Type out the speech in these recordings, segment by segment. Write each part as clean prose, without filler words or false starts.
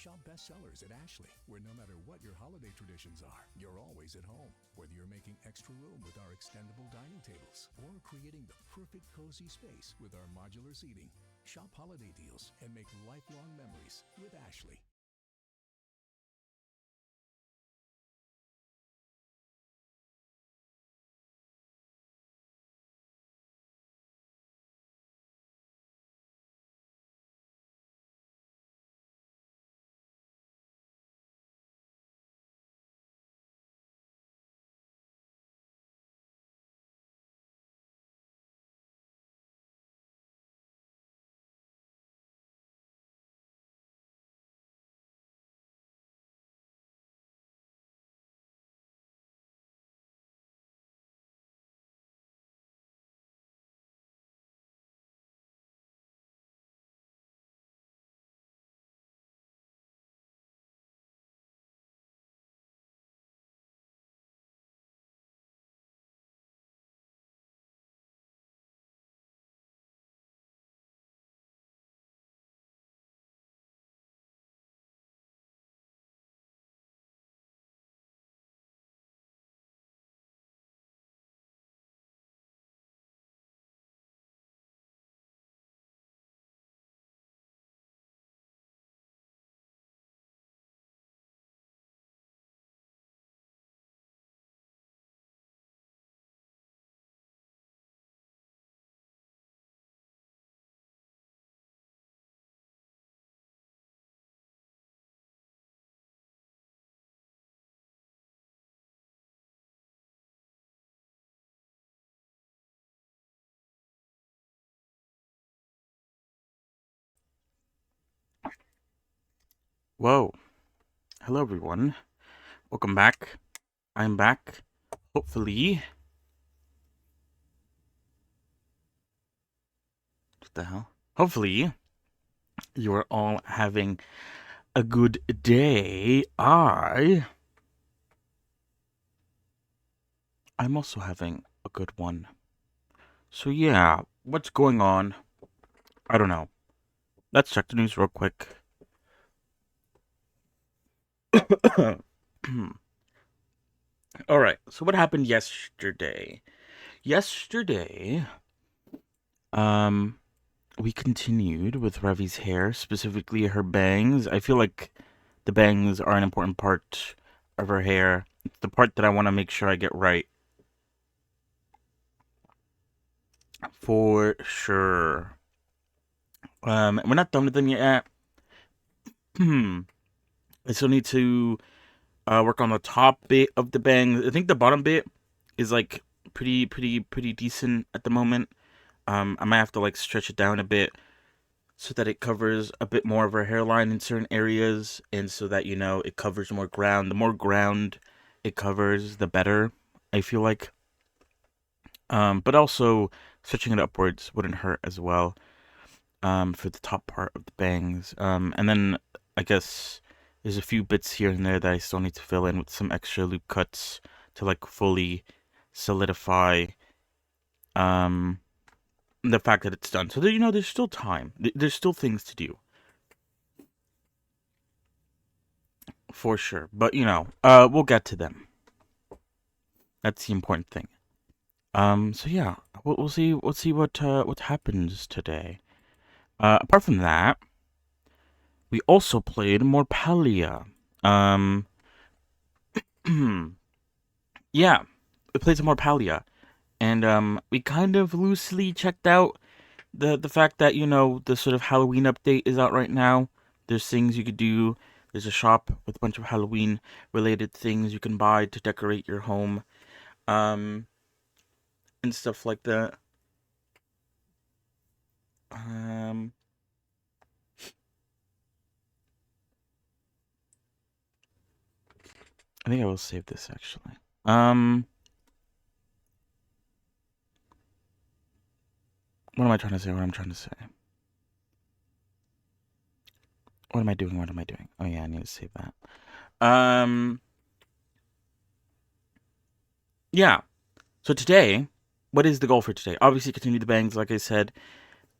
Shop bestsellers at Ashley, where no matter what your holiday traditions are, you're always at home. Whether you're making extra room with our extendable dining tables or creating the perfect cozy space with our modular seating, shop holiday deals and make lifelong memories with Ashley. Whoa. Hello, everyone. Welcome back. I'm back. Hopefully. What the hell? Hopefully, you are all having a good day. I'm also having a good one. So, yeah, what's going on? I don't know. Let's check the news real quick. Alright, so what happened yesterday? Yesterday, um, we continued with Revy's hair, specifically her bangs. I feel like the bangs are an important part of her hair. the part that I want to make sure I get right. For sure. We're not done with them yet. I still need to work on the top bit of the bangs. I think the bottom bit is like pretty decent at the moment. I might have to like stretch it down a bit so that it covers a bit more of her hairline in certain areas, and so that it covers more ground. The more ground it covers, the better, I feel like. But also stretching it upwards wouldn't hurt as well. For the top part of the bangs. And then I guess there's a few bits here and there that I still need to fill in with some extra loop cuts to like fully solidify the fact that it's done. So that, there's still time. There's still things to do. For sure. But we'll get to them. That's the important thing. So yeah, we'll see. We'll see what happens today. Apart from that, we also played Morpalia. Yeah, we played some Morpalia, and we kind of loosely checked out the fact that the sort of Halloween update is out right now. There's things you could do. There's a shop with a bunch of Halloween related things you can buy to decorate your home, and stuff like that. I think I will save this actually. What am I trying to say? What I'm trying to say? What am I doing? What am I doing? Oh yeah, I need to save that. Yeah. So today, what is the goal for today? Obviously, continue the bangs, like I said.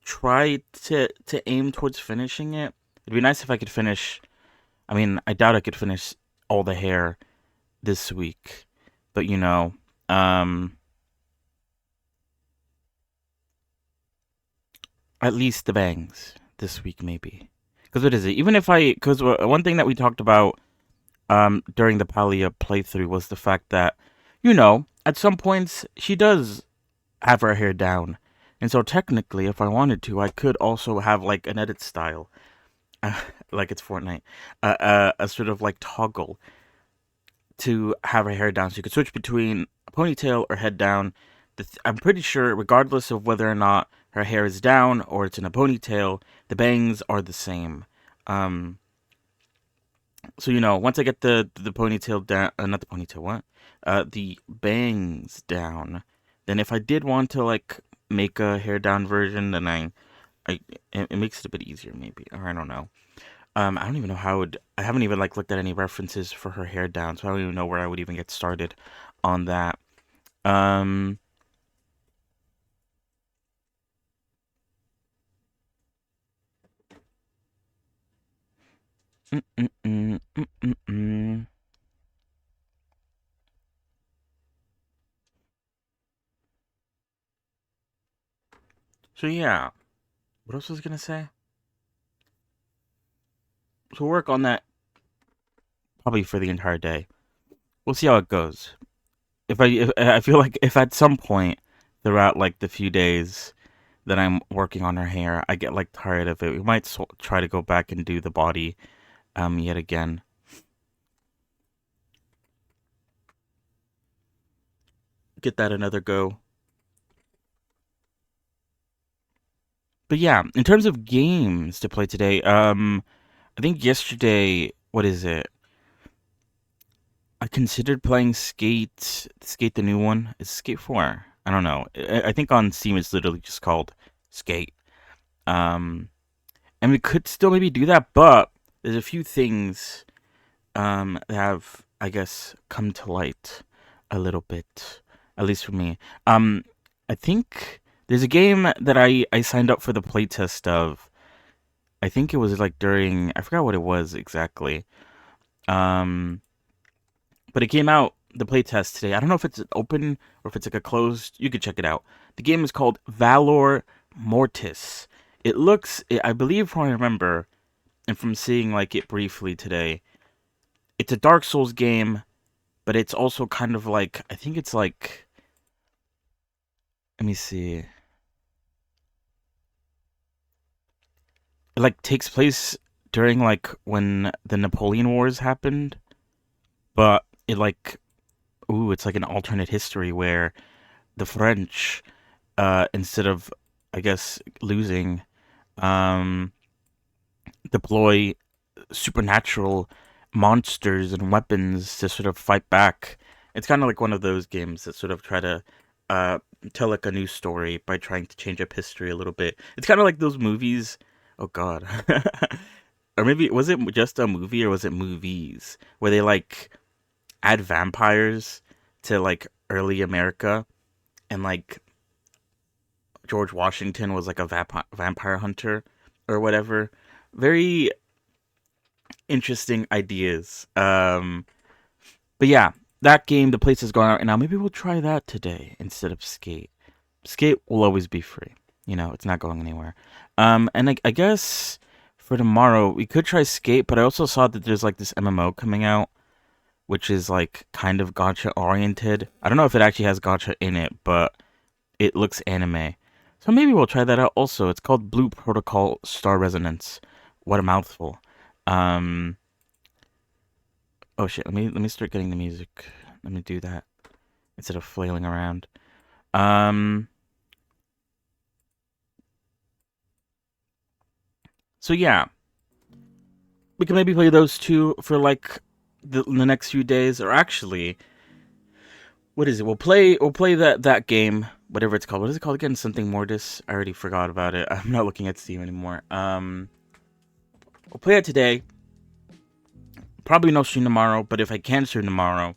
Try to aim towards finishing it. It'd be nice if I could finish. I mean, I doubt I could finish all the hair this week, but at least the bangs this week, maybe. Because what is it? Even if because one thing that we talked about during the Palia playthrough was the fact that, at some points she does have her hair down. And so technically, if I wanted to, I could also have like an edit style, like it's Fortnite, a sort of like toggle to have her hair down. So you could switch between a ponytail or head down. I'm pretty sure, regardless of whether or not her hair is down or it's in a ponytail, the bangs are the same. So once I get the ponytail down, not the ponytail, what? The bangs down. Then if I did want to like make a hair down version, then it makes it a bit easier maybe, or I don't know. I don't even know I haven't even like looked at any references for her hair down, so I don't even know where I would even get started on that. Um, mm, mm, mm, mm, mm, mm. So yeah, what else was I gonna say? So we'll work on that probably for the entire day. We'll see how it goes. If I feel like if at some point throughout like the few days that I'm working on her hair, I get like tired of it, we might try to go back and do the body yet again. Get that another go. But yeah, in terms of games to play today, I think yesterday, what is it? I considered playing Skate the new one. It's Skate 4. I don't know. I think on Steam it's literally just called Skate. Um, and we could still maybe do that, but there's a few things that have, I guess, come to light a little bit, at least for me. I think there's a game that I signed up for the playtest of. I think it was like during, I forgot what it was exactly. Um, but it came out the playtest today. I don't know if it's open or if it's like a closed. You could check it out. The game is called Valor Mortis. It looks, I believe, from what I remember, and from seeing like it briefly today, it's a Dark Souls game, but it's also kind of like, I think it's like, let me see. It like takes place during like when the Napoleon Wars happened, but it like, ooh, it's like an alternate history where the French, instead of, I guess, losing, um, deploy supernatural monsters and weapons to sort of fight back. It's kind of like one of those games that sort of try to uh, tell like a new story by trying to change up history a little bit. It's kind of like those movies. Oh God. Or maybe was it just a movie or was it movies where they like add vampires to like early America and like George Washington was like a vampire hunter or whatever. Very interesting ideas. But yeah, that game, the place has gone out, and now maybe we'll try that today instead of Skate. Skate will always be free. You know, it's not going anywhere. And I guess for tomorrow we could try Skate, but I also saw that there's like this MMO coming out, which is like kind of gacha oriented. I don't know if it actually has gacha in it, but it looks anime. So maybe we'll try that out also. It's called Blue Protocol Star Resonance. What a mouthful. Um, oh shit, let me start getting the music. Let me do that instead of flailing around. Um, so yeah, we can maybe play those two for like the next few days, or actually, what is it? We'll play that game, whatever it's called. What is it called again? Something Mortis. I already forgot about it. I'm not looking at Steam anymore. We'll play it today. Probably no stream tomorrow, but if I can stream tomorrow,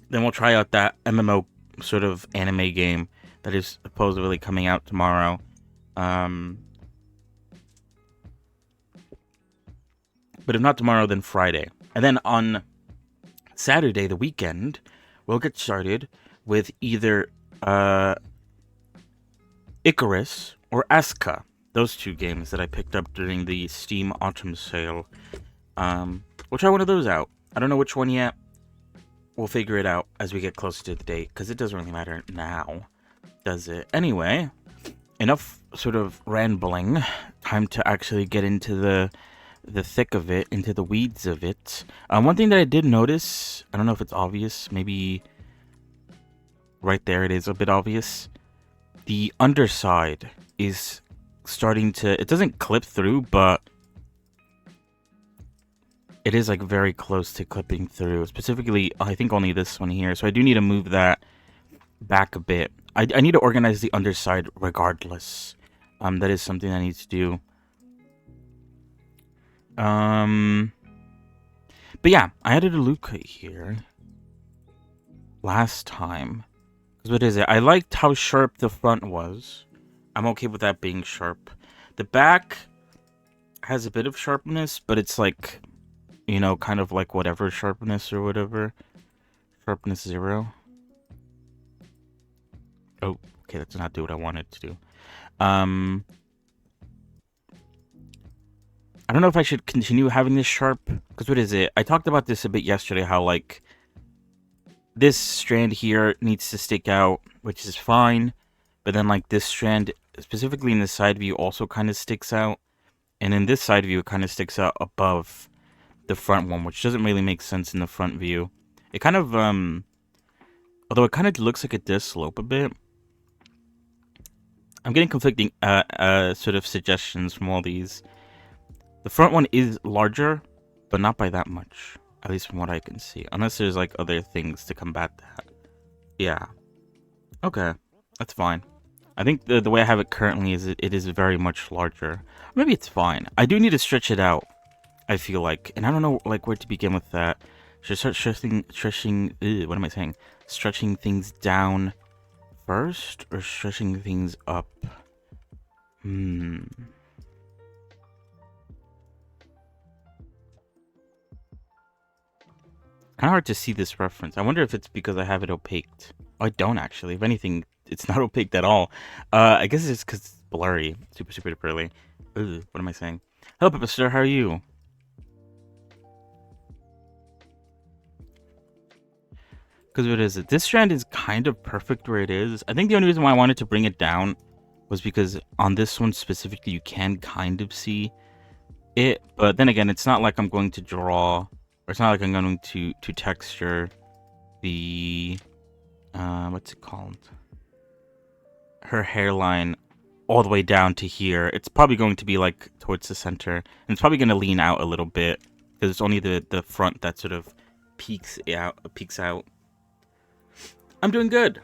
then we'll try out that MMO sort of anime game that is supposedly coming out tomorrow. But if not tomorrow, then Friday. And then on Saturday, the weekend, we'll get started with either Icarus or Aska. Those two games that I picked up during the Steam Autumn Sale. We'll try one of those out. I don't know which one yet. We'll figure it out as we get closer to the date, because it doesn't really matter now, does it? Anyway, enough sort of rambling. Time to actually get into the thick of it, into the weeds of it. One thing that I did notice, I don't know if it's obvious, maybe right there it is a bit obvious. The underside is starting to, it doesn't clip through, but it is like very close to clipping through. Specifically, I think only this one here. So I do need to move that back a bit. I need to organize the underside regardless. That is something I need to do. But yeah, I added a Luca here last time. Because what is it? I liked how sharp the front was. I'm okay with that being sharp. The back has a bit of sharpness, but it's like, you know, kind of like whatever sharpness or whatever. Sharpness 0. Oh, okay, that did not do what I wanted to do. I don't know if I should continue having this sharp, because what is it? I talked about this a bit yesterday, how like this strand here needs to stick out, which is fine, but then like this strand, specifically in the side view, also kind of sticks out, and in this side view, it kind of sticks out above the front one, which doesn't really make sense in the front view. It kind of, although it kind of looks like it does slope a bit. I'm getting conflicting, sort of suggestions from all these. The front one is larger, but not by that much. At least from what I can see. Unless there's like other things to combat that. Yeah. Okay. That's fine. I think the way I have it currently is it is very much larger. Maybe it's fine. I do need to stretch it out, I feel like. And I don't know like where to begin with that. Should I start stretching, what am I saying? Stretching things down first or stretching things up? Kind of hard to see this reference. I wonder if it's because I have it opaqued. Oh, I don't actually. If anything, it's not opaqued at all. I guess it's because it's blurry. Super, super blurry. Ugh, what am I saying? Hello, Pepper Star. How are you? Because what is it? This strand is kind of perfect where it is. I think the only reason why I wanted to bring it down was because on this one specifically, you can kind of see it. But then again, it's not like I'm going to draw, or it's not like I'm going to texture the, what's it called? Her hairline all the way down to here. It's probably going to be like towards the center, and it's probably going to lean out a little bit because it's only the front that sort of peeks out. I'm doing good.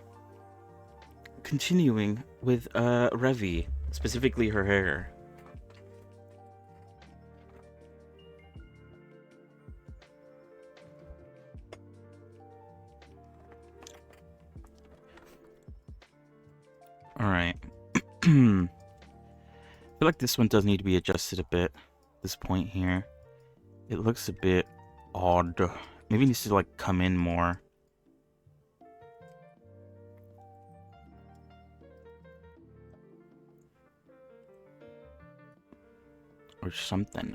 Continuing with Revy, specifically her hair. All right. I feel like this one does need to be adjusted a bit. This point here, it looks a bit odd. Maybe it needs to like come in more. Or something.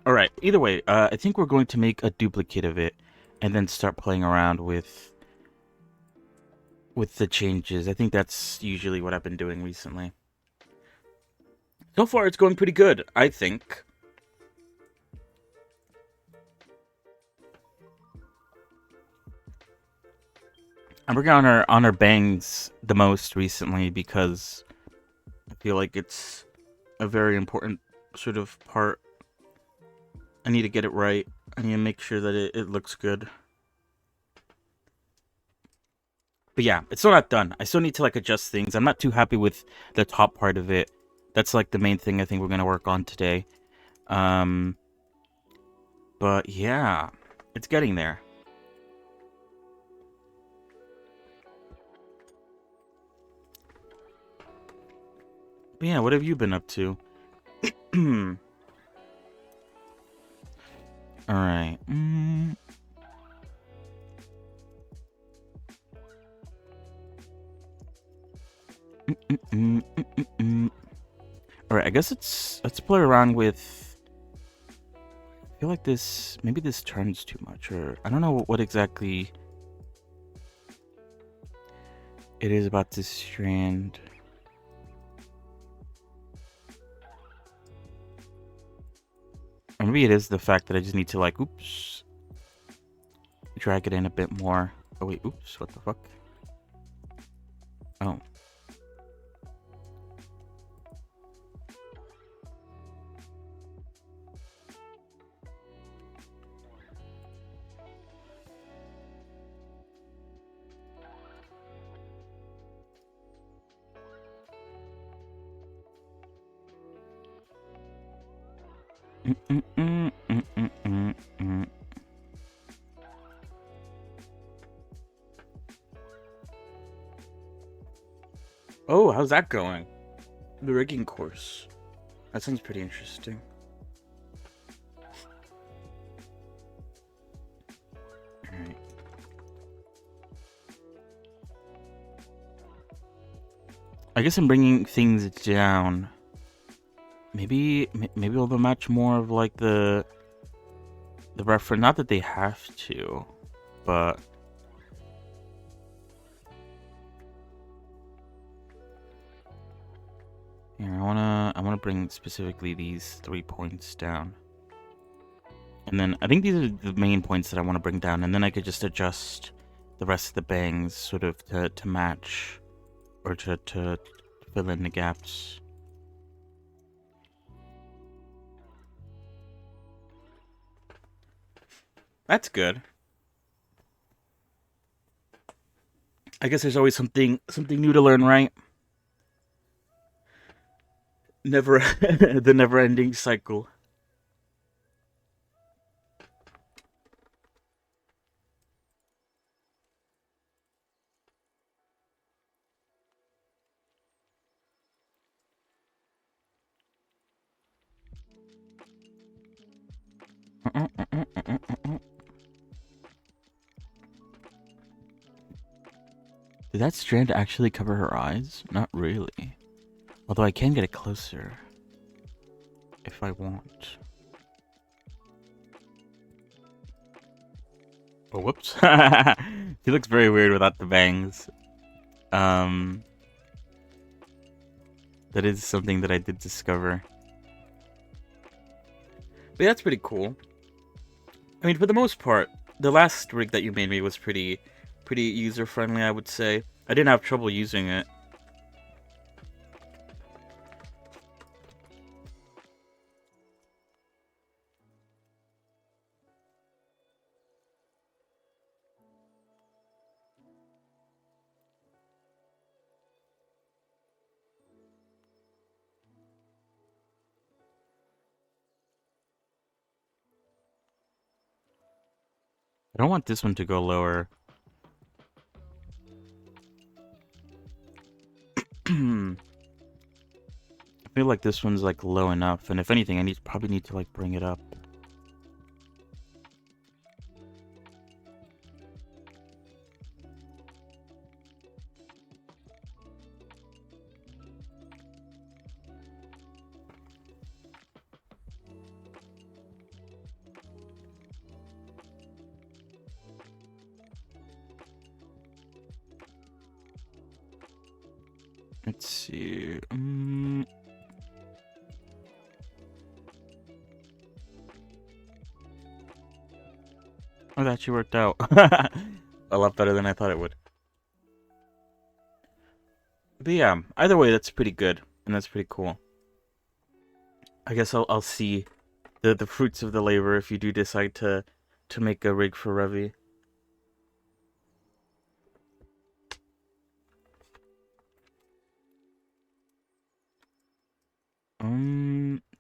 Alright, either way, I think we're going to make a duplicate of it and then start playing around with the changes. I think that's usually what I've been doing recently. So far, it's going pretty good, I think. I'm working on her bangs the most recently because I feel like it's a very important sort of part. I need to get it right. I need to make sure that it looks good. But yeah, it's still not done. I still need to like adjust things. I'm not too happy with the top part of it. That's like the main thing I think we're gonna work on today. But yeah, it's getting there. But yeah, what have you been up to? All right. All right. I guess let's play around with. I feel like maybe this turns too much, or I don't know what exactly it is about this strand. Or maybe it is the fact that I just need to like, oops, drag it in a bit more. Oh wait, oops, what the fuck? Oh. Oh, how's that going? The rigging course. That sounds pretty interesting. Alright. I guess I'm bringing things down. Maybe we'll match more of like the reference. Not that they have to, but here I wanna bring specifically these 3 points down, and then I think these are the main points that I want to bring down, and then I could just adjust the rest of the bangs sort of to match or to fill in the gaps. That's good. I guess there's always something new to learn, right? The never-ending cycle. Did that strand actually cover her eyes? Not really. Although I can get it closer if I want. Oh, whoops. She looks very weird without the bangs. Um, that is something that I did discover. But yeah, that's pretty cool. I mean, for the most part, the last rig that you made me was pretty user friendly, I would say. I didn't have trouble using it. I don't want this one to go lower. I feel like this one's like low enough, and if anything, I probably need to like bring it up. Let's see. Oh, that actually worked out. A lot better than I thought it would. But yeah, either way, that's pretty good, and that's pretty cool. I guess I'll see the fruits of the labor if you do decide to make a rig for Revy.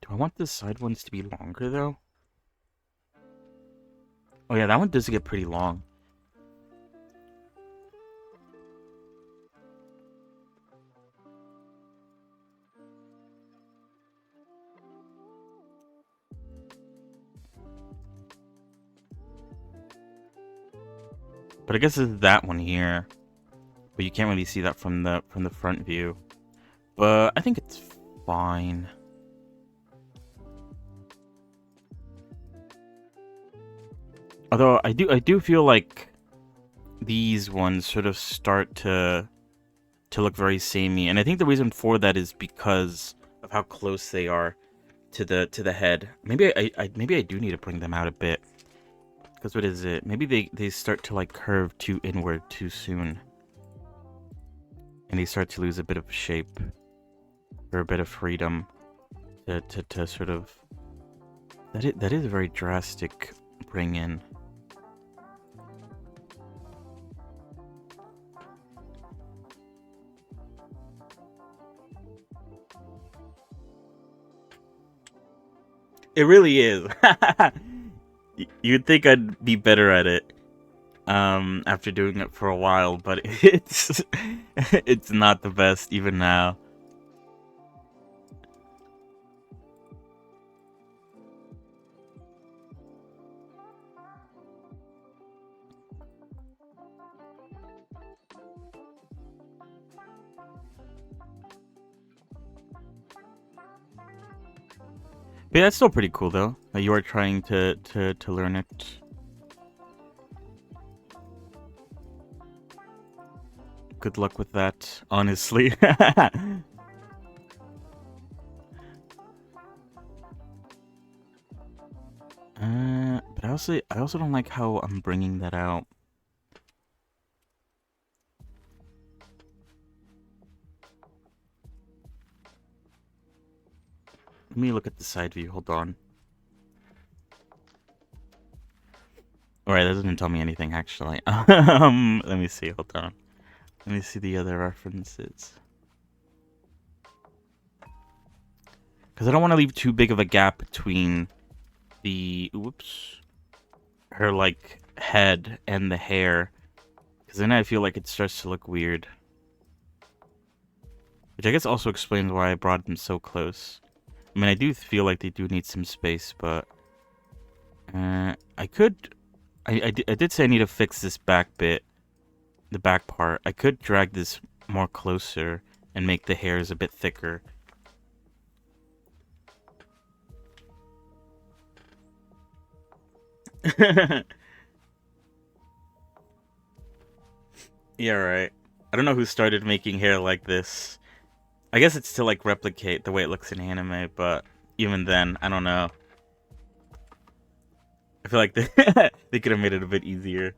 Do I want the side ones to be longer though? Oh yeah, that one does get pretty long. But I guess it's that one here. But you can't really see that from the front view. But I think it's fine. Although I do feel like these ones sort of start to look very samey, and I think the reason for that is because of how close they are to the head. Maybe I do need to bring them out a bit. Because what is it? Maybe they start to like curve too inward too soon. And they start to lose a bit of shape. Or a bit of freedom. To sort of... That is a very drastic bring in. It really is. You'd think I'd be better at it after doing it for a while, but it's not the best even now. But yeah, that's still pretty cool though. You are trying to learn it. Good luck with that, honestly. But I also don't like how I'm bringing that out. Let me look at the side view. Hold on. Alright, that doesn't tell me anything actually. Let me see. Hold on. Let me see the other references. Because I don't want to leave too big of a gap between the... Whoops. Her, like, head and the hair. Because then I feel like it starts to look weird. Which I guess also explains why I brought them so close. I mean, I do feel like they do need some space, but... I could... I did say I need to fix this back bit. The back part. I could drag this more closer and make the hairs a bit thicker. Yeah, right. I don't know who started making hair like this. I guess it's to like replicate the way it looks in anime, but even then, I don't know. I feel like they they could have made it a bit easier.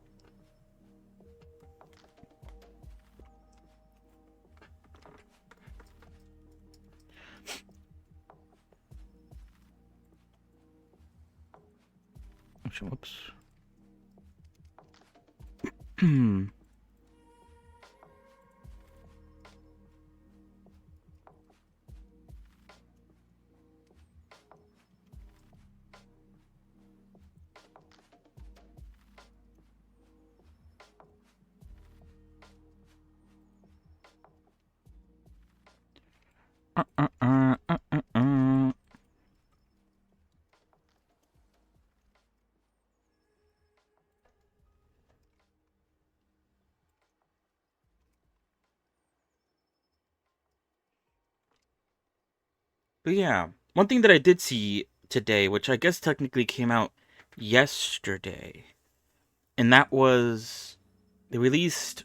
Whoops. uh, uh, uh, uh, uh, uh. But yeah, one thing that I did see today, which I guess technically came out yesterday, and that was they released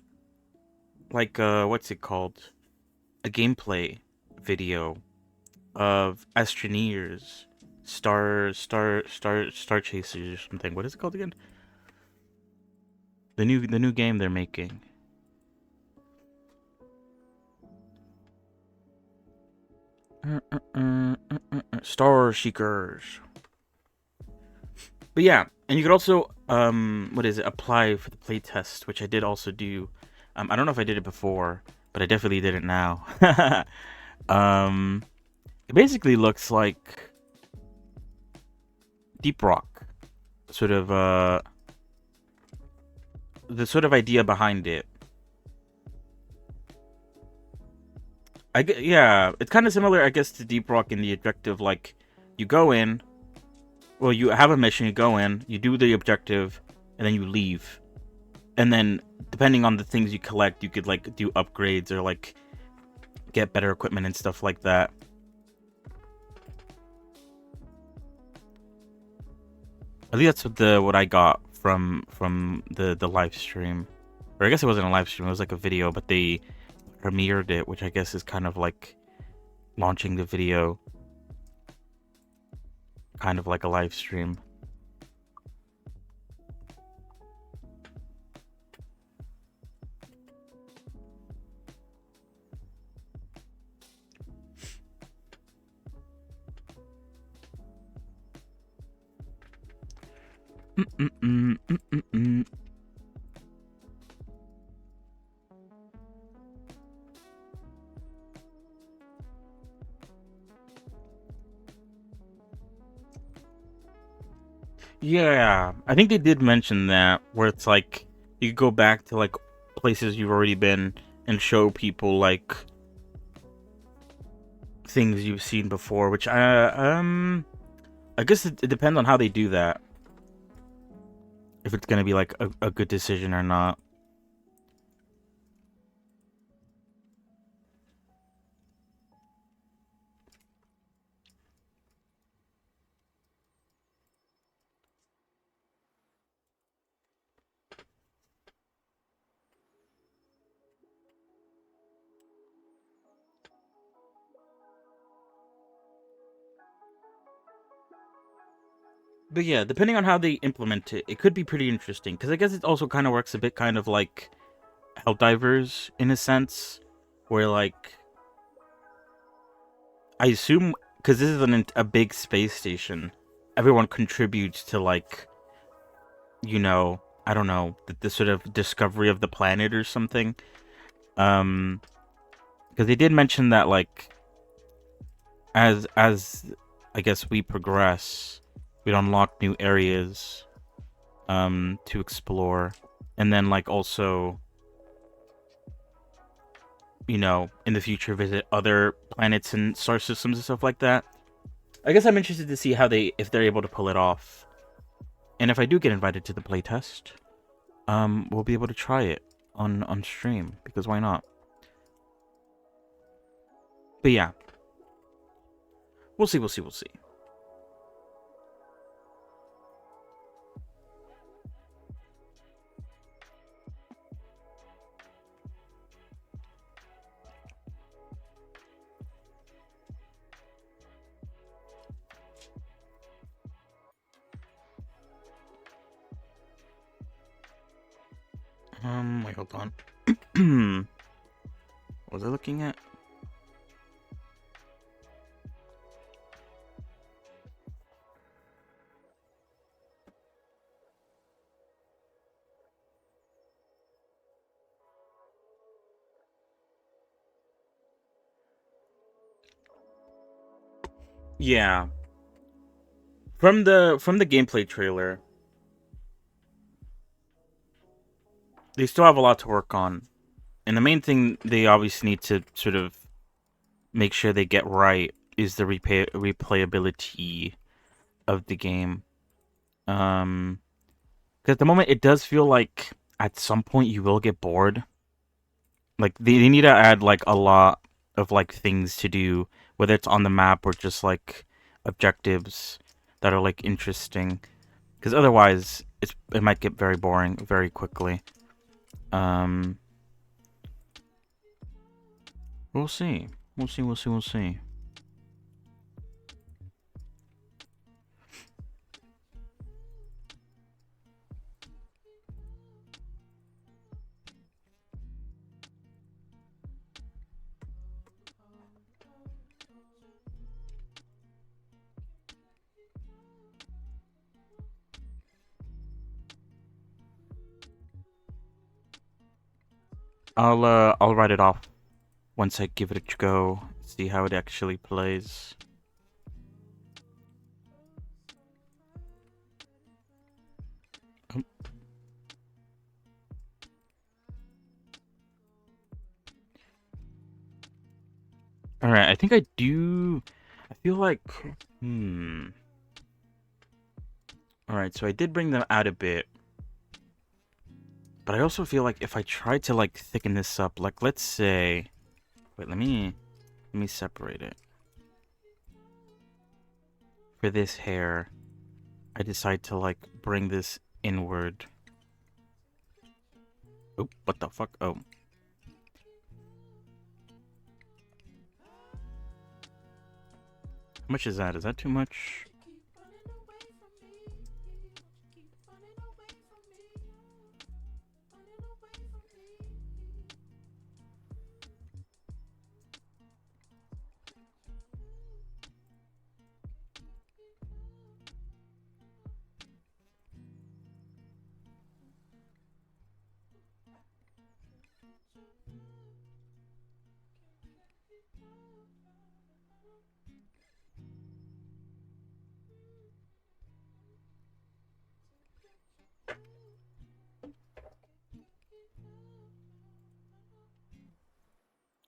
like what's it called? A gameplay video of Astroneers, Star Chasers or something. What is it called again? The new game they're making. Star Seekers. But yeah, and you could also what is it? Apply for the playtest, which I did also do. I don't know if I did it before, but I definitely did it now. um, it basically looks like Deep Rock, sort of the sort of idea behind it. Yeah, it's kind of similar, I guess, to Deep Rock in the objective. Like, you go in, well, you have a mission, you go in, you do the objective, and then you leave. And then, depending on the things you collect, you could like do upgrades or like get better equipment and stuff like that. I think that's what I got from the live stream, or I guess it wasn't a live stream; it was like a video, but they premiered it, which I guess is kind of like launching the video, kind of like a live stream. Mm-mm-mm, mm-mm-mm. Yeah, I think they did mention that, where it's like you could go back to like places you've already been and show people like things you've seen before, which I guess it depends on how they do that. If it's gonna be like a good decision or not. But yeah, depending on how they implement it, it could be pretty interesting. Because I guess it also kind of works a bit kind of like Helldivers in a sense, where like I assume because this is a big space station, everyone contributes to like I don't know the sort of discovery of the planet or something. Because they did mention that like as I guess we progress, we'd unlock new areas to explore, and then like also in the future visit other planets and star systems and stuff like that. I guess I'm interested to see if they're able to pull it off. And if I do get invited to the playtest, we'll be able to try it on stream, because why not? But yeah, we'll see, we'll see, we'll see. Wait, hold on. What was I looking at? Yeah. From the gameplay trailer, they still have a lot to work on. And the main thing they obviously need to sort of make sure they get right is the replayability of the game. 'Cause at the moment it does feel like at some point you will get bored. Like they need to add like a lot of like things to do, whether it's on the map or just like objectives that are like interesting. Because otherwise it might get very boring very quickly. Um, we'll see. We'll see. I'll write it off once I give it a go, see how it actually plays. Oh. All right, I think I do. I feel like All right, so I did bring them out a bit. But I also feel like if I try to like thicken this up, like let's say, wait, let me separate it. For this hair, I decide to like bring this inward. Oh, what the fuck? Oh. How much is that? Is that too much?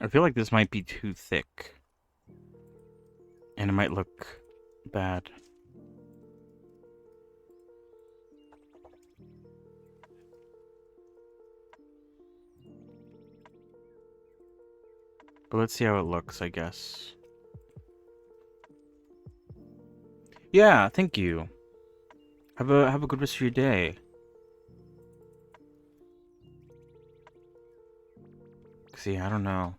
I feel like this might be too thick. And it might look bad. But let's see how it looks, I guess. Yeah, thank you. Have a good rest of your day. See, I don't know.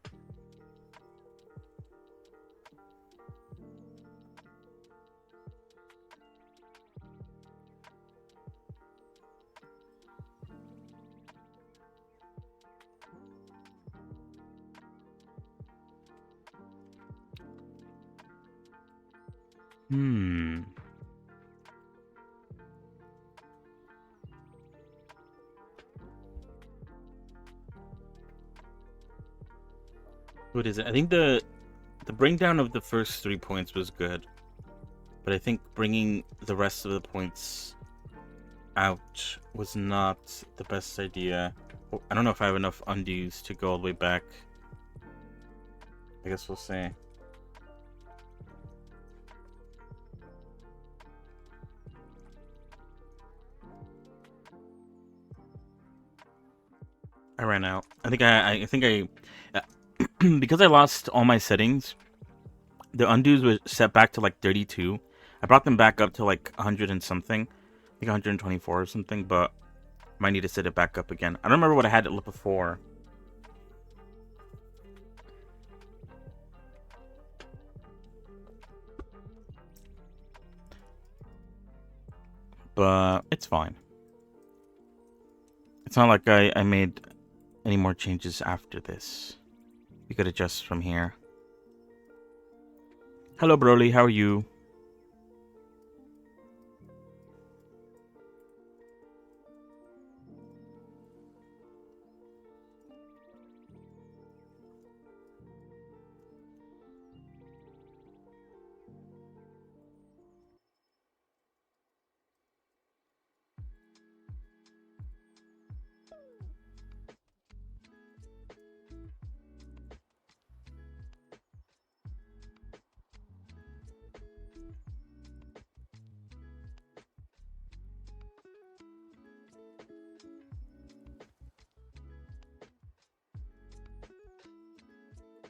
Hmm. What is it? I think the bring down of the first 3 points was good. But I think bringing the rest of the points out was not the best idea. I don't know if I have enough undos to go all the way back. I guess we'll see. I ran out. I think I because I lost all my settings, the undos were set back to like 32. I brought them back up to like 100 and something. I think 124 or something, but might need to set it back up again. I don't remember what I had it before. But it's fine. It's not like I made any more changes after this. We could adjust from here. Hello, Broly. How are you?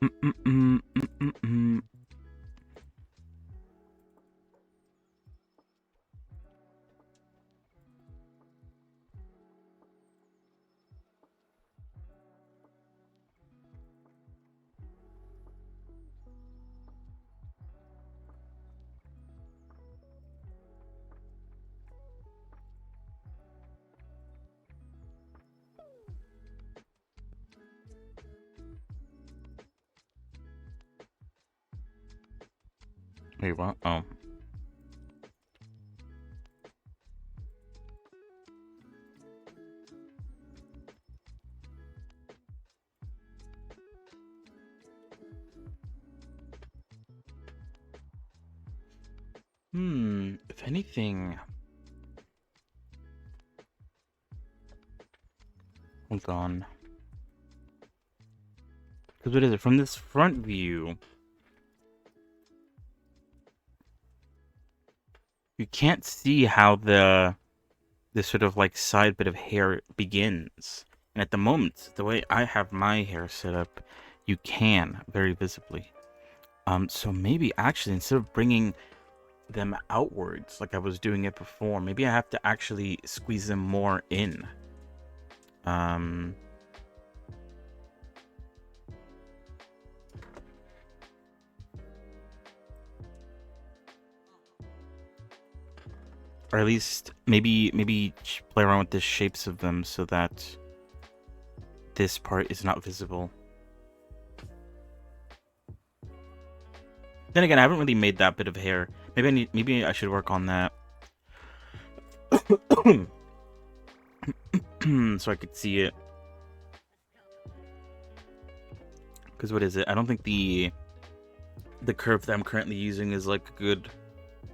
Mm-mm-mm-mm-mm-mm. Wait, what? Oh. If anything... Hold on. Because what is it? From this front view, you can't see how this sort of like side bit of hair begins. And at the moment, the way I have my hair set up, you can very visibly. So maybe actually instead of bringing them outwards like I was doing it before, maybe I have to actually squeeze them more in. Or at least maybe play around with the shapes of them so that this part is not visible. Then again, I haven't really made that bit of hair. Maybe I should work on that. So I could see it. Because what is it? I don't think the curve that I'm currently using is like a good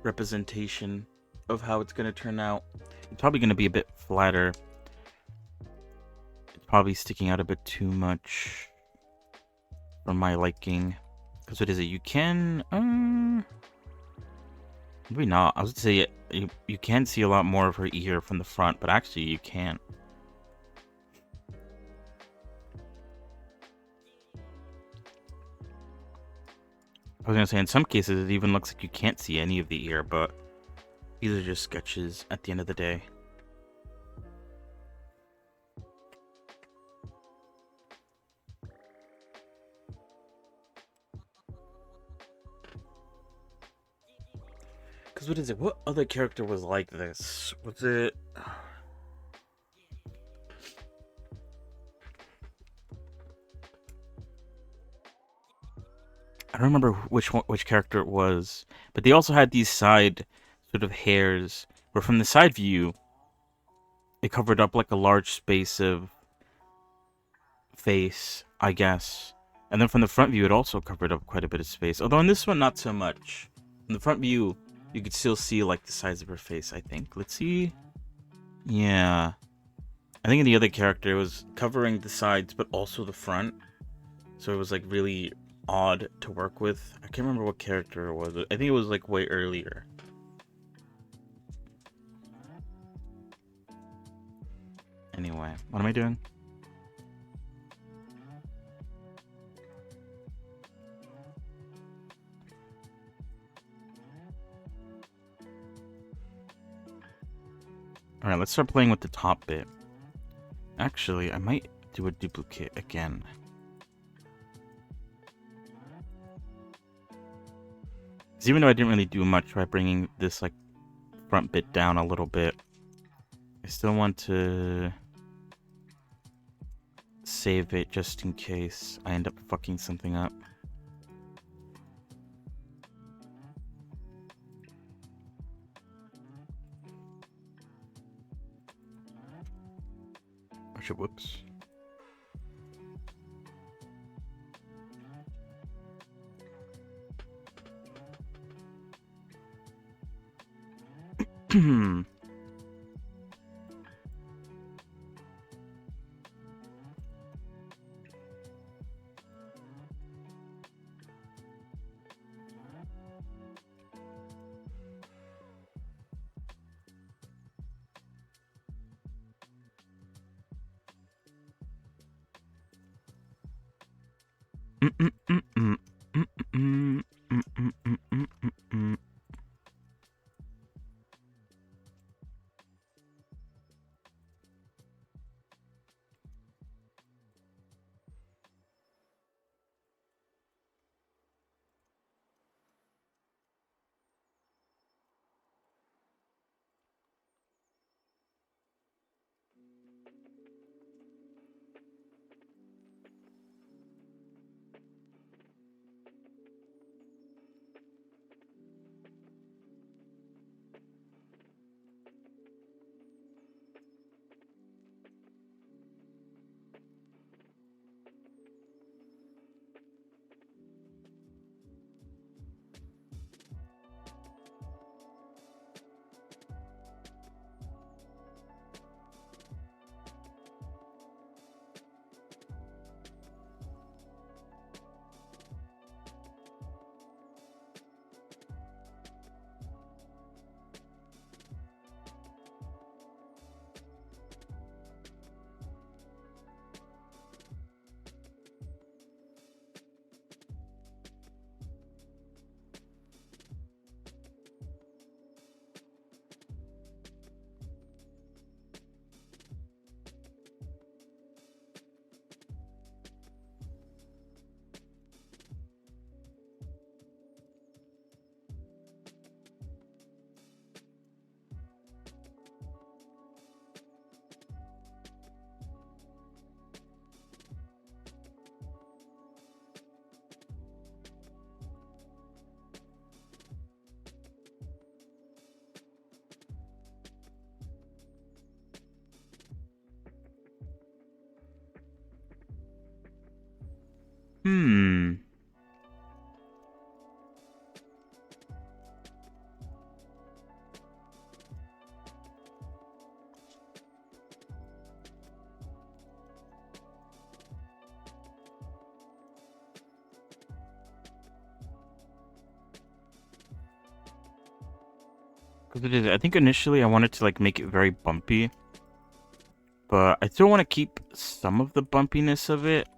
representation of how it's going to turn out. It's probably going to be a bit flatter. It's probably sticking out a bit too much for my liking. Because what is it? You can... maybe not. I was going to say you can see a lot more of her ear from the front, but actually you can't. I was going to say, in some cases, it even looks like you can't see any of the ear, but these are just sketches at the end of the day. Because what is it? What other character was like this? Was it... I don't remember which character it was, but they also had these side sort of hairs, where from the side view, it covered up like a large space of face, I guess. And then from the front view, it also covered up quite a bit of space. Although in this one, not so much. From the front view, you could still see like the size of her face, I think. Let's see. Yeah. I think in the other character, it was covering the sides, but also the front. So it was like really odd to work with. I can't remember what character it was. I think it was like way earlier. Anyway, what am I doing? Alright, let's start playing with the top bit. Actually, I might do a duplicate again. Because even though I didn't really do much by bringing this like front bit down a little bit, I still want to save it just in case I end up fucking something up. Actually, whoops. Hmm. Because it is. I think initially I wanted to like make it very bumpy, but I still want to keep some of the bumpiness of it,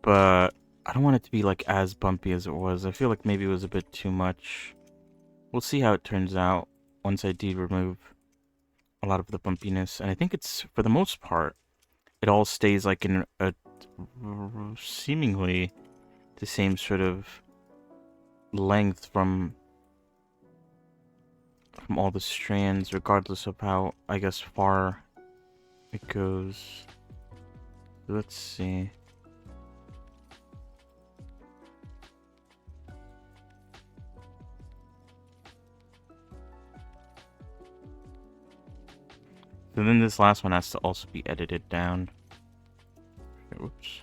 but I don't want it to be like as bumpy as it was. I feel like maybe it was a bit too much. We'll see how it turns out once I do remove a lot of the bumpiness. And I think it's, for the most part, it all stays like in a seemingly the same sort of length from all the strands, regardless of how, I guess, far it goes. Let's see. So then this last one has to also be edited down. Oops.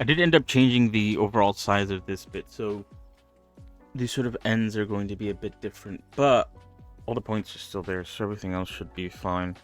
I did end up changing the overall size of this bit, so these sort of ends are going to be a bit different, but all the points are still there, so everything else should be fine.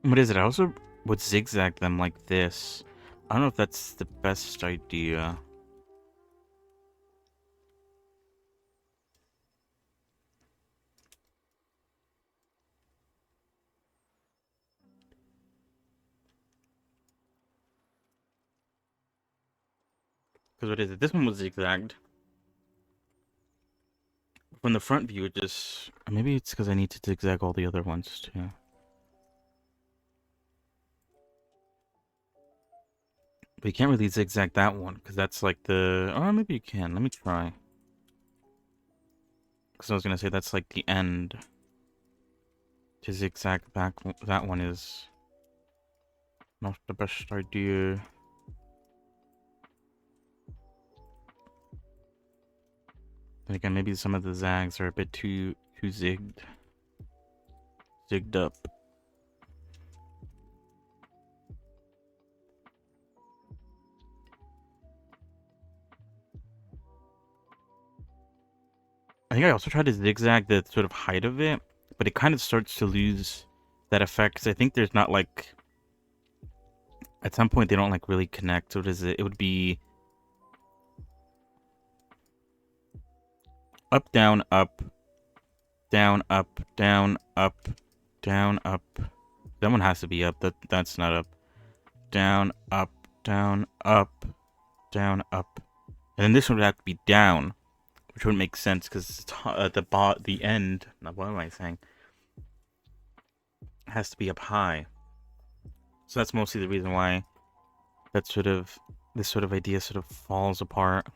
What is it? I also would zigzag them like this. I don't know if that's the best idea. Because what is it? This one was zigzagged. From the front view, it just... Maybe it's because I need to zigzag all the other ones, too. But you can't really zigzag that one, because that's like the... Oh, maybe you can. Let me try. Because I was going to say that's like the end. To zigzag back, that one is not the best idea. Then again, maybe some of the zags are a bit too zigged up. I think I also tried to zigzag the sort of height of it, but it kind of starts to lose that effect, because I think there's not like... At some point, they don't like really connect. So what is it? It would be up, down, up, down, up, down, up, down, up. That one has to be up. That's not up. Down, up, down, up, down, up. And then this one would have to be down, which wouldn't make sense because the end. Now, what am I saying? Has to be up high. So that's mostly the reason why this sort of idea sort of falls apart.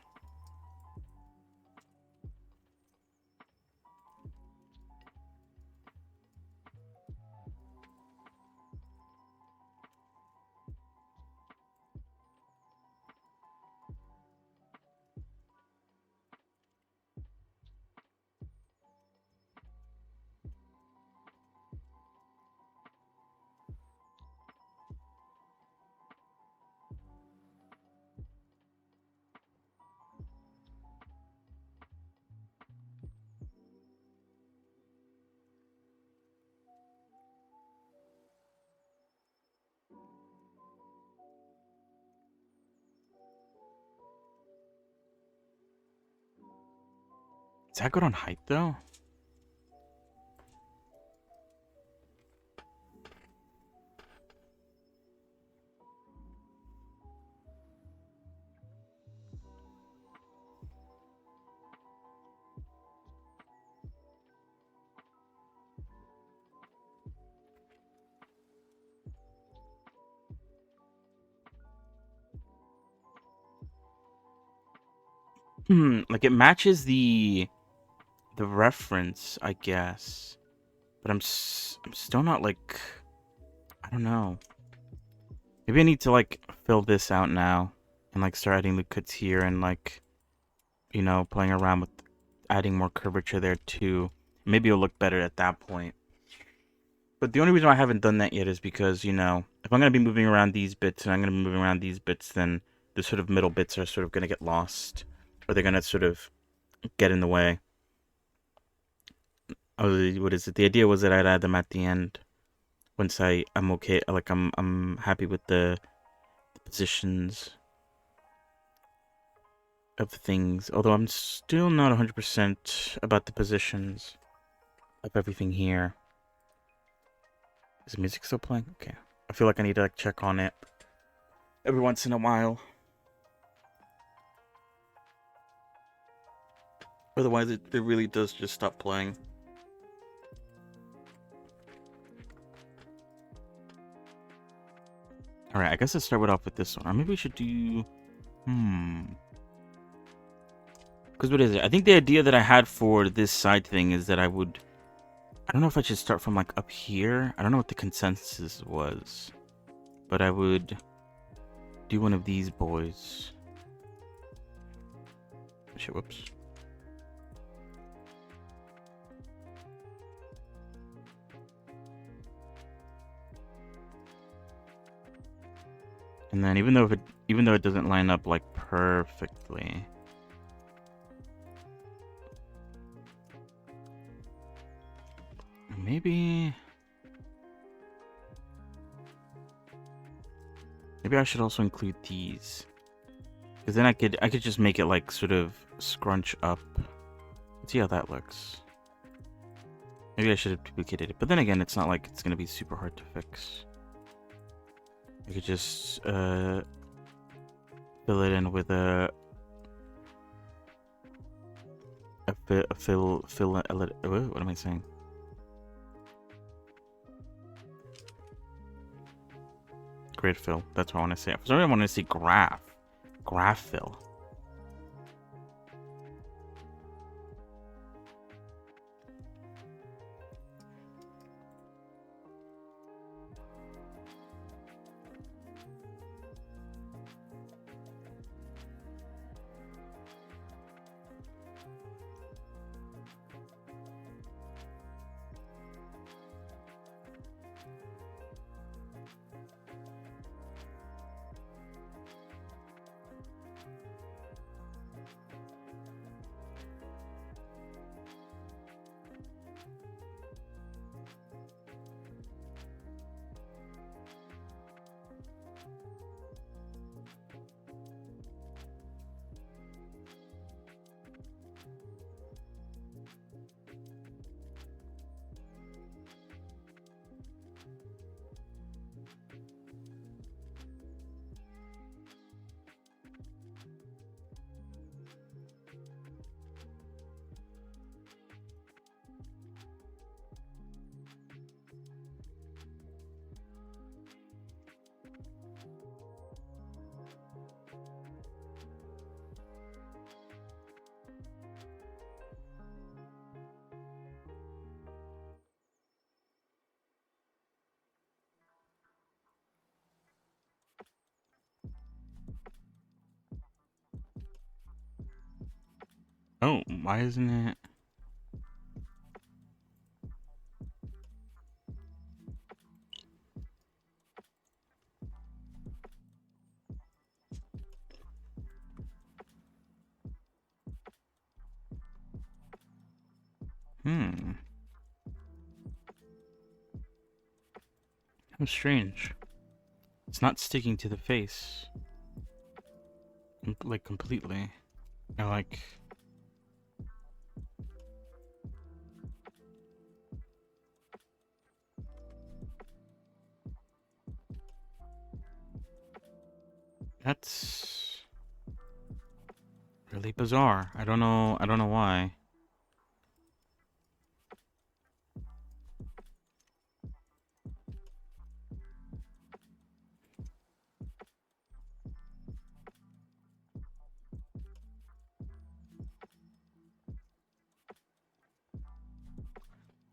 Is that good on height though? Like it matches the reference, I guess. But I'm still not like... I don't know. Maybe I need to like fill this out now and like start adding the cuts here and like, you know, playing around with adding more curvature there too. Maybe it'll look better at that point. But the only reason why I haven't done that yet is because, you know, if I'm going to be moving around these bits and I'm going to be moving around these bits, then the sort of middle bits are sort of going to get lost. Or they're going to sort of get in the way. Oh, what is it? The idea was that I'd add them at the end. once I'm okay, like I'm happy with the positions of things. Although I'm still not 100% about the positions of everything here. Is the music still playing? Okay. I feel like I need to like check on it every once in a while. Otherwise, it really does just stop playing. Alright, I guess let's start off with this one. Or maybe we should do... Because what is it? I think the idea that I had for this side thing is that I would... I don't know if I should start from like up here. I don't know what the consensus was. But I would do one of these boys. Shit, whoops. And then even though it doesn't line up like perfectly, maybe I should also include these, because then I could just make it like sort of scrunch up. Let's see how that looks. Maybe I should have duplicated it, but then again, it's not like it's gonna be super hard to fix. I could just fill it in with a fill. What am I saying? Grid fill. That's what I want to say. For some reason, I want to say graph fill. Oh, why isn't it? How strange. It's not sticking to the face. Like, completely. I like... That's... really bizarre. I don't know why.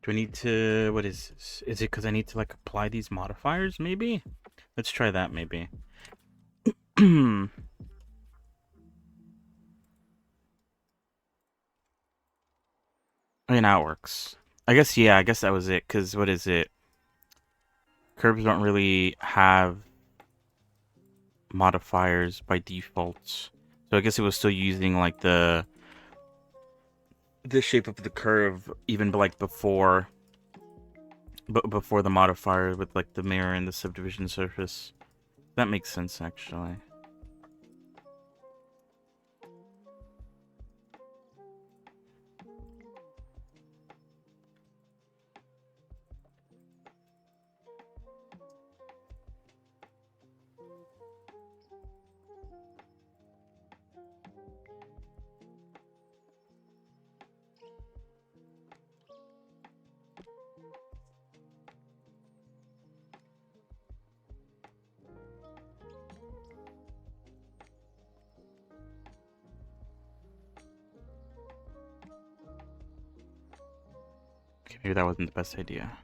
Do I need to... What is this? Is it because I need to, like, apply these modifiers, maybe? Let's try that, maybe. Okay, now it works. I guess that was it, because what is it? Curves don't really have modifiers by default. So I guess it was still using, like, the shape of the curve, even, like, before But before the modifier with like the mirror and the subdivision surface. That makes sense actually. Okay, maybe that wasn't the best idea.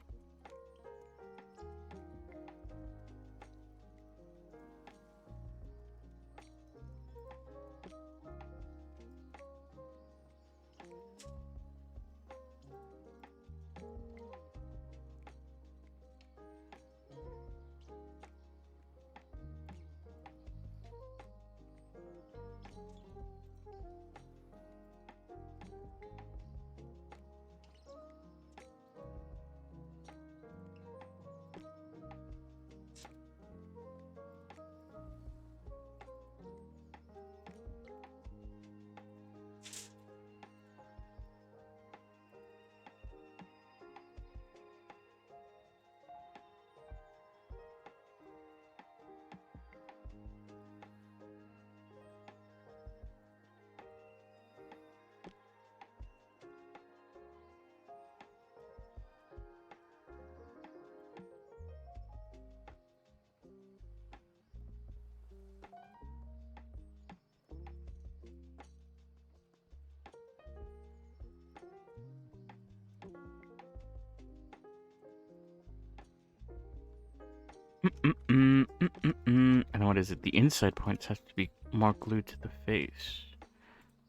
And what is it? The inside points have to be more glued to the face.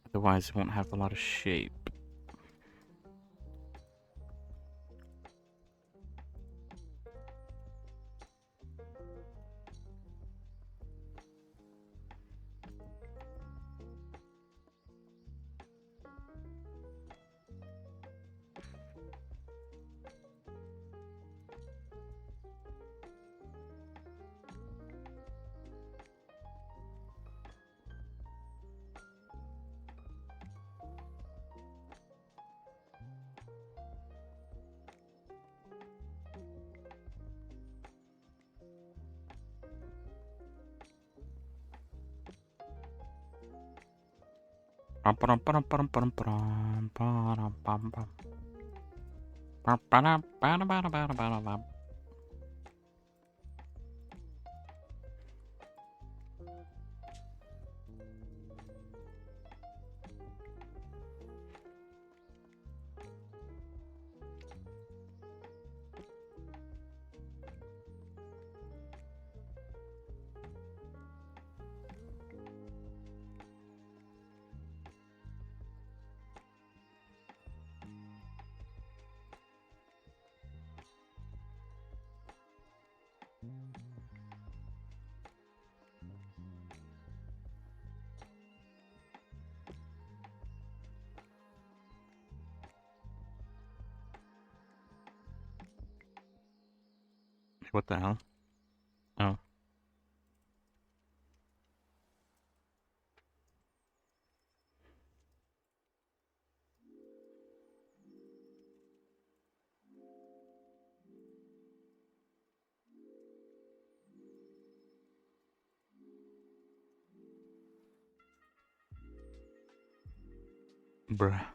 Otherwise, it won't have a lot of shape. What the hell? Oh. Bruh.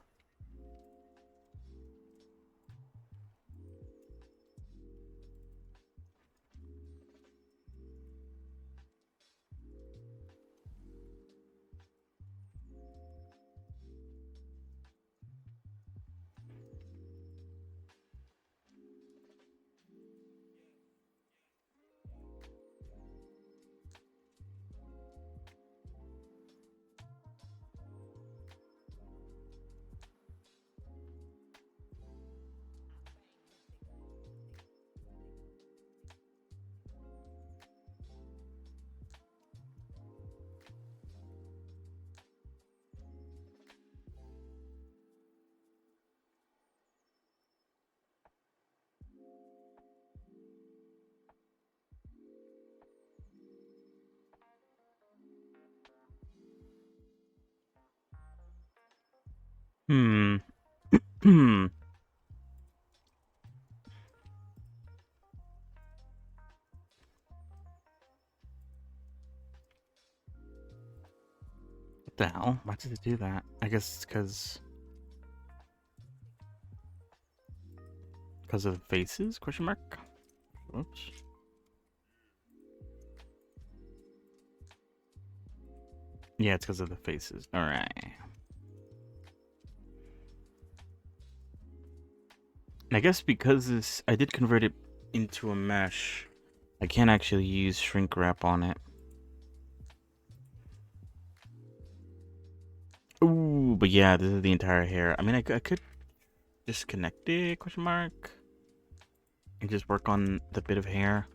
Hmm. Hmm. What the hell? Why did it do that? I guess it's because of the faces? Question mark. Oops. Yeah, it's because of the faces. All right. And I guess because this, I did convert it into a mesh. I can't actually use shrink wrap on it. Ooh, but yeah, this is the entire hair. I mean, I could disconnect it, question mark, and just work on the bit of hair.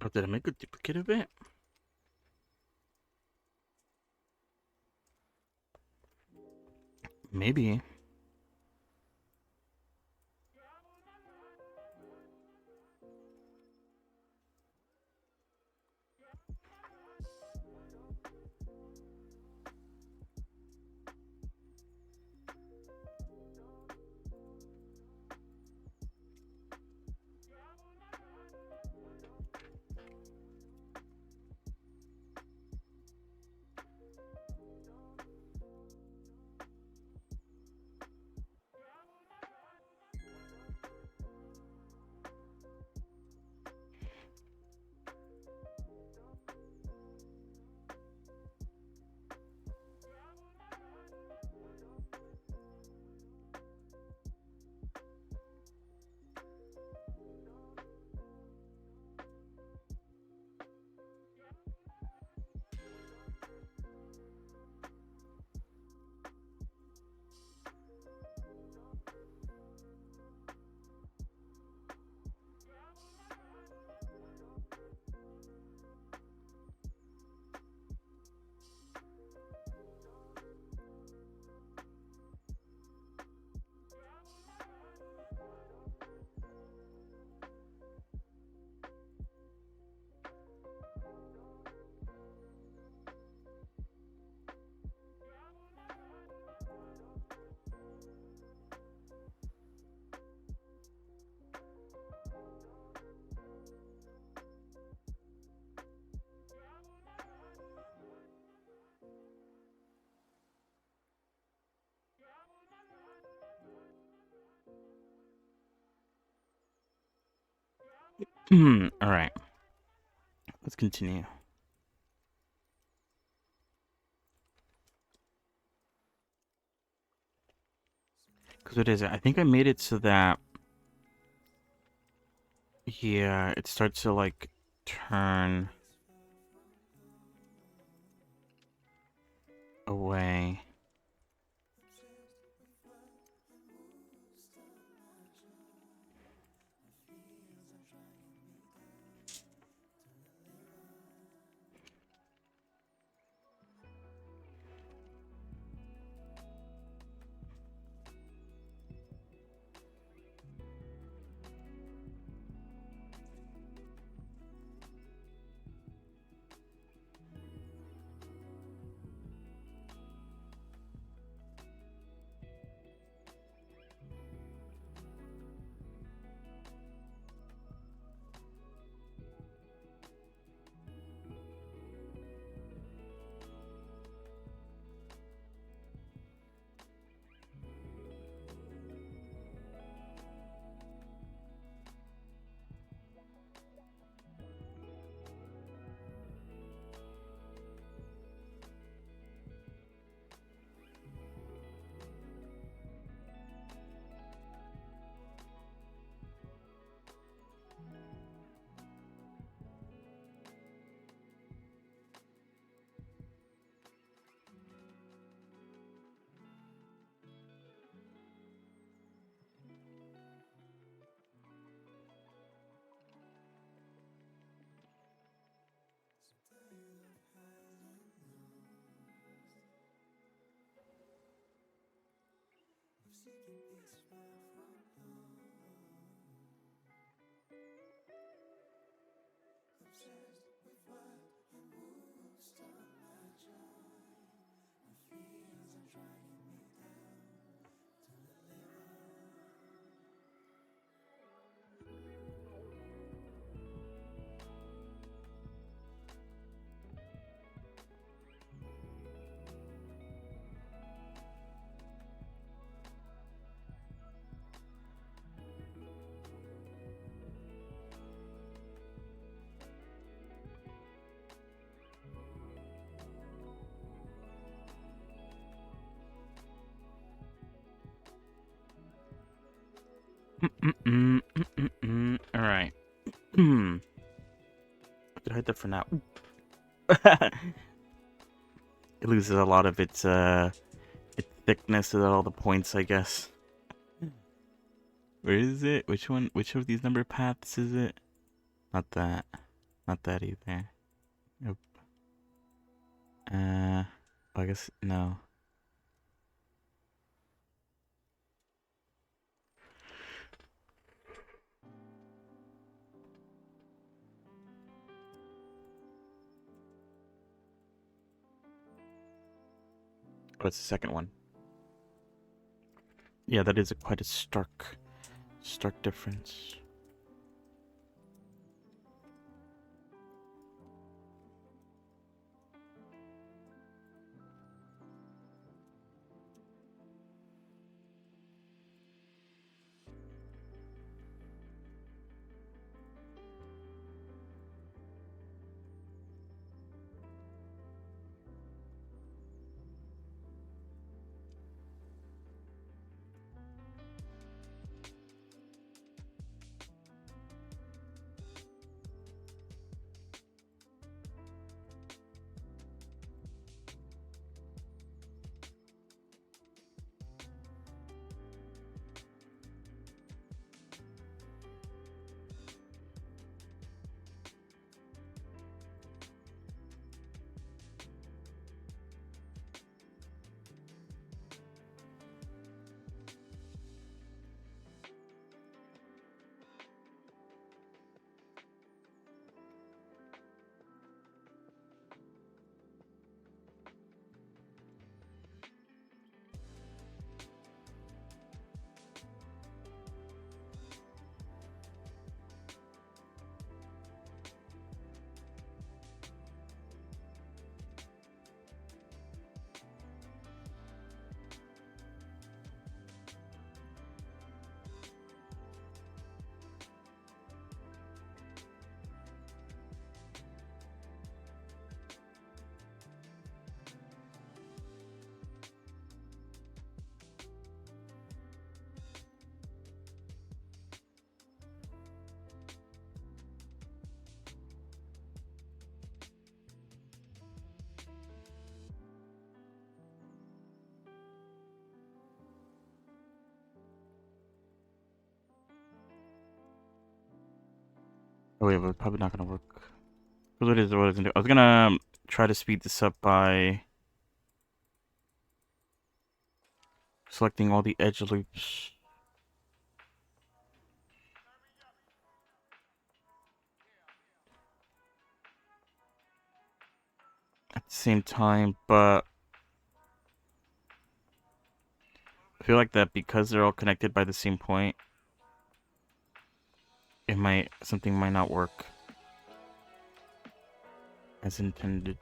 Oh, did I make a duplicate of it? Maybe. All right. Let's continue. Because what is it? I think I made it so that, yeah, it starts to like turn away. All right. I could hide that for now. It loses a lot of its thickness at all the points, I guess. Where is it? Which one? Which of these number paths is it? Not that. Not that either. Nope. I guess no. Oh, it's the second one. Yeah, that is quite a stark difference. Oh wait, but probably not gonna work. Because what is it? I was gonna try to speed this up by selecting all the edge loops. At the same time, but I feel like that because they're all connected by the same point, something might not work as intended.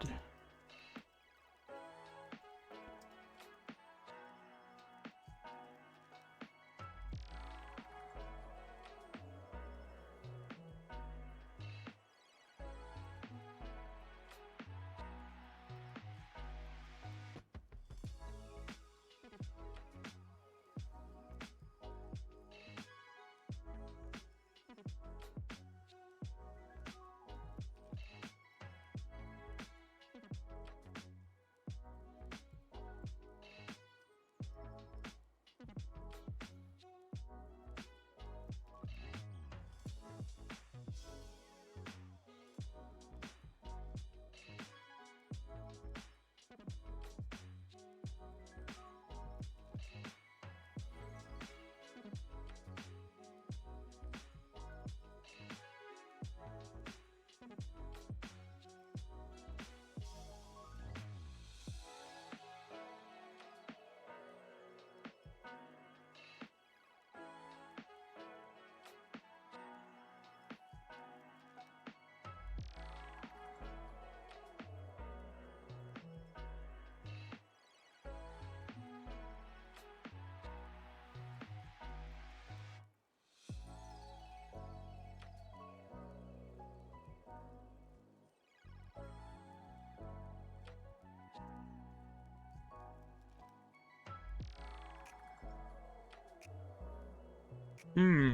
Hmm.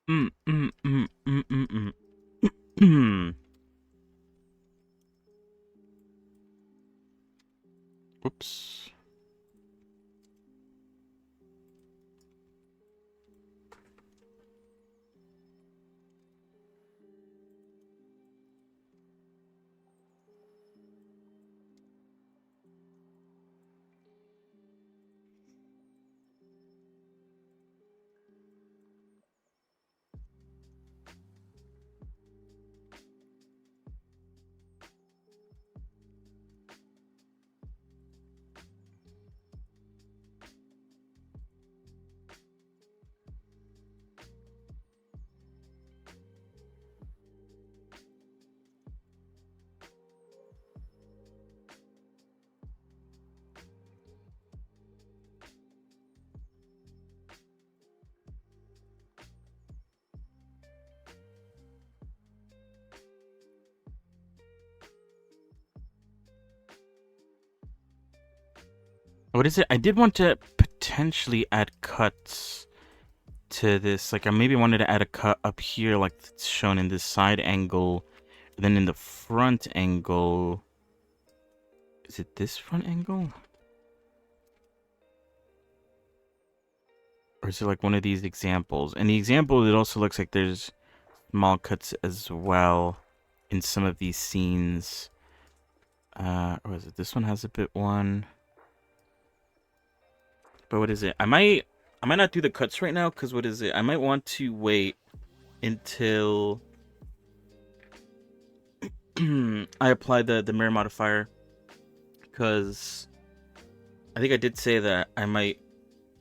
Mm, mm, mm, mm, mm, mm. Hmm. Whoops. What is it? I did want to potentially add cuts to this. Like, I maybe wanted to add a cut up here, like it's shown in this side angle. And then in the front angle. Is it this front angle? Or is it like one of these examples? In the example, it also looks like there's small cuts as well in some of these scenes. Or is it this one has a bit one? But what is it? I might not do the cuts right now, because what is it? I might want to wait until I apply the mirror modifier, because I think I did say that I might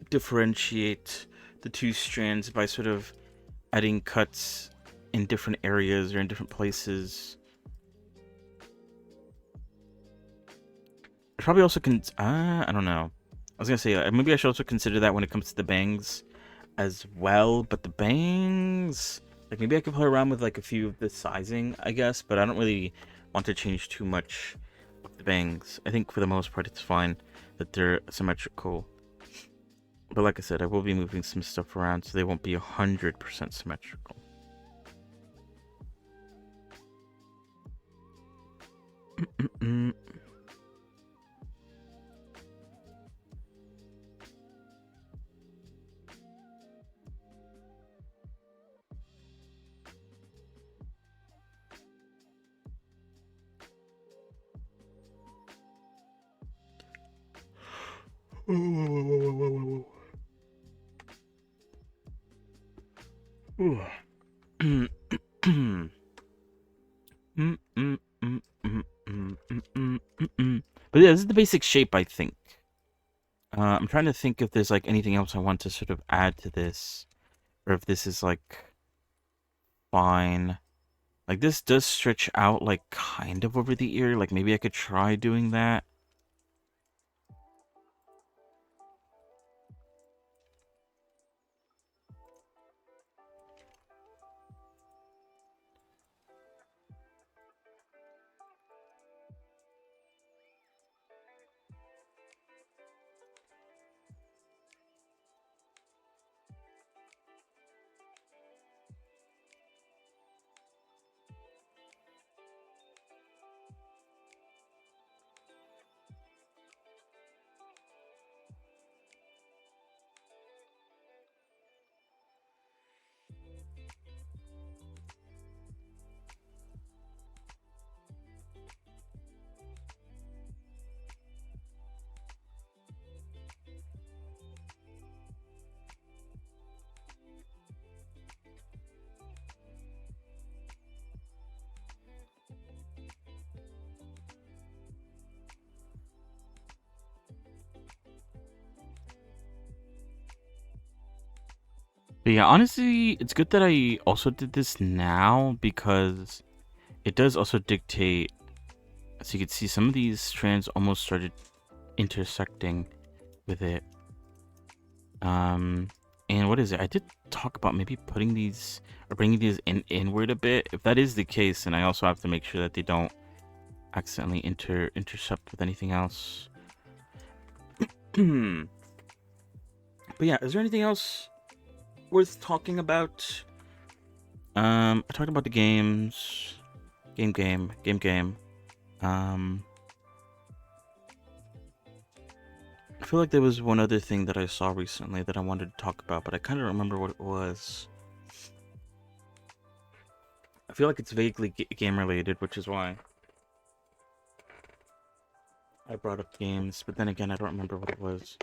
differentiate the two strands by sort of adding cuts in different areas or in different places. I probably also can. I don't know. I was gonna say maybe I should also consider that when it comes to the bangs as well. But the bangs, like maybe I could play around with like a few of the sizing, I guess. But I don't really want to change too much of the bangs. I think for the most part it's fine that they're symmetrical. But like I said, I will be moving some stuff around so they won't be 100% symmetrical. But yeah, this is the basic shape, I think. I'm trying to think if there's like anything else I want to sort of add to this, or if this is like fine. Like this does stretch out like kind of over the ear. Like maybe I could try doing that. But yeah, honestly, it's good that I also did this now because it does also dictate. As you can see, some of these strands almost started intersecting with it. And what is it? I did talk about maybe putting these or bringing these inward a bit. If that is the case, then I also have to make sure that they don't accidentally intercept with anything else. But yeah, is there anything else worth talking about? I talked about the games. Game. Um, I feel like there was one other thing that I saw recently that I wanted to talk about, but I kind of remember what it was. I feel like it's vaguely game related, which is why I brought up games, but then again, I don't remember what it was.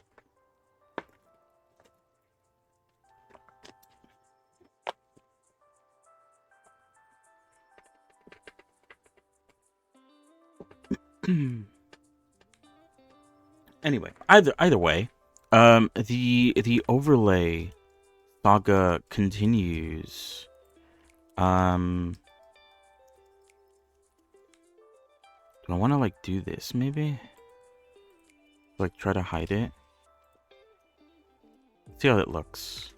Anyway, either way, the overlay saga continues. Do I want to like do this maybe? Like try to hide it. See how it looks.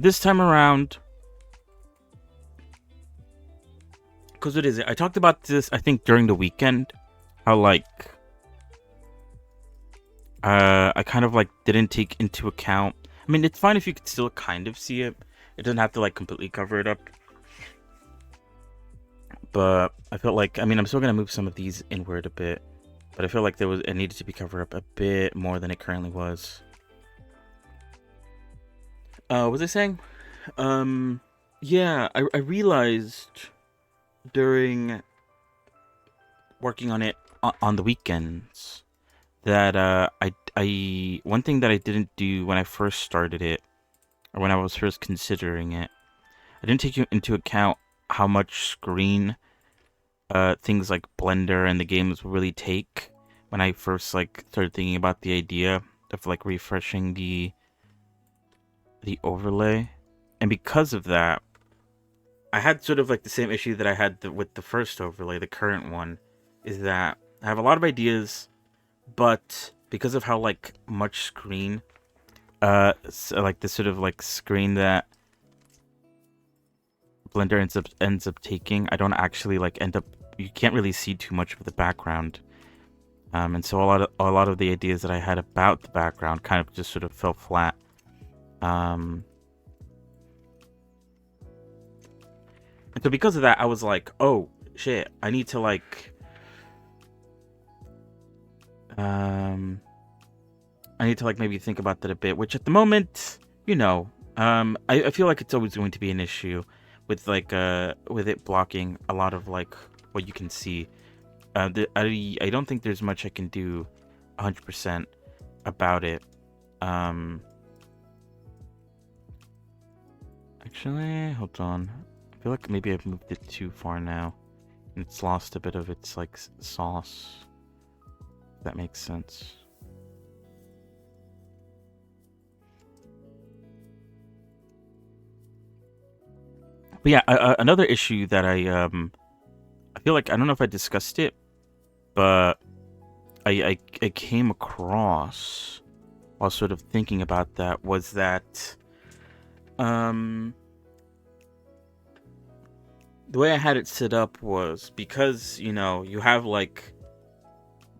This time around, because what is it? I talked about this, I think, during the weekend. How like I kind of like didn't take into account. I mean, it's fine if you could still kind of see it. It doesn't have to like completely cover it up. But I felt like, I mean, I'm still gonna move some of these inward a bit, but I feel like it needed to be covered up a bit more than it currently was. What was I saying? Yeah, I realized during working on it on the weekends that I one thing that I didn't do when I first started it, or when I was first considering it, I didn't take into account how much screen things like Blender and the games really take when I first like started thinking about the idea of like refreshing the overlay. And because of that, I had sort of like the same issue that I had with the first overlay, the current one, is that I have a lot of ideas, but because of how like much screen so, like this sort of like screen that Blender ends up taking, I don't actually like end up, you can't really see too much of the background. And so a lot of the ideas that I had about the background kind of just sort of fell flat. And so because of that, I was like, oh shit, I need to like maybe think about that a bit, which at the moment, you know, I feel like it's always going to be an issue with like with it blocking a lot of like what you can see. I don't think there's much I can do 100% about it. Actually, hold on. I feel like maybe I've moved it too far now, and it's lost a bit of its like sauce. If that makes sense. But yeah, another issue that I feel like, I don't know if I discussed it, but I came across while sort of thinking about that was that the way I had it set up was because, you know, you have like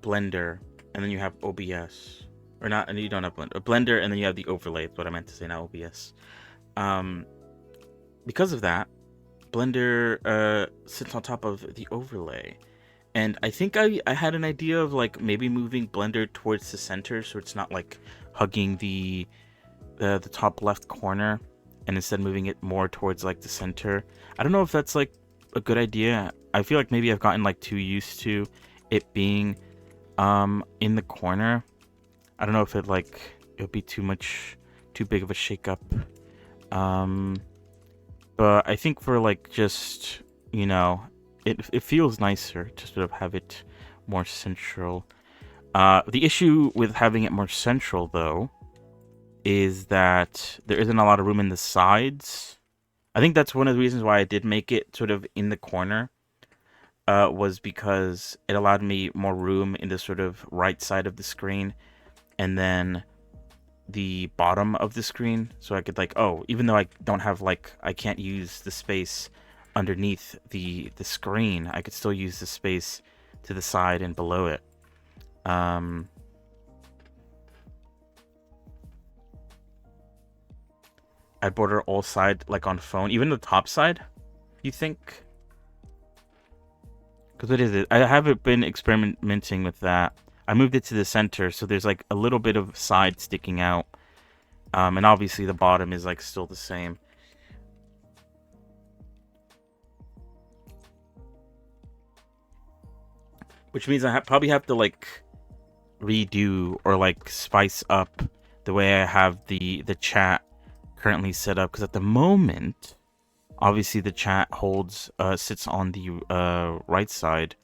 Blender and then you have OBS, or not, and you don't have Blender and then you have the overlay. That's what I meant to say, not OBS. Because of that, Blender sits on top of the overlay. And I think I had an idea of like maybe moving Blender towards the center so it's not like hugging the top left corner, and instead moving it more towards like the center. I don't know if that's like a good idea. I feel like maybe I've gotten like too used to it being in the corner. I don't know if it would be too big of a shakeup. But I think for like just, you know, it feels nicer to sort of have it more central. The issue with having it more central, though, is that there isn't a lot of room in the sides. I think that's one of the reasons why I did make it sort of in the corner, was because it allowed me more room in the sort of right side of the screen, and then the bottom of the screen, so I could like, oh, even though I don't have like, I can't use the space underneath the screen, I could still use the space to the side and below it. I'd border all side like on phone, even the top side. You think? Because what is it? I haven't been experimenting with that. I moved it to the center, so there's like a little bit of side sticking out. And obviously the bottom is like still the same. Which means I probably have to like redo or like spice up the way I have the chat currently set up. Because at the moment, obviously the chat sits on the right side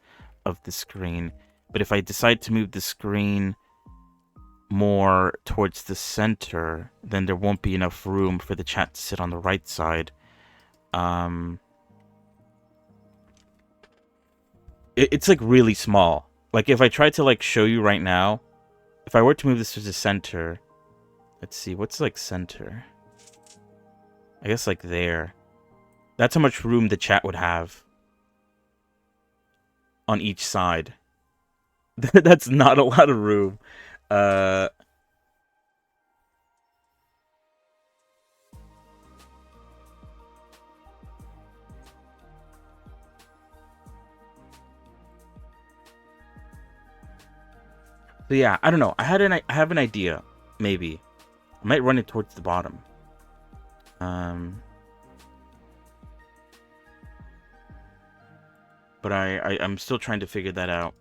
of the screen. But if I decide to move the screen more towards the center, then there won't be enough room for the chat to sit on the right side. It's like really small. Like if I tried to like show you right now, if I were to move this to the center, let's see, what's like center? I guess like there. That's how much room the chat would have on each side. That's not a lot of room. So yeah, I don't know. I have an idea. Maybe I might run it towards the bottom. But I'm still trying to figure that out.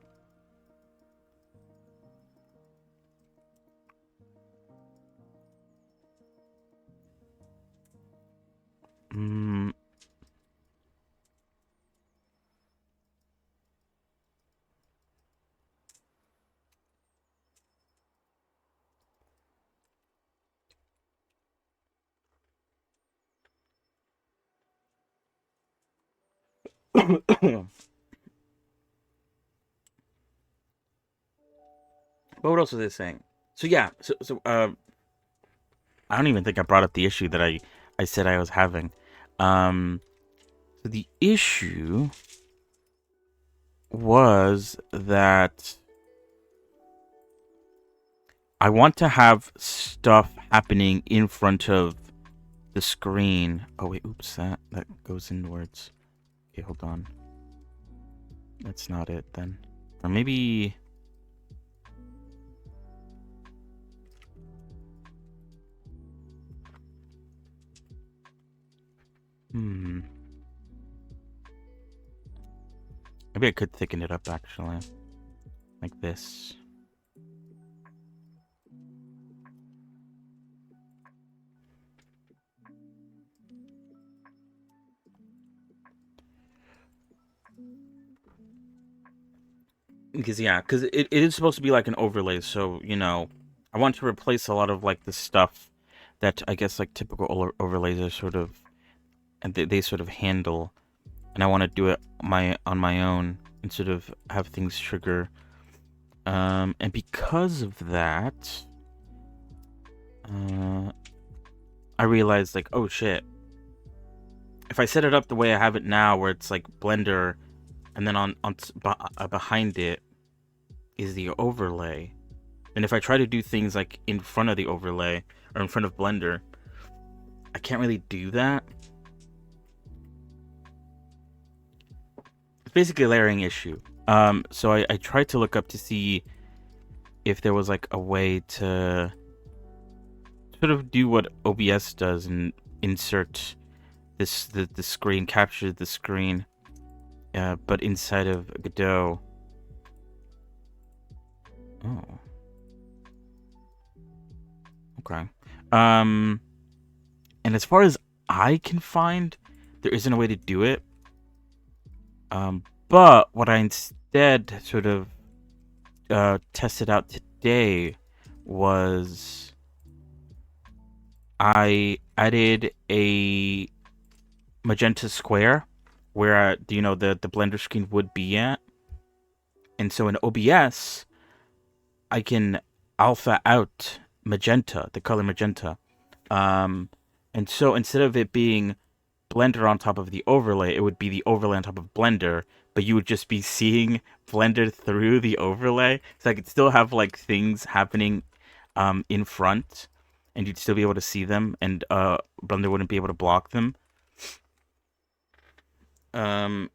But what else was I saying? So yeah, I don't even think I brought up the issue that I said I was having. So the issue was that I want to have stuff happening in front of the screen. Oh wait, oops, that goes inwards. Okay, hold on. That's not it then. Or maybe... Maybe I could thicken it up, actually. Like this. Because it is supposed to be like an overlay, so, you know, I want to replace a lot of, like, the stuff that I guess, like, typical overlays are sort of... And they sort of handle... And I want to do it on my own and sort of have things trigger. And because of that, I realized, like, oh shit. If I set it up the way I have it now, where it's like Blender, and then behind it is the overlay. And if I try to do things like in front of the overlay or in front of Blender, I can't really do that. It's basically a layering issue. So I tried to look up to see if there was like a way to sort of do what OBS does and insert the screen, capture the screen, but inside of Godot. Oh. Okay. And as far as I can find, there isn't a way to do it. But what I instead sort of tested out today was I added a magenta square where the blender screen would be at, and so in OBS I can alpha out magenta, the color magenta, um, and so instead of it being Blender on top of the overlay, it would be the overlay on top of Blender, but you would just be seeing Blender through the overlay. So I could still have like things happening in front, and you'd still be able to see them, and Blender wouldn't be able to block them. Um,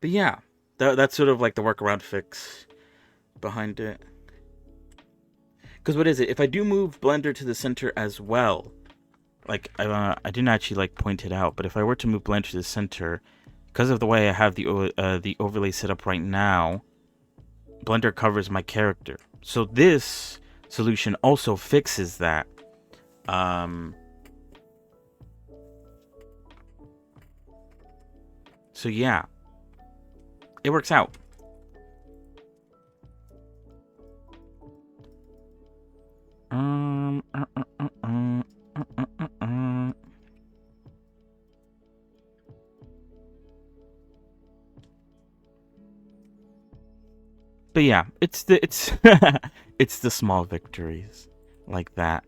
but yeah, that's sort of like the workaround fix behind it. Because what is it? If I do move Blender to the center as well, like I didn't actually like point it out, but if I were to move Blender to the center, because of the way I have the overlay set up right now, Blender covers my character. So this solution also fixes that. So yeah, it works out. Um. Uh, uh, uh, uh, uh, uh, uh. But yeah, it's it's the small victories like that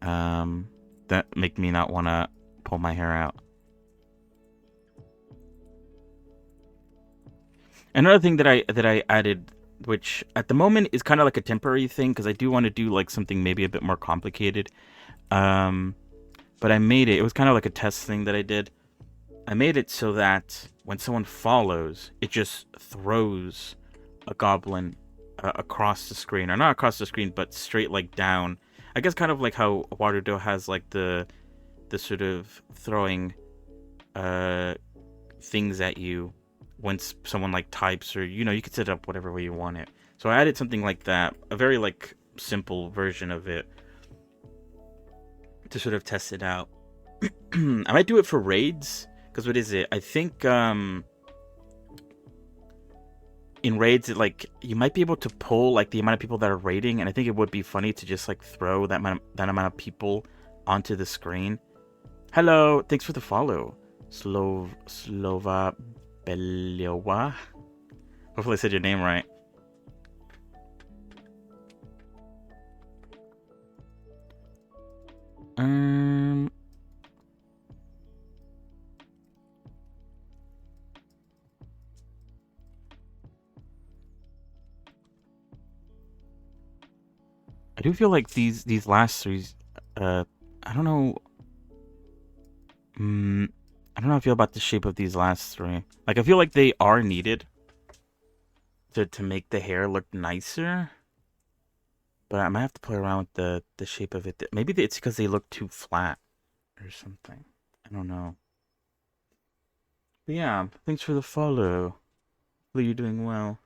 that make me not want to pull my hair out. Another thing that I added, which at the moment is kind of like a temporary thing, because I do want to do like something maybe a bit more complicated. But I made it. It was kind of like a test thing that I did. I made it so that when someone follows, it just throws a goblin across the screen, or not across the screen, but straight like down. I guess kind of like how Waterdo has like the sort of throwing things at you when someone like types, or you could set it up whatever way you want it. So I added something like that, a very like simple version of it to sort of test it out. I might do it for raids, because what is it? I think in raids, it like you might be able to pull like the amount of people that are raiding, and I think it would be funny to just like throw that amount of people onto the screen. Hello, thanks for the follow, Slova Beliowa. Hopefully I said your name right. I do feel like these last three, I don't know. I don't know how I feel about the shape of these last three. Like, I feel like they are needed to make the hair look nicer. But I might have to play around with the shape of it. Maybe it's because they look too flat or something. I don't know. But yeah, thanks for the follow. Hopefully you're doing well.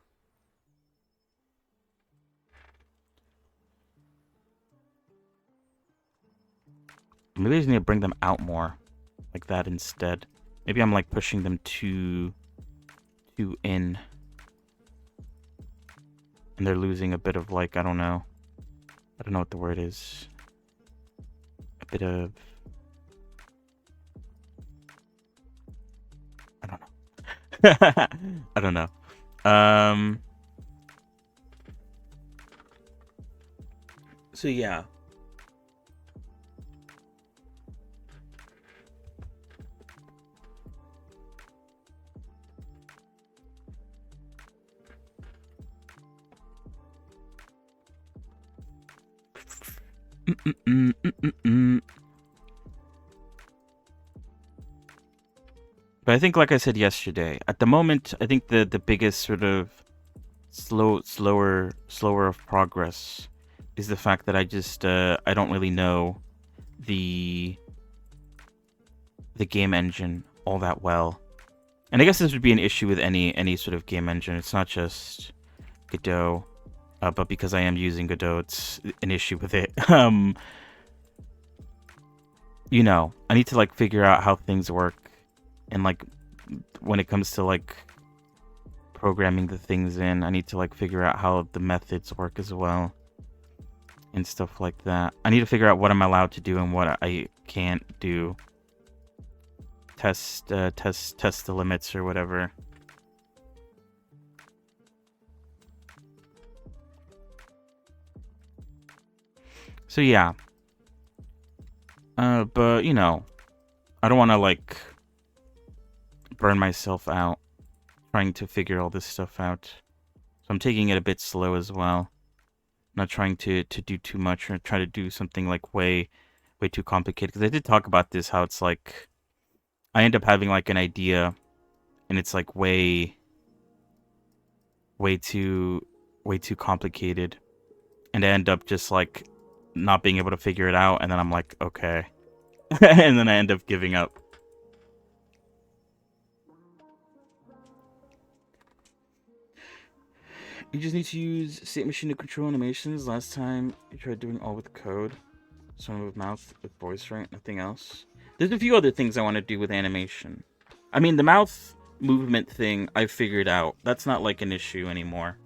Maybe I just need to bring them out more. Like that instead. Maybe I'm like pushing them too in. And they're losing a bit of like, I don't know what the word is. A bit of, I don't know. I don't know. So yeah. But I think, like I said yesterday, at the moment, I think the biggest sort of slower of progress is the fact that I just I don't really know the game engine all that well. And I guess this would be an issue with any sort of game engine. It's not just Godot, but because I am using Godot, it's an issue with it. I need to like figure out how things work, and like when it comes to like programming the things in. I need to like figure out how the methods work as well and stuff like that. I need to figure out what I'm allowed to do and what I can't do. Test the limits or whatever. So yeah. But you know, I don't want to like burn myself out trying to figure all this stuff out. So I'm taking it a bit slow as well. Not trying to do too much or try to do something like way too complicated. Because I did talk about this, how it's like I end up having like an idea and it's like way too complicated, and I end up just like not being able to figure it out, and then I'm like, okay. And then I end up giving up. You just need to use state machine to control animations. Last time you tried doing all with code. Someone with mouth with voice, right? Nothing else. There's a few other things I want to do with animation. I mean, the mouth movement thing I figured out. That's not like an issue anymore.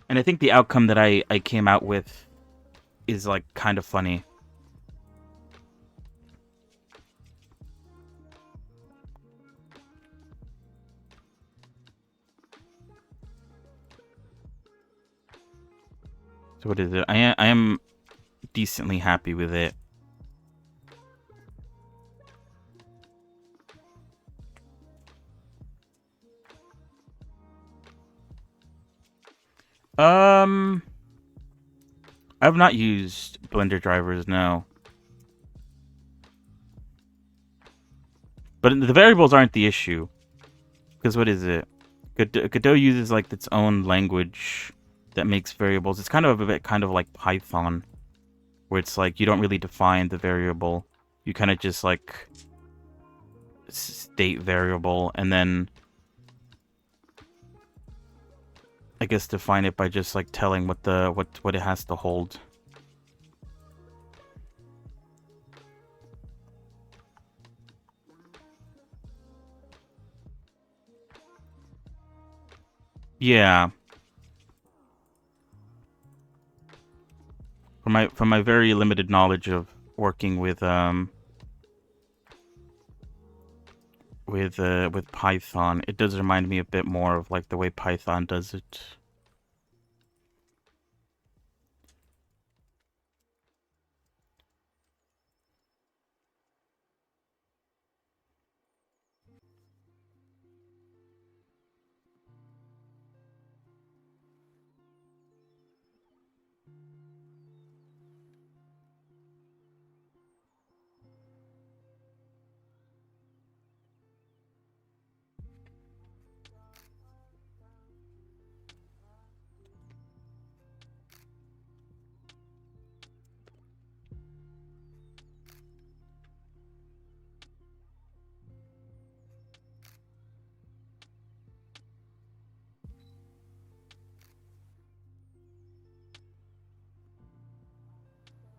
And I think the outcome that I came out with is like kind of funny. So what is it? I am decently happy with it. I've not used Blender drivers, no. But the variables aren't the issue. Because what is it? Godot uses like its own language that makes variables. It's kind of a bit like Python, where it's like you don't really define the variable. You kind of just like state variable and then I guess define it by just like telling what it has to hold. Yeah. From my very limited knowledge of working with Python, it does remind me a bit more of like the way Python does it.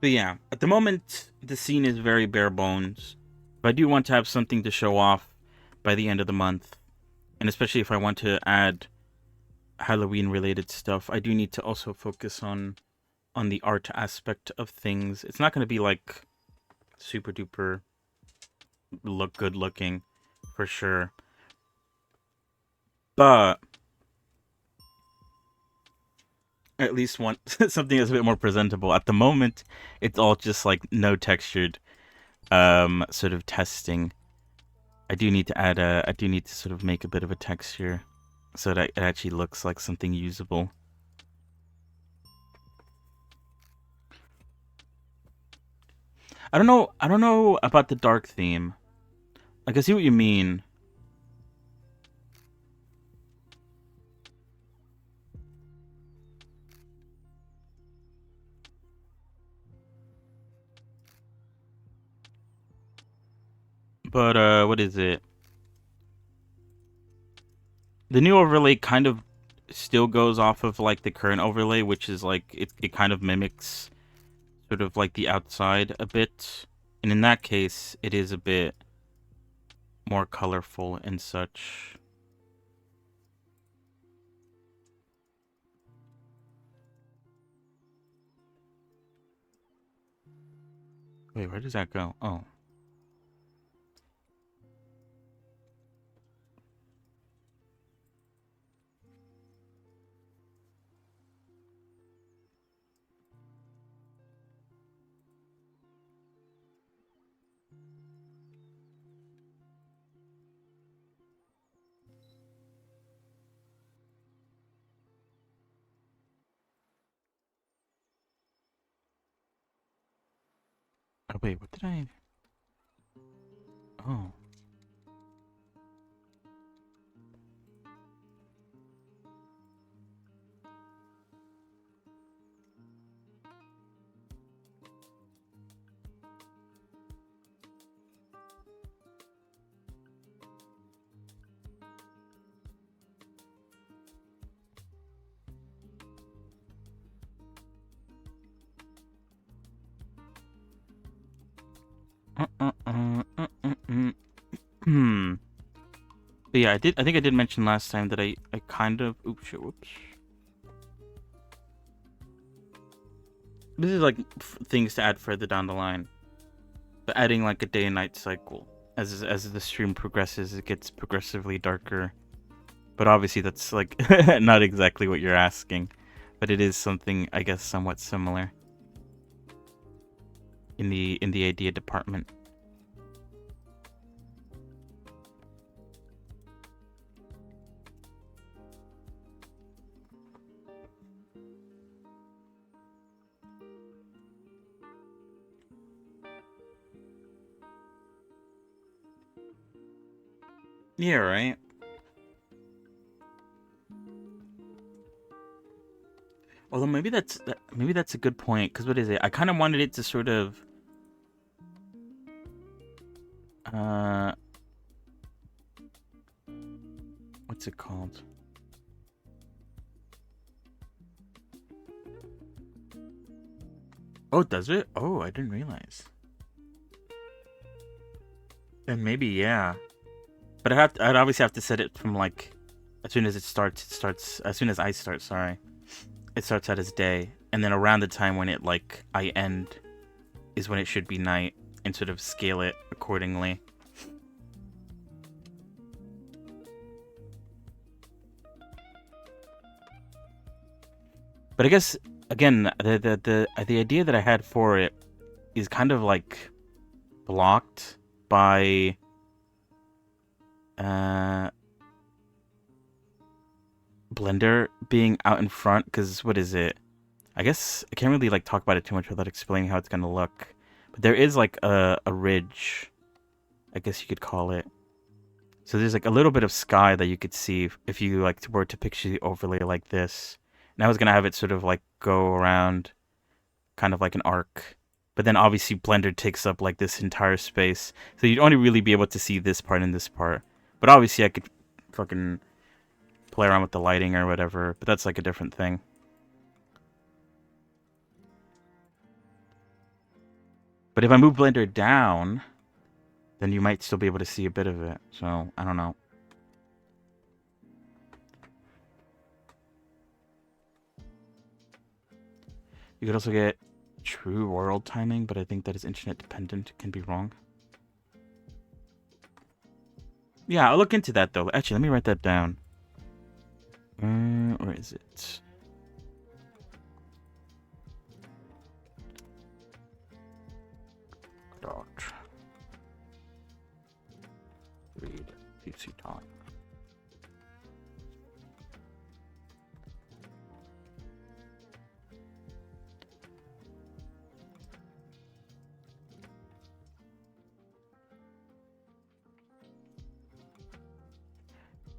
But yeah, at the moment, the scene is very bare bones. But I do want to have something to show off by the end of the month. And especially if I want to add Halloween-related stuff, I do need to also focus on the art aspect of things. It's not going to be, like, super-duper good-looking, for sure. But at least want something that's a bit more presentable. At the moment, it's all just like no textured sort of testing. I do need to sort of make a bit of a texture so that it actually looks like something usable. I don't know about the dark theme. I can see what you mean. But what is it? The new overlay kind of still goes off of like the current overlay, which is like it kind of mimics sort of like the outside a bit. And in that case, it is a bit more colorful and such. Wait, where does that go? Oh. Oh, wait, what did I... Oh. Hmm. But yeah, I think I did mention last time that I kind of... Oops, shit, whoops. This is like things to add further down the line. But adding like a day and night cycle. As the stream progresses, it gets progressively darker. But obviously that's like not exactly what you're asking. But it is something, I guess, somewhat similar. In the idea department. Yeah, right. Although maybe that's a good point, because what is it? I kind of wanted it to sort of what's it called? Oh, does it? Oh, I didn't realize. And maybe, yeah. But I'd obviously have to set it from like as soon as it starts as soon as I start, sorry. It starts at its day, and then around the time when it like I end is when it should be night, and sort of scale it accordingly. But I guess again, the idea that I had for it is kind of like blocked by Blender being out in front, because what is it? I guess I can't really like talk about it too much without explaining how it's gonna look. But there is like a ridge, I guess you could call it. So there's like a little bit of sky that you could see if you like were to picture the overlay like this. And I was gonna have it sort of like go around, kind of like an arc. But then obviously Blender takes up like this entire space, so you'd only really be able to see this part and this part. But obviously I could fucking play around with the lighting or whatever, but that's like a different thing. But if I move Blender down, then you might still be able to see a bit of it. So, I don't know. You could also get true world timing, but I think that is internet dependent. It can be wrong. Yeah, I'll look into that though. Actually, let me write that down. Where is it? Dot. Read PC time.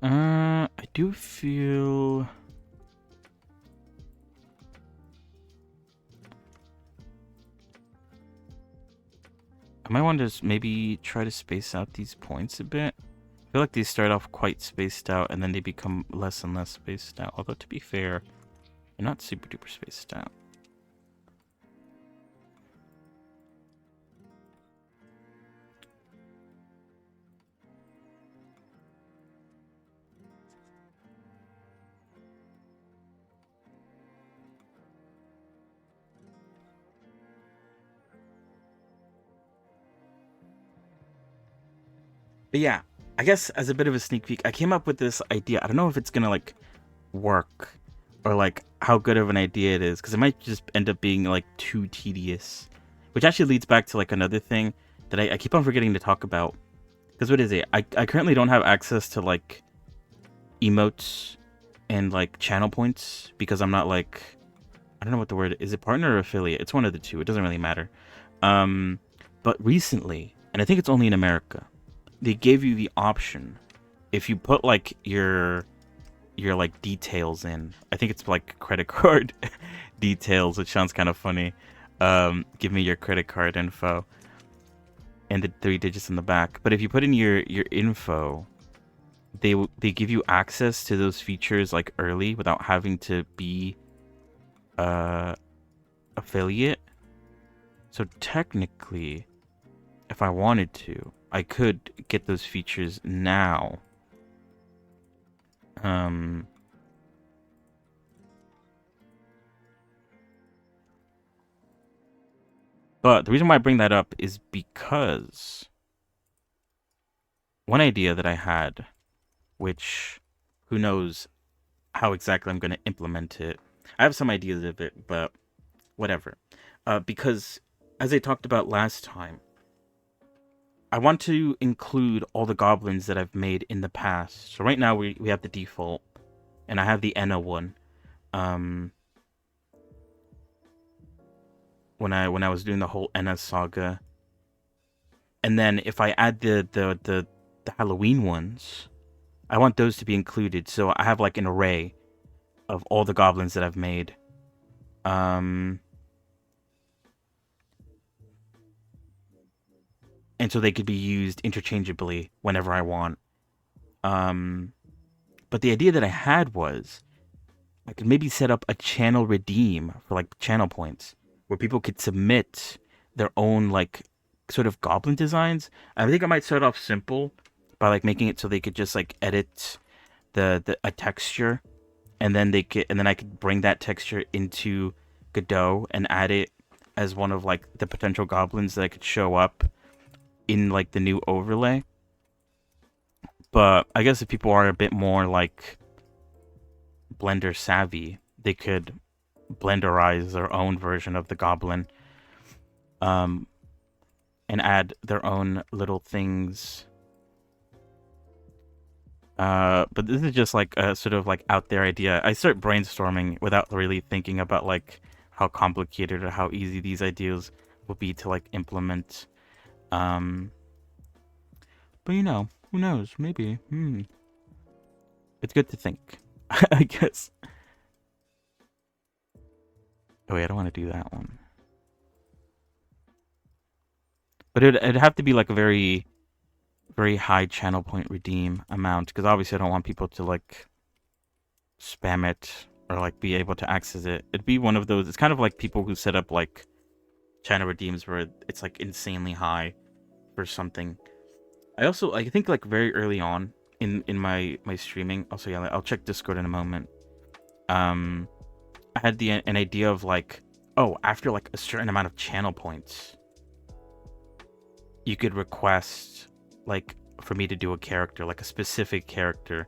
I do feel... I might want to maybe try to space out these points a bit. I feel like these start off quite spaced out, and then they become less and less spaced out. Although, to be fair, they're not super duper spaced out. But yeah, I guess as a bit of a sneak peek, I came up with this idea. I don't know if it's gonna like work or like how good of an idea it is, because it might just end up being like too tedious. Which actually leads back to like another thing that I keep on forgetting to talk about. Because what is it? I currently don't have access to like emotes and like channel points because I'm not like, I don't know what the word is. It partner or affiliate? It's one of the two. It doesn't really matter. Um, but recently, and I think it's only in America, they gave you the option if you put like your like details in. I think it's like credit card details, which sounds kind of funny. Give me your credit card info and the 3 digits in the back. But if you put in your info, they give you access to those features like early without having to be affiliate. So technically, if I wanted to, I could get those features now. Um, but the reason why I bring that up is because one idea that I had, which who knows how exactly I'm going to implement it. I have some ideas of it, but whatever. Because as I talked about last time, I want to include all the goblins that I've made in the past. So right now we have the default, and I have the Enna one. Um, when I was doing the whole Enna saga, and then if I add the Halloween ones, I want those to be included. So I have like an array of all the goblins that I've made. And so they could be used interchangeably whenever I want. But the idea that I had was I could maybe set up a channel redeem for like channel points where people could submit their own like sort of goblin designs. I think I might start off simple by like making it so they could just like edit the a texture, and then I could bring that texture into Godot and add it as one of like the potential goblins that I could show up in like the new overlay. But I guess if people are a bit more like Blender savvy, they could blenderize their own version of the goblin, um, and add their own little things. But this is just like a sort of like out there idea. I start brainstorming without really thinking about like how complicated or how easy these ideas will be to like implement. Um, but you know, who knows? Maybe. It's good to think, I guess. Oh wait, I don't want to do that one. But it'd have to be like a very, very high channel point redeem amount, because obviously I don't want people to like spam it or like be able to access it. It'd be one of those. It's kind of like people who set up like channel redeems where it's like insanely high for something. I think like very early on in my streaming. Also, yeah, I'll check Discord in a moment. I had an idea of like, oh, after like a certain amount of channel points, you could request like for me to do a character, like a specific character.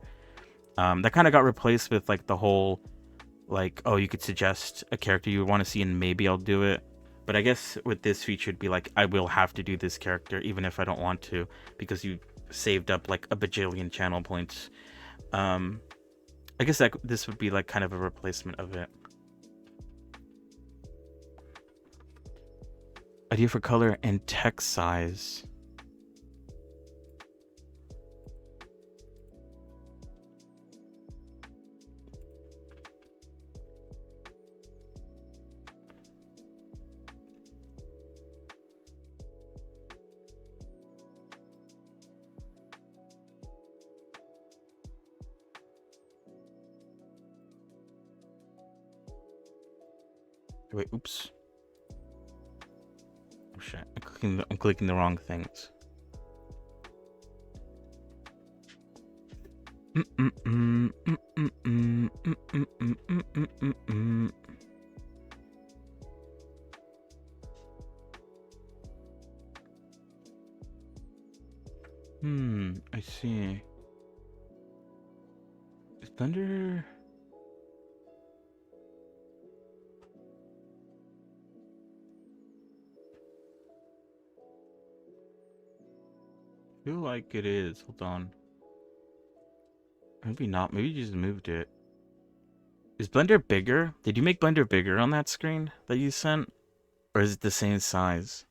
That kind of got replaced with like the whole like, oh, you could suggest a character you want to see and maybe I'll do it. But I guess with this feature, it'd be like, I will have to do this character even if I don't want to, because you saved up like a bajillion channel points. I guess that this would be like kind of a replacement of it. Idea for color and text size. Wait, oops. Oh shit, I'm clicking the wrong things. I see. Is Blender... I feel like it is. Hold on. Maybe not. Maybe you just moved it. Is Blender bigger? Did you make Blender bigger on that screen that you sent? Or is it the same size?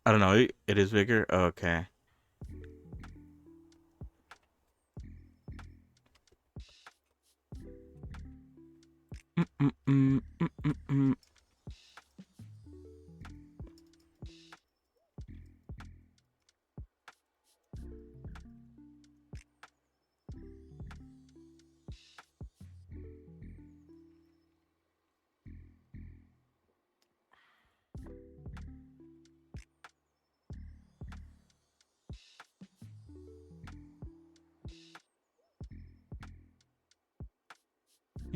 I don't know. It is bigger? Oh, okay. Mm-mm-mm.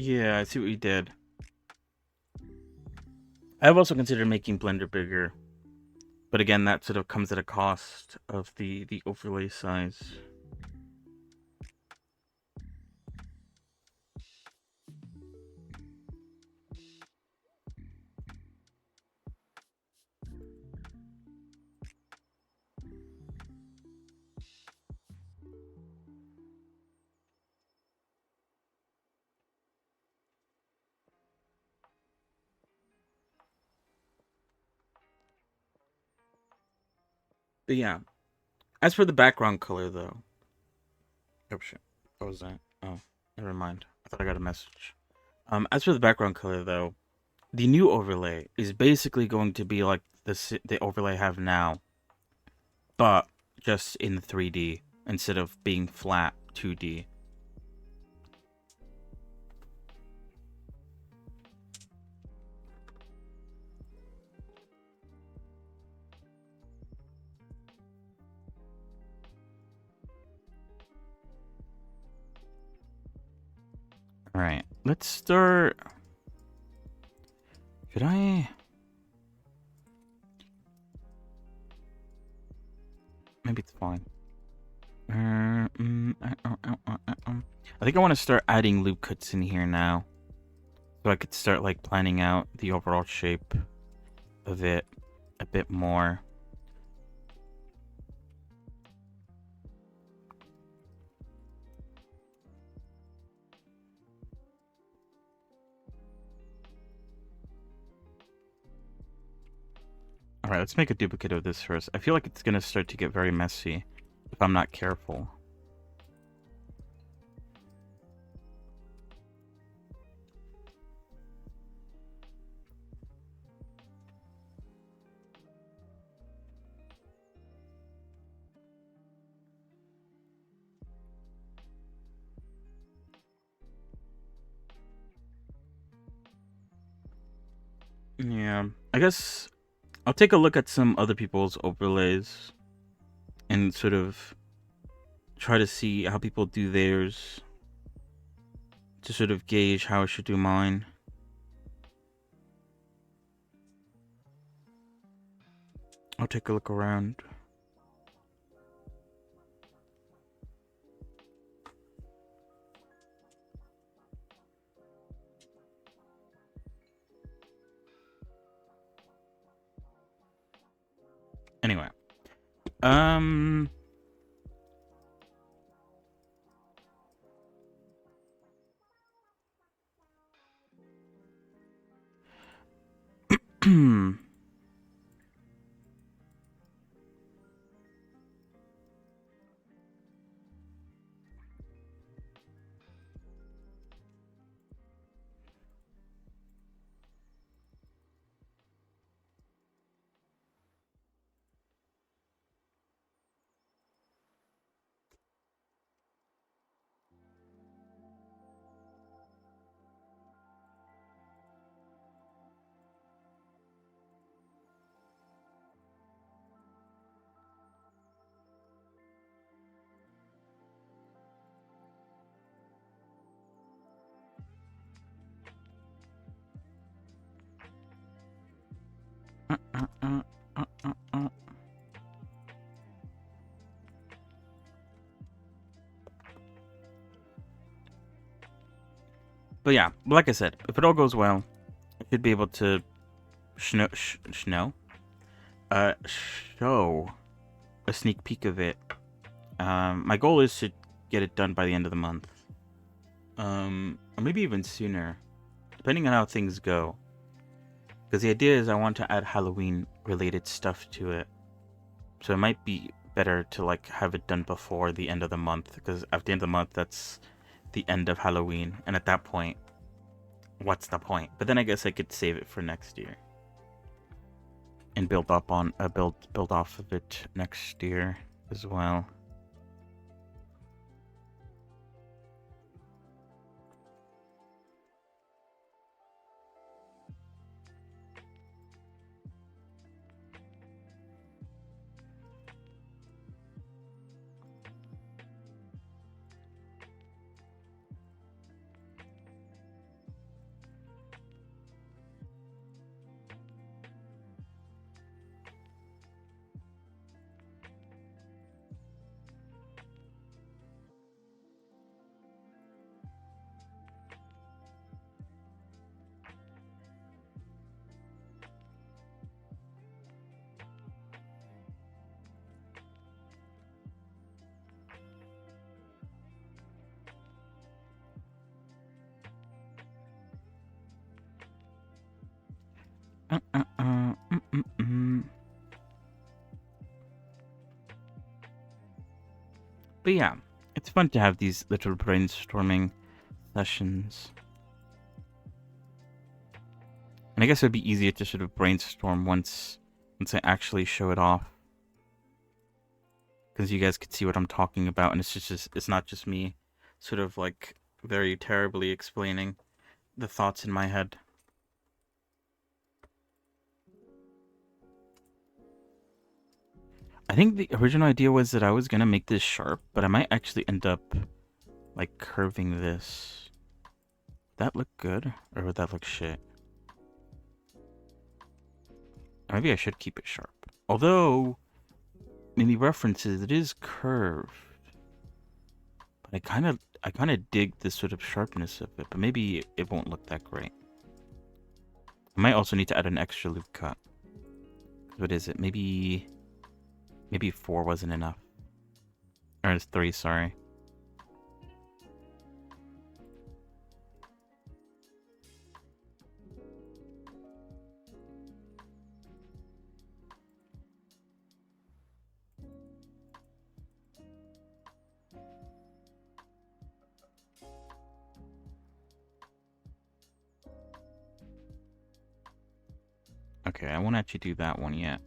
Yeah, I see what you did. I've also considered making Blender bigger. But again, that sort of comes at a cost of the overlay size. But yeah, as for the background color though. Oh shit. What was that? Oh, never mind. I thought I got a message. As for the background color though, the new overlay is basically going to be like the overlay I have now, but just in 3D instead of being flat 2D. All right, let's start. Should I? Maybe it's fine. I think I want to start adding loop cuts in here now, so I could start like planning out the overall shape of it a bit more. All right, let's make a duplicate of this first. I feel like it's gonna start to get very messy if I'm not careful. Yeah, I guess I'll take a look at some other people's overlays and sort of try to see how people do theirs to sort of gauge how I should do mine. I'll take a look around. Anyway, um, But yeah, like I said, if it all goes well, I should be able to snow, show a sneak peek of it. My goal is to get it done by the end of the month. Or maybe even sooner, depending on how things go. Because the idea is I want to add Halloween related stuff to it. So it might be better to like have it done before the end of the month, because at the end of the month that's the end of Halloween, and at that point, what's the point? But then I guess I could save it for next year and build up on build off of it next year as well. Uh, uh, uh, mm, mm, mm. But yeah, it's fun to have these little brainstorming sessions. And I guess it would be easier to sort of brainstorm once I actually show it off. Because you guys could see what I'm talking about, and it's not just me sort of like very terribly explaining the thoughts in my head. I think the original idea was that I was gonna make this sharp, but I might actually end up like curving this. Would that look good, or would that look shit? Maybe I should keep it sharp. Although, in the references, it is curved. But I kind of dig this sort of sharpness of it, but maybe it won't look that great. I might also need to add an extra loop cut. What is it? Maybe 4 wasn't enough. Or it's 3, sorry. Okay, I won't actually do that one yet.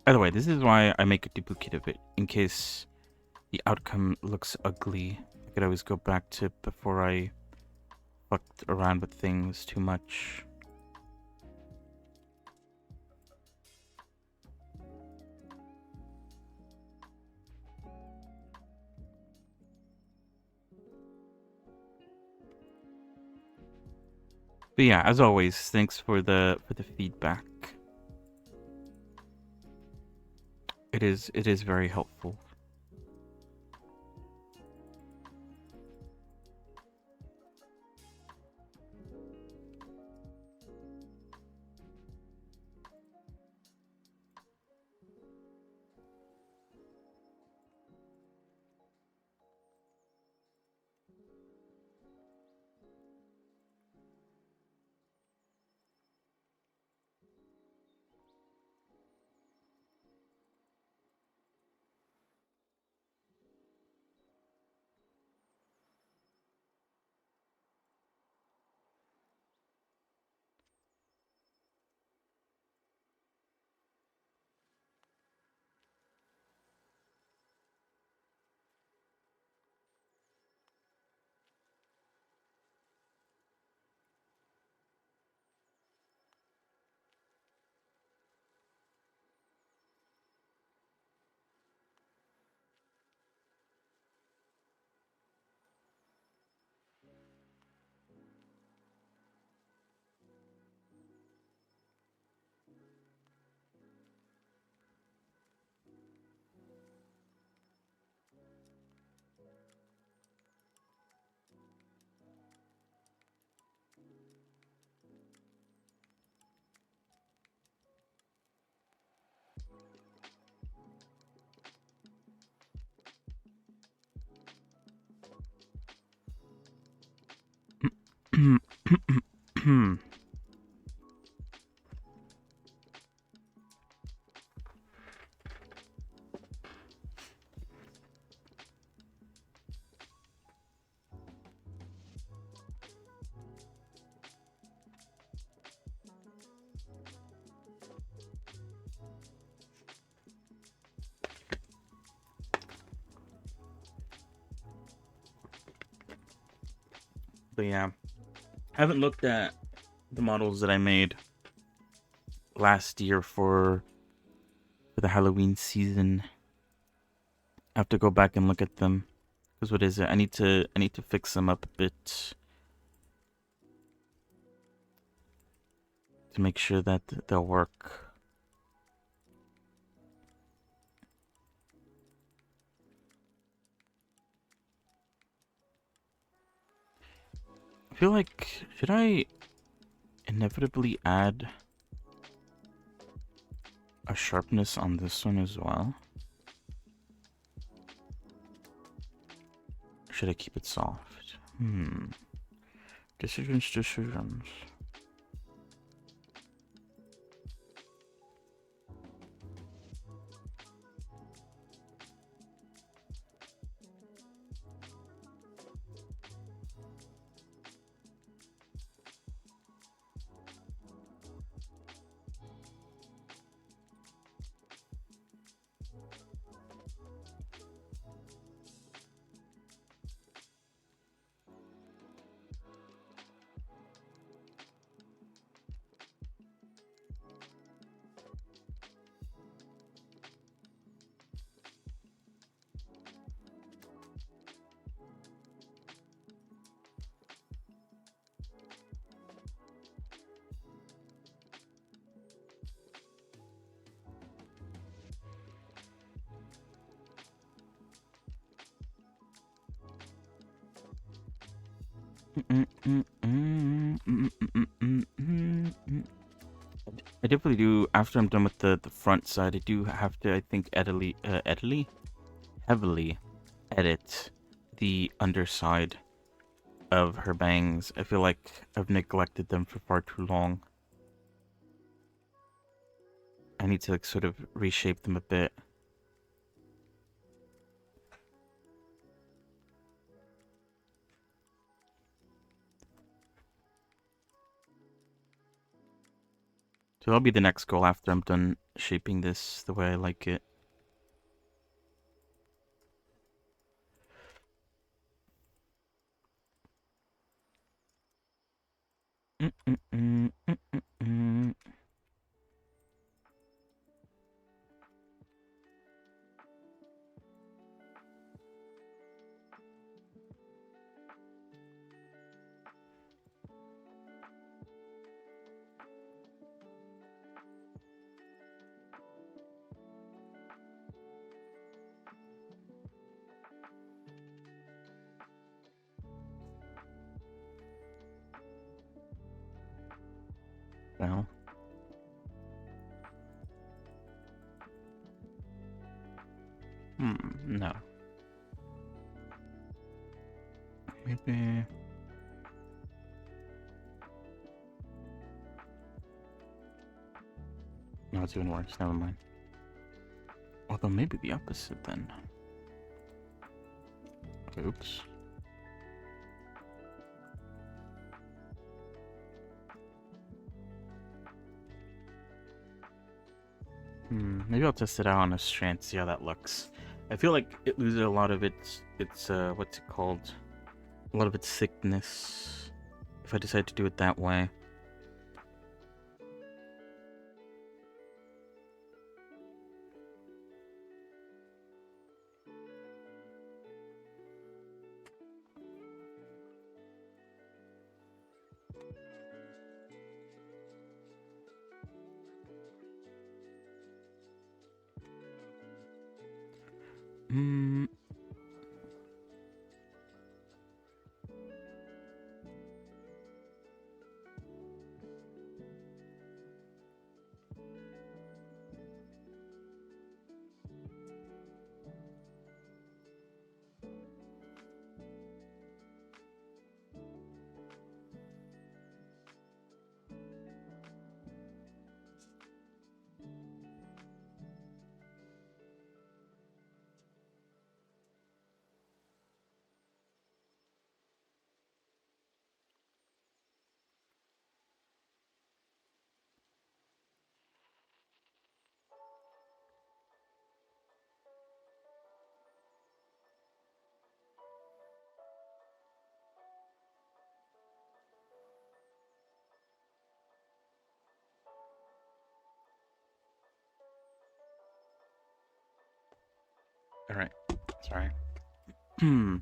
By the way, this is why I make a duplicate of it, in case the outcome looks ugly. I could always go back to before I fucked around with things too much. But yeah, as always, thanks for the feedback. It is very helpful. But yeah, I haven't looked at the models that I made last year for the Halloween season. I have to go back and look at them. Because what is it? I need to fix them up a bit to make sure that they'll work. I feel like, should I inevitably add a sharpness on this one as well? Or should I keep it soft? Decisions. I definitely do, after I'm done with the front side, I do have to, I think, heavily edit the underside of her bangs. I feel like I've neglected them for far too long. I need to like sort of reshape them a bit. So that'll be the next goal after I'm done shaping this the way I like it. Well. No. Maybe... No, it's even worse. Never mind. Although maybe the opposite then. Oops. Maybe I'll test it out on a strand, see how that looks. I feel like it loses a lot of its what's it called? A lot of its thickness if I decide to do it that way. All right. Sorry. Hmm.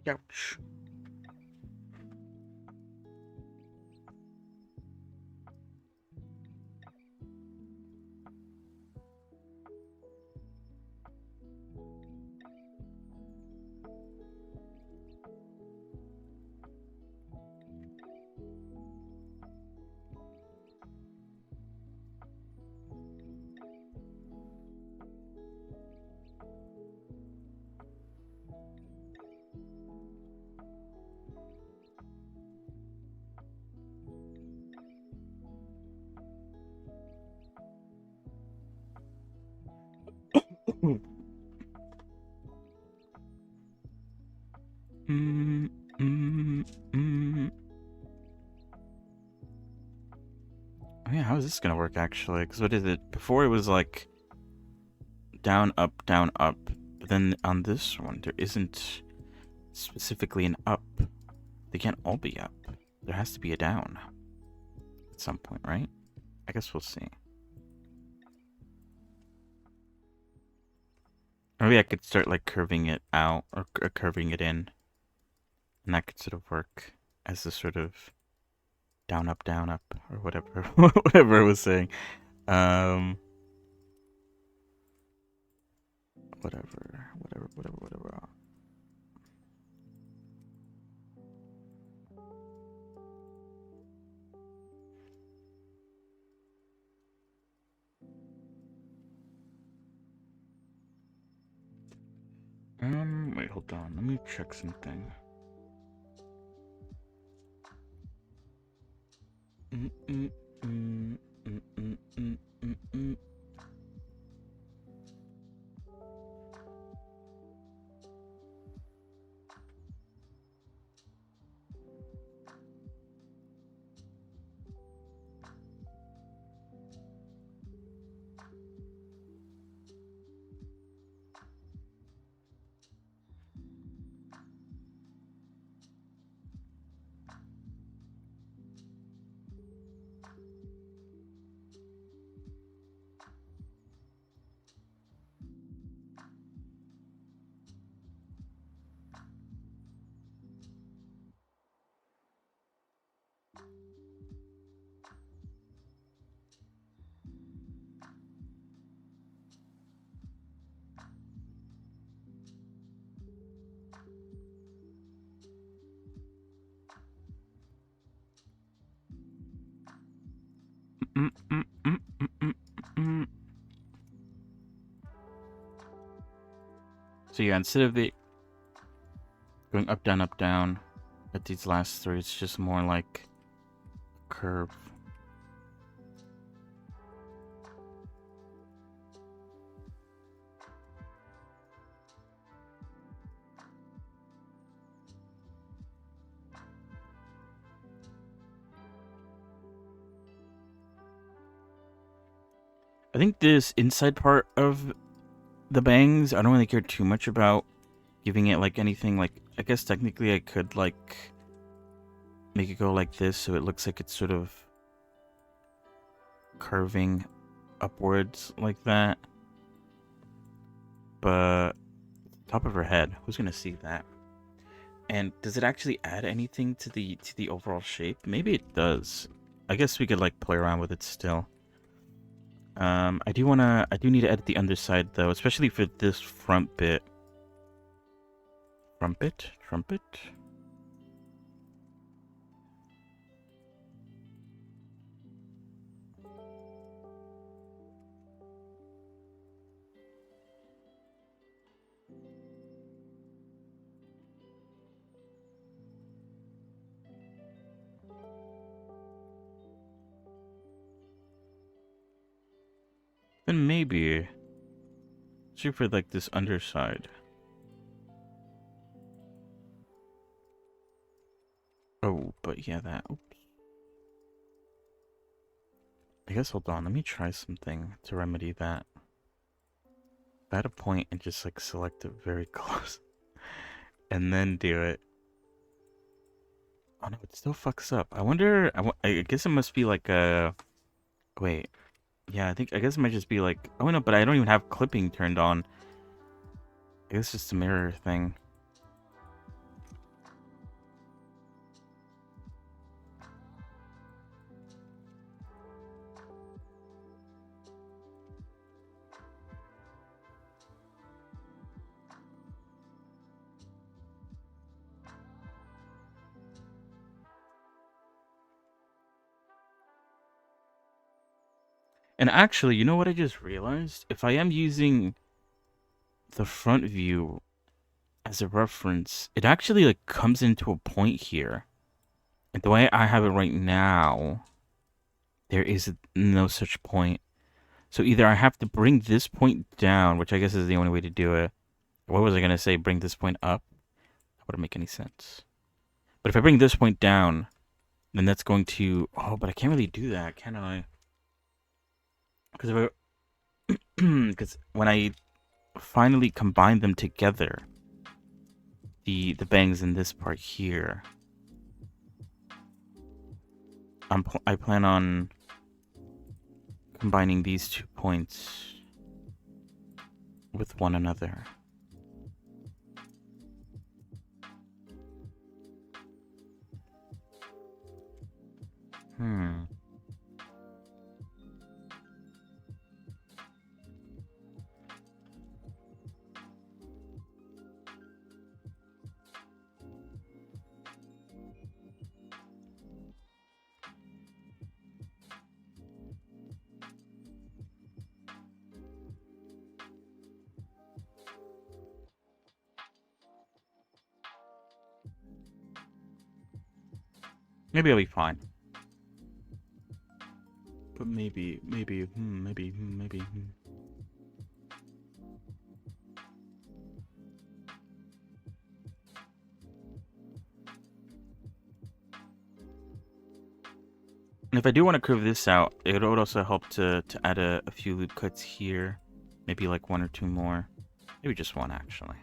Ouch. Mm, mm, mm. Oh yeah, how is this gonna work actually? Because what is it? Before it was like down, up, down, up. But then on this one, there isn't specifically an up. They can't all be up. There has to be a down at some point, right? I guess we'll see. Maybe I could start like curving it out or curving it in. And that could sort of work as a sort of down, up, or whatever, whatever I was saying. Um, whatever. Wait, hold on. Let me check something. Mm, mm, mm, mm, mm, mm, mm, mm. Mm, mm, mm, mm, mm, mm. So yeah, instead of the going up, down at these last three, it's just more like a curve. I think this inside part of the bangs, I don't really care too much about giving it like anything. Like, I guess technically I could like make it go like this so it looks like it's sort of curving upwards like that. But top of her head, who's gonna see that? And does it actually add anything to the overall shape? Maybe it does. I guess we could like play around with it still. I do need to edit the underside though, especially for this front bit. Trumpet. Then maybe see for like this underside. Oh, but yeah, that. Oops. I guess hold on. Let me try something to remedy that. Add a point and just like select it very close, and then do it. Oh no, it still fucks up. I wonder. I guess it must be like a. Wait. Yeah, I guess it might just be like. Oh no, but I don't even have clipping turned on. I guess it's just a mirror thing. And actually, you know what I just realized? If I am using the front view as a reference, it actually like comes into a point here. And the way I have it right now, there is no such point. So either I have to bring this point down, which I guess is the only way to do it. What was I gonna say? Bring this point up? That wouldn't make any sense. But if I bring this point down, then that's going to. Oh, but I can't really do that, can I? Because if I, because when I finally combine them together, the bangs in this part here, I plan on combining these 2 points with one another. Hmm. Maybe I'll be fine. But maybe. And if I do want to curve this out, it would also help to add a few loop cuts here. Maybe like 1 or 2 more. Maybe just 1, actually.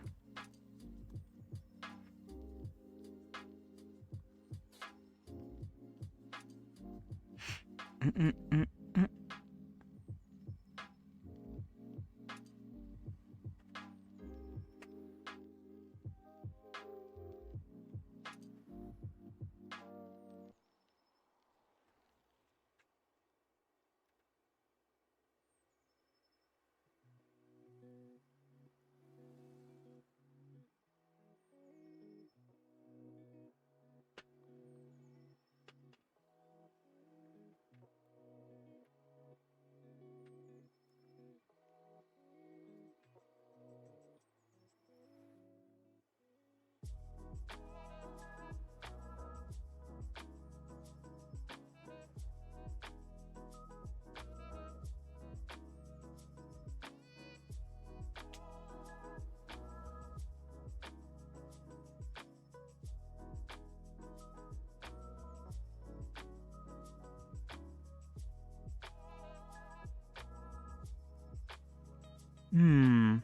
Hmm.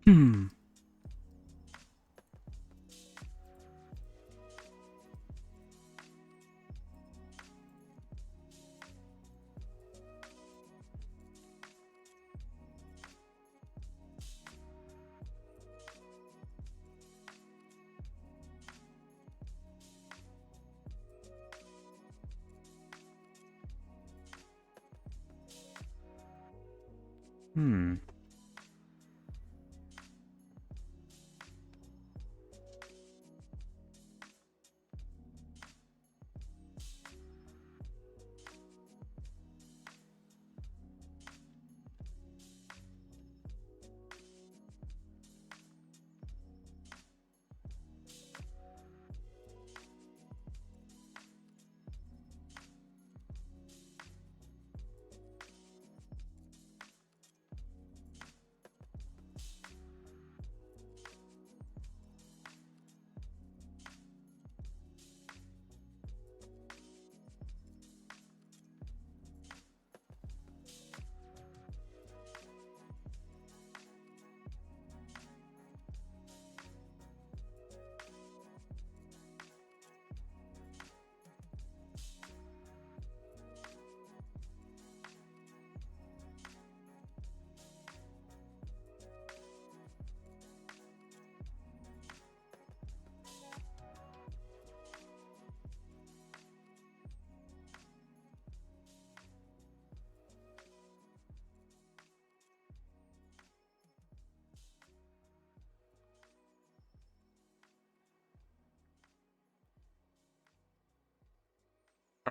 Hmm. Hmm.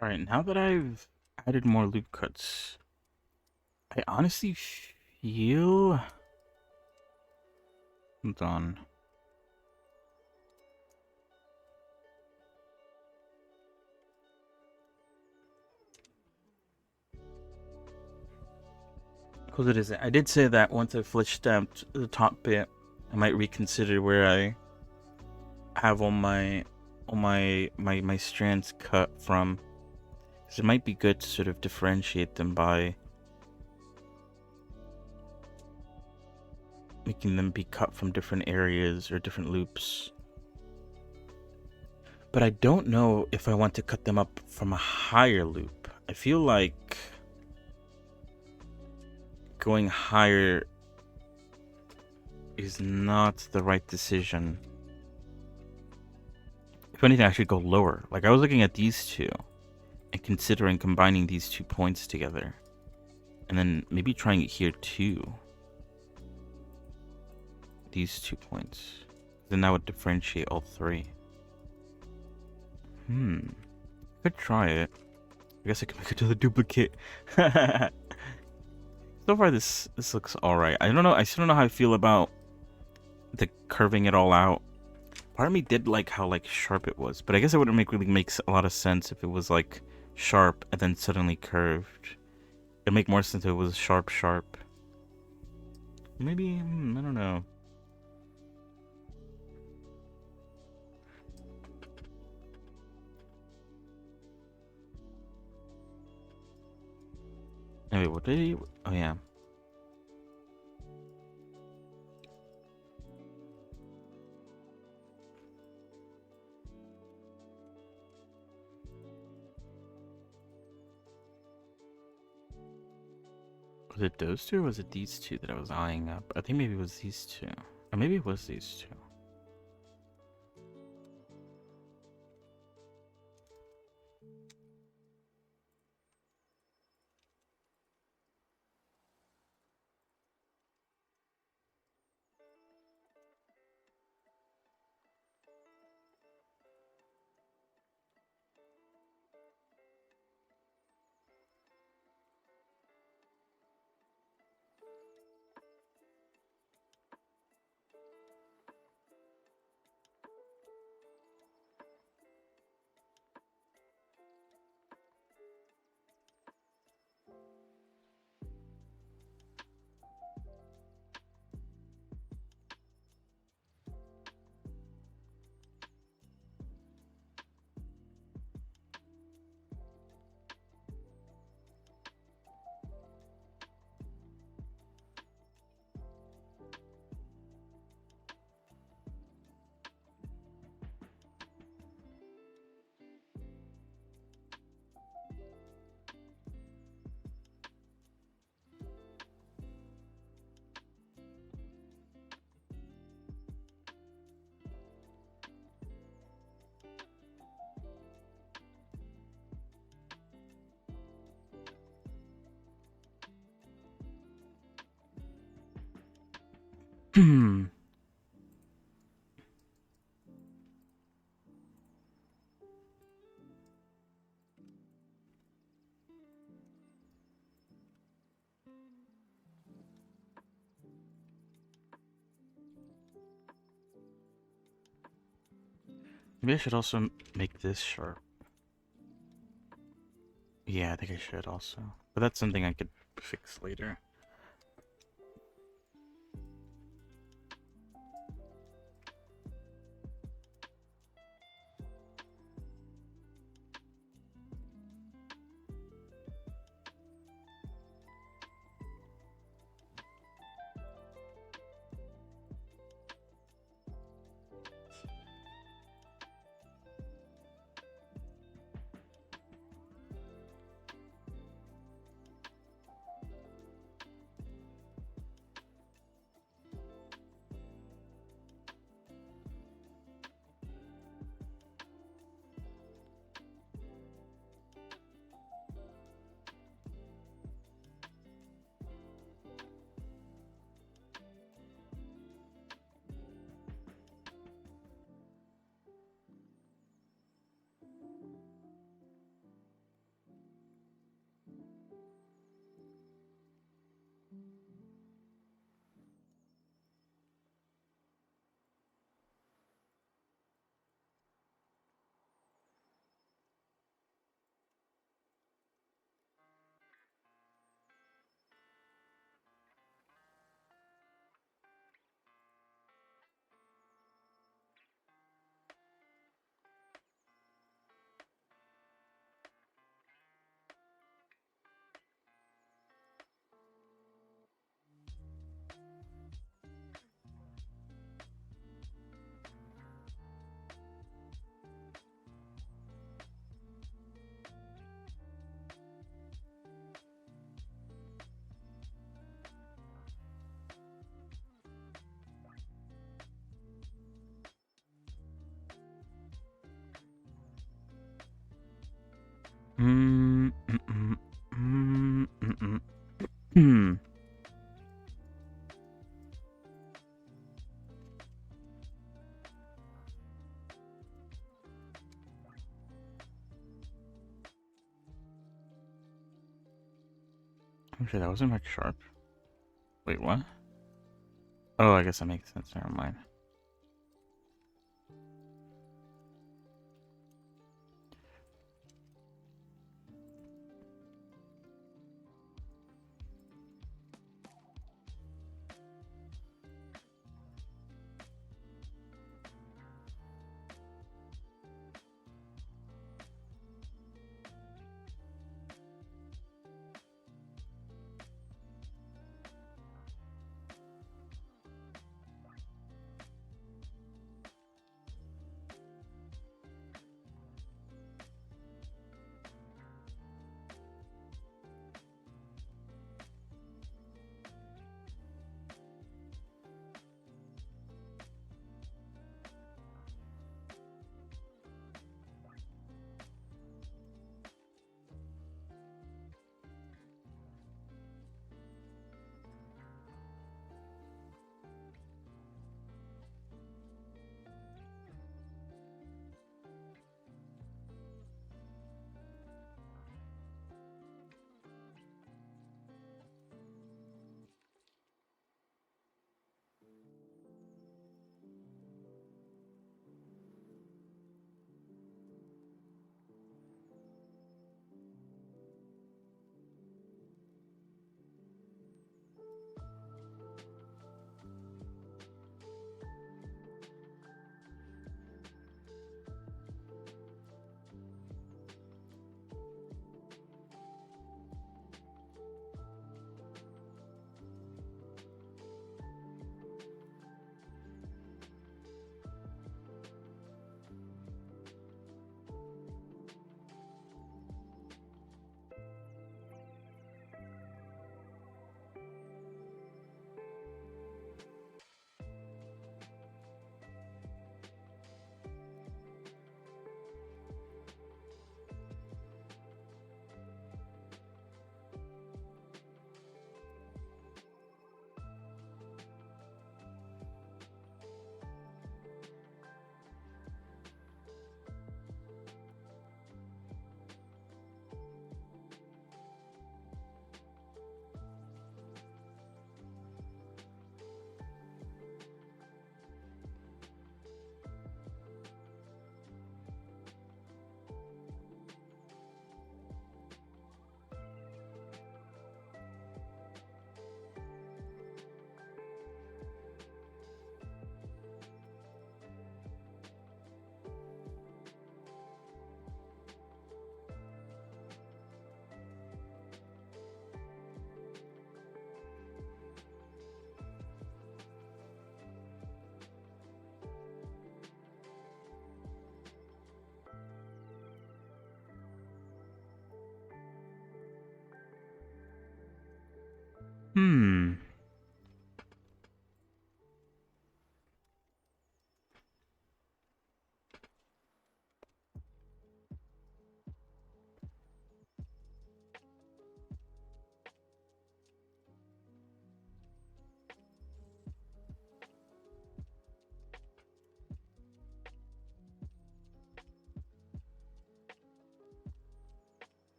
All right. Now that I've added more loop cuts, I honestly feel. Hold on. Because it is. I did say that once I flitch stamped the top bit, I might reconsider where I have all my strands cut from. Because it might be good to sort of differentiate them by making them be cut from different areas or different loops. But I don't know if I want to cut them up from a higher loop. I feel like going higher is not the right decision. If anything, I should go lower. Like, I was looking at these two and considering combining these 2 points together. And then maybe trying it here too. These 2 points. Then that would differentiate all 3. Could try it. I guess I could make it to the duplicate. So far, this looks alright. I don't know. I still don't know how I feel about the curving it all out. Part of me did like how like sharp it was, but I guess it wouldn't really make a lot of sense if it was like sharp and then suddenly curved. It'd make more sense if it was sharp. Maybe, I don't know. Anyway, what did he... Oh, yeah. Was it those two or was it these two that I was eyeing up? I think maybe it was these two. Or maybe it was these two. Maybe I should also make this sharp. Yeah, I think I should also. But that's something I could fix later. Hmm. Actually, that wasn't much sharp. Wait, what? Oh, I guess that makes sense. Never mind. Hmm.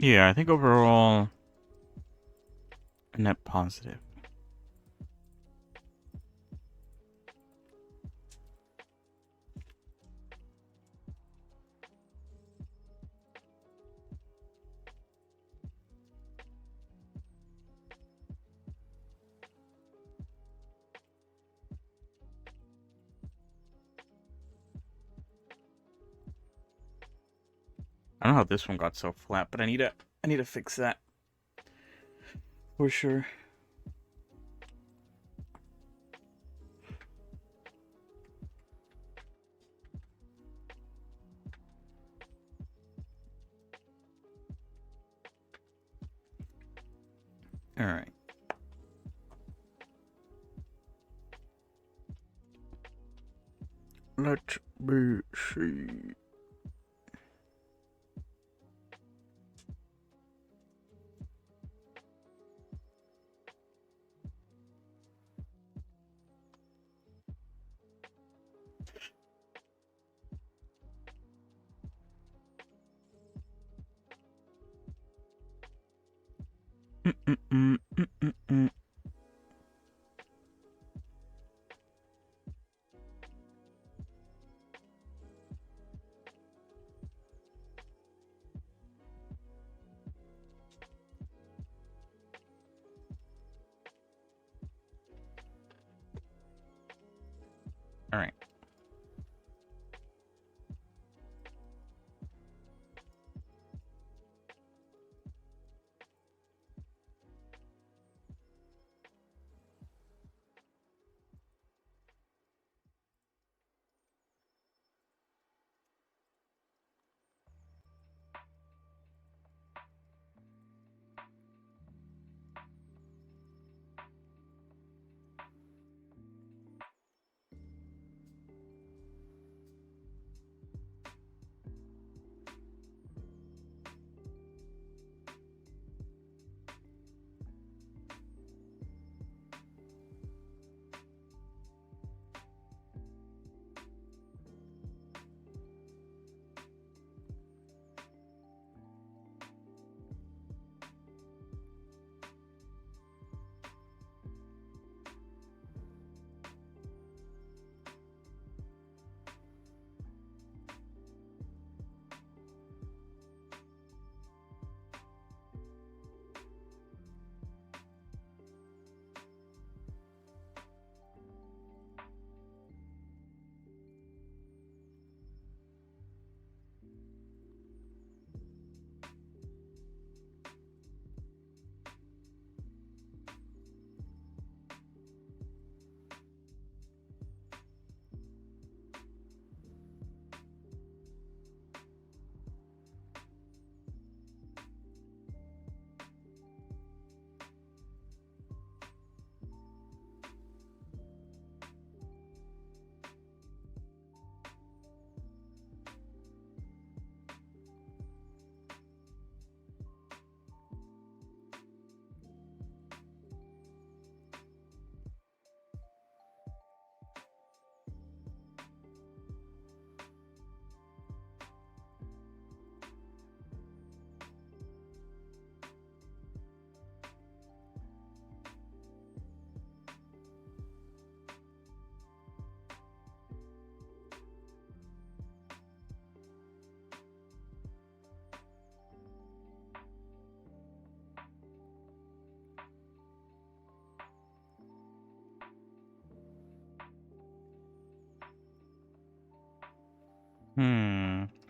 Yeah, I think overall, a net positive. I don't know how this one got so flat, but I need to fix that for sure. All right. Let me see. Mm. All right.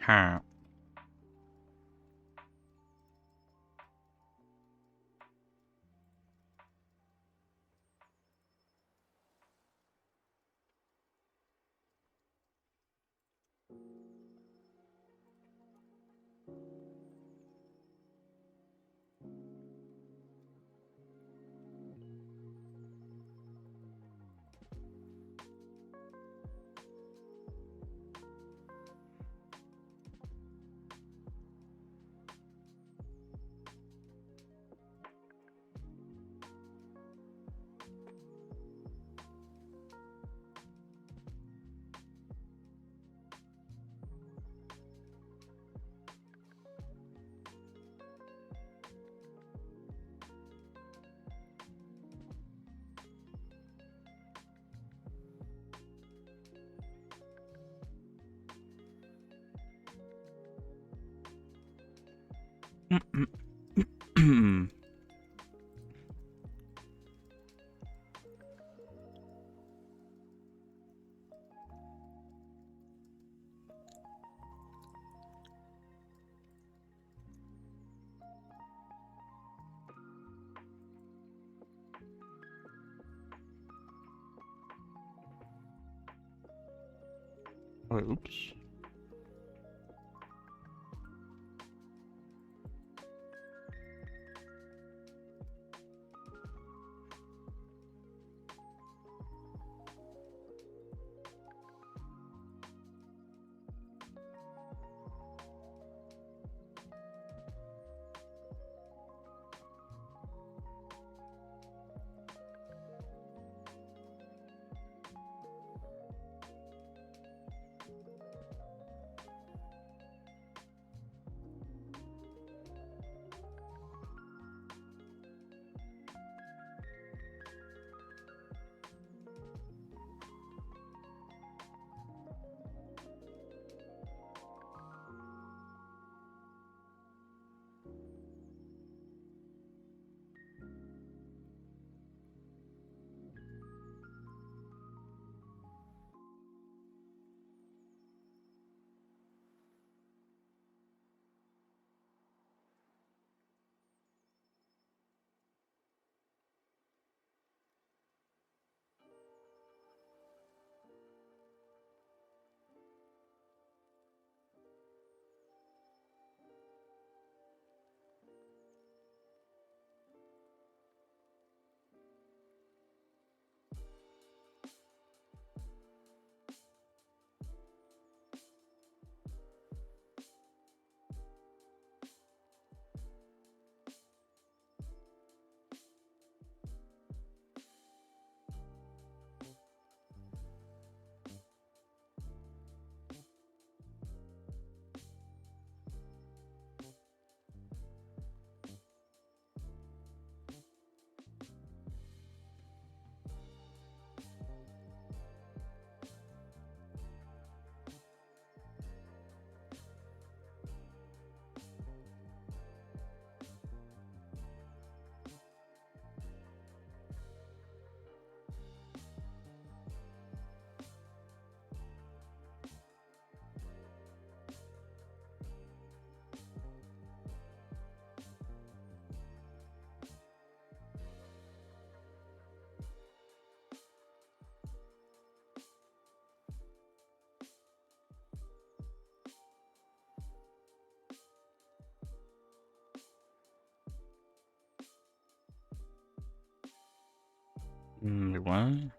Huh. Oops. What?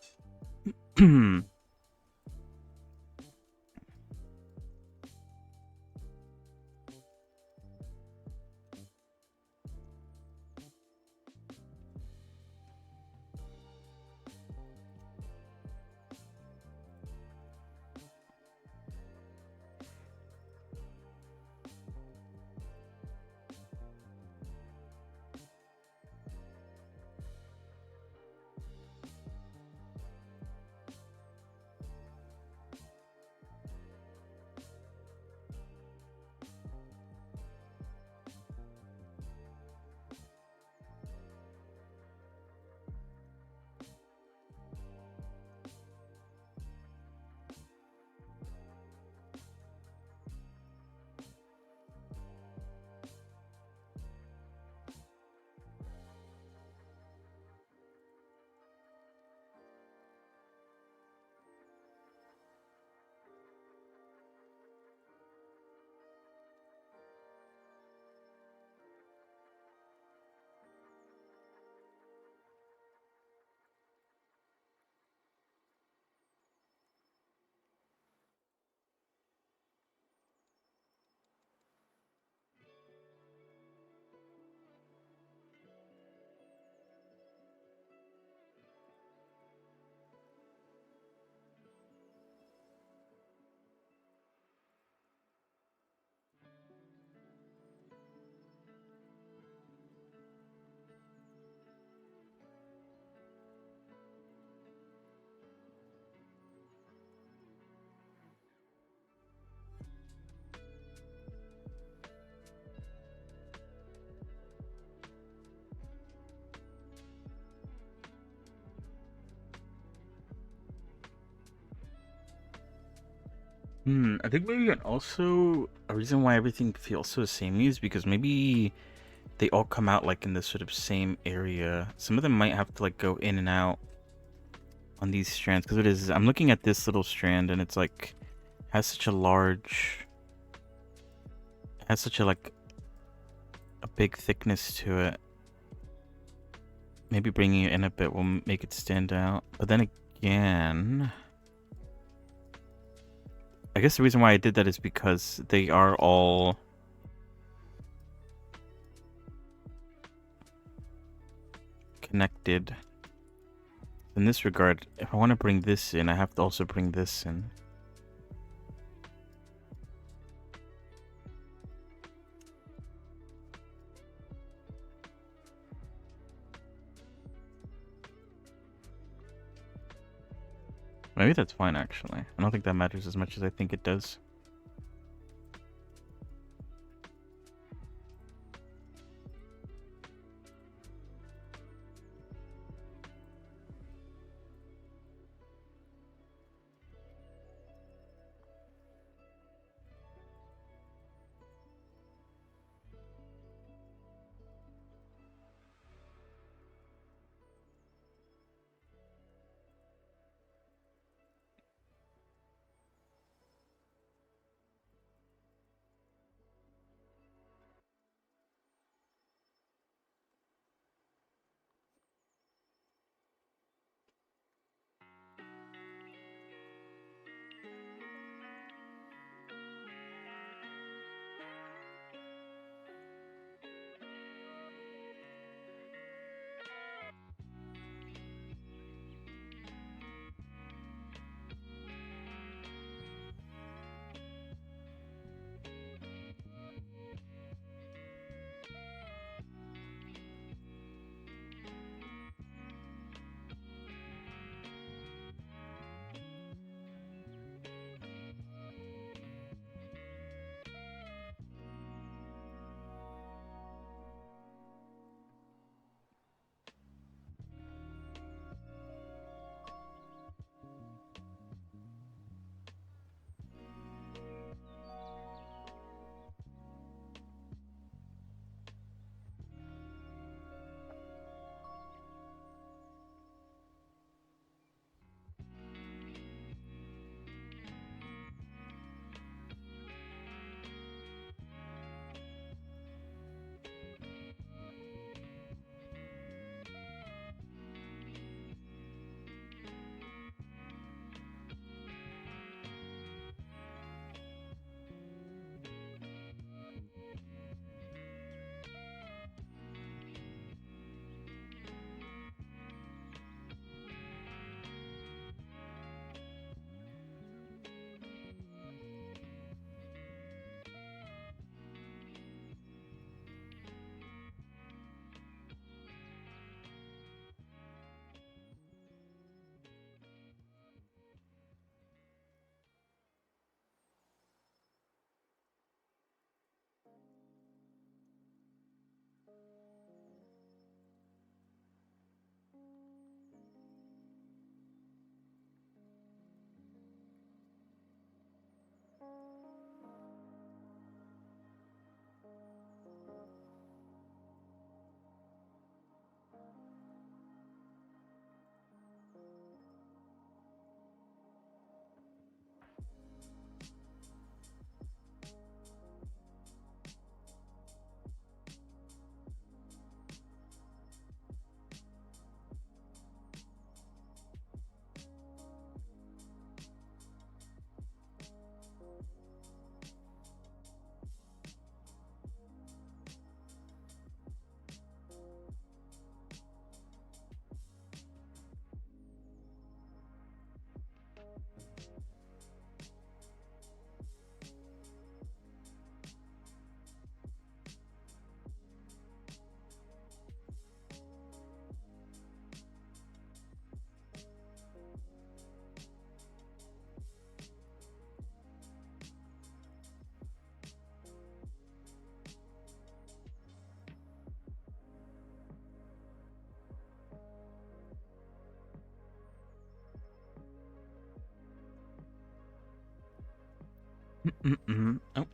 I think maybe also a reason why everything feels so samey is because maybe they all come out like in this sort of same area. Some of them might have to like go in and out on these strands because it is. I'm looking at this little strand and it's like has such a large, has such a like a big thickness to it. Maybe bringing it in a bit will make it stand out. But then again, I guess the reason why I did that is because they are all connected. In this regard, if I want to bring this in, I have to also bring this in. Maybe that's fine, actually. I don't think that matters as much as I think it does. Oh.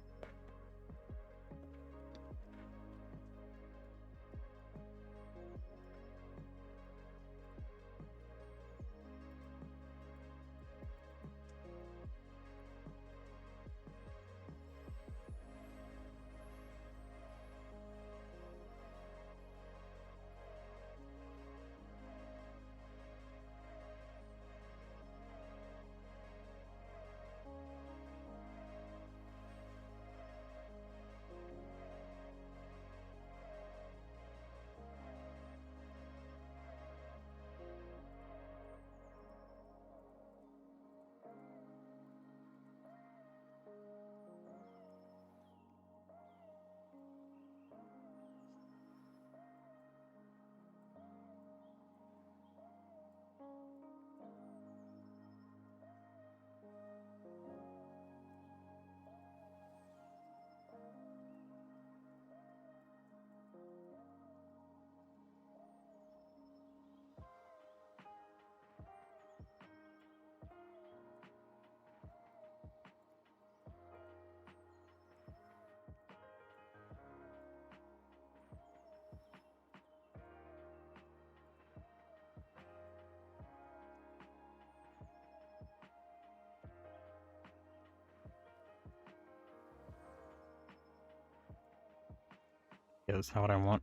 Yeah, that's not what I want.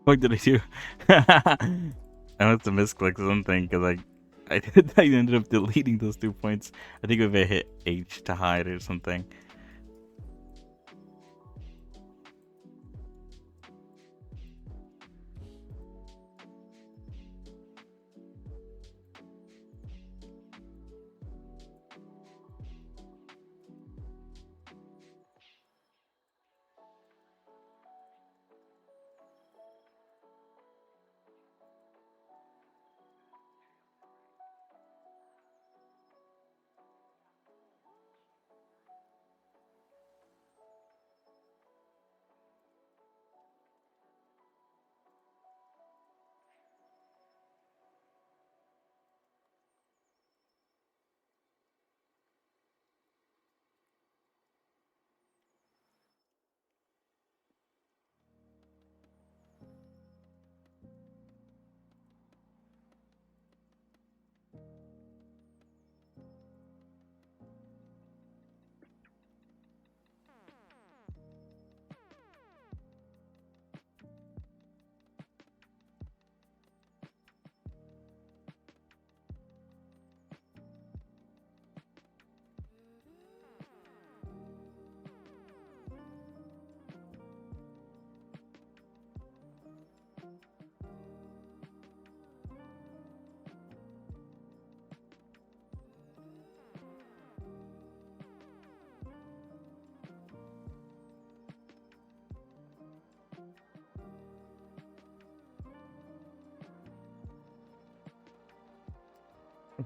What did I do? I must have misclicked something because I ended up deleting those 2 points. I think if I hit H to hide or something.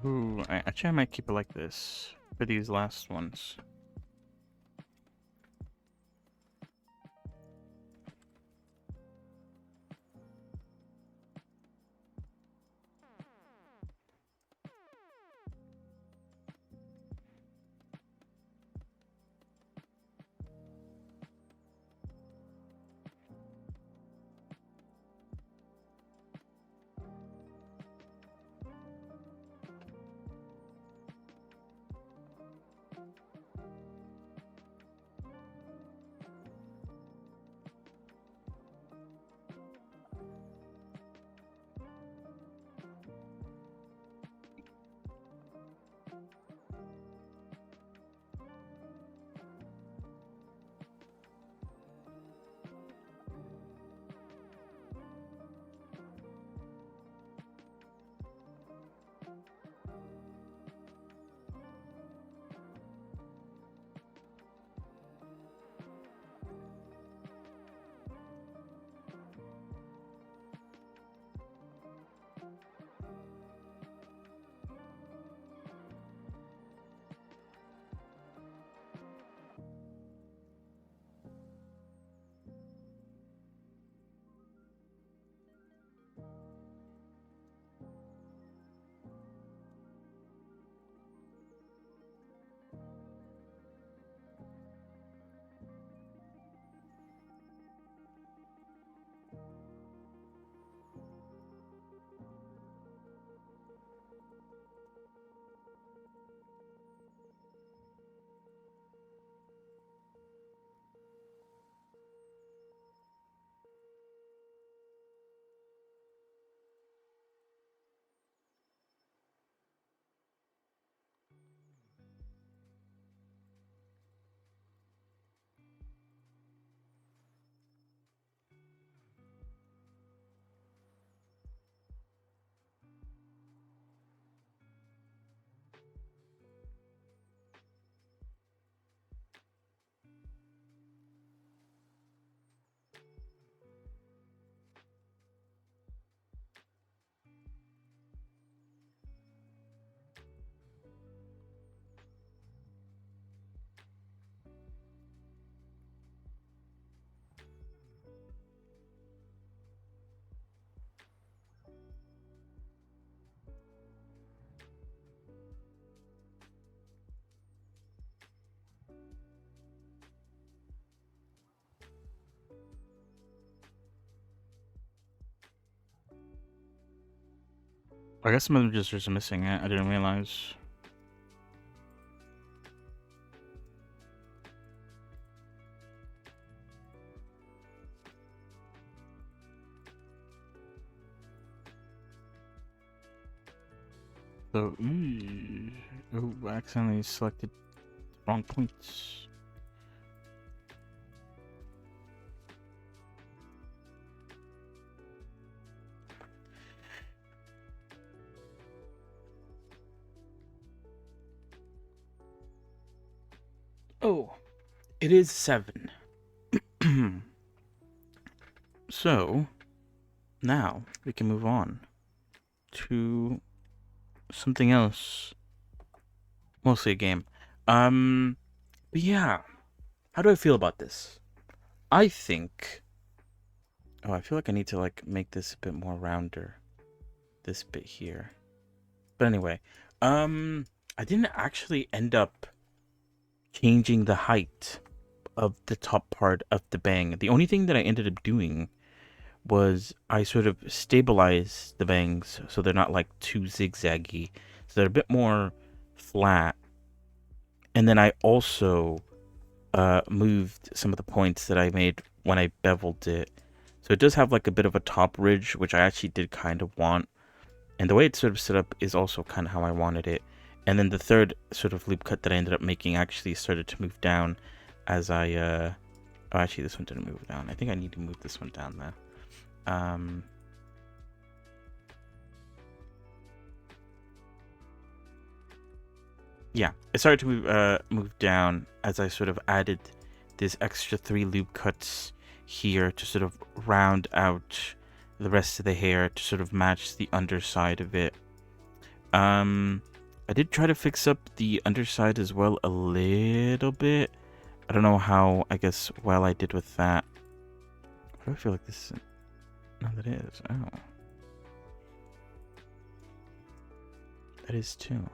Ooh, actually I might keep it like this for these last ones. I guess some of them just missing it. I didn't realize. So, oh, I accidentally selected the wrong points. Oh, it is 7. So, now we can move on to something else. Mostly a game. But yeah. How do I feel about this? I think... Oh, I feel like I need to, like, make this a bit more rounder. This bit here. But anyway. I didn't actually end up changing the height of the top part of the bang. The only thing that I ended up doing was I sort of stabilized the bangs so they're not like too zigzaggy, so they're a bit more flat. And then I also moved some of the points that I made when I beveled it. So it does have like a bit of a top ridge, which I actually did kind of want. And the way it's sort of set up is also kind of how I wanted it. And then the third sort of loop cut that I ended up making actually started to move down as I, oh, actually this one didn't move down. I think I need to move this one down though. Yeah, it started to move down as I sort of added this extra 3 loop cuts here to sort of round out the rest of the hair to sort of match the underside of it. I did try to fix up the underside as well a little bit. I don't know how, I guess, well I did with that. Why do I feel like this? No, that is. Oh. That is too.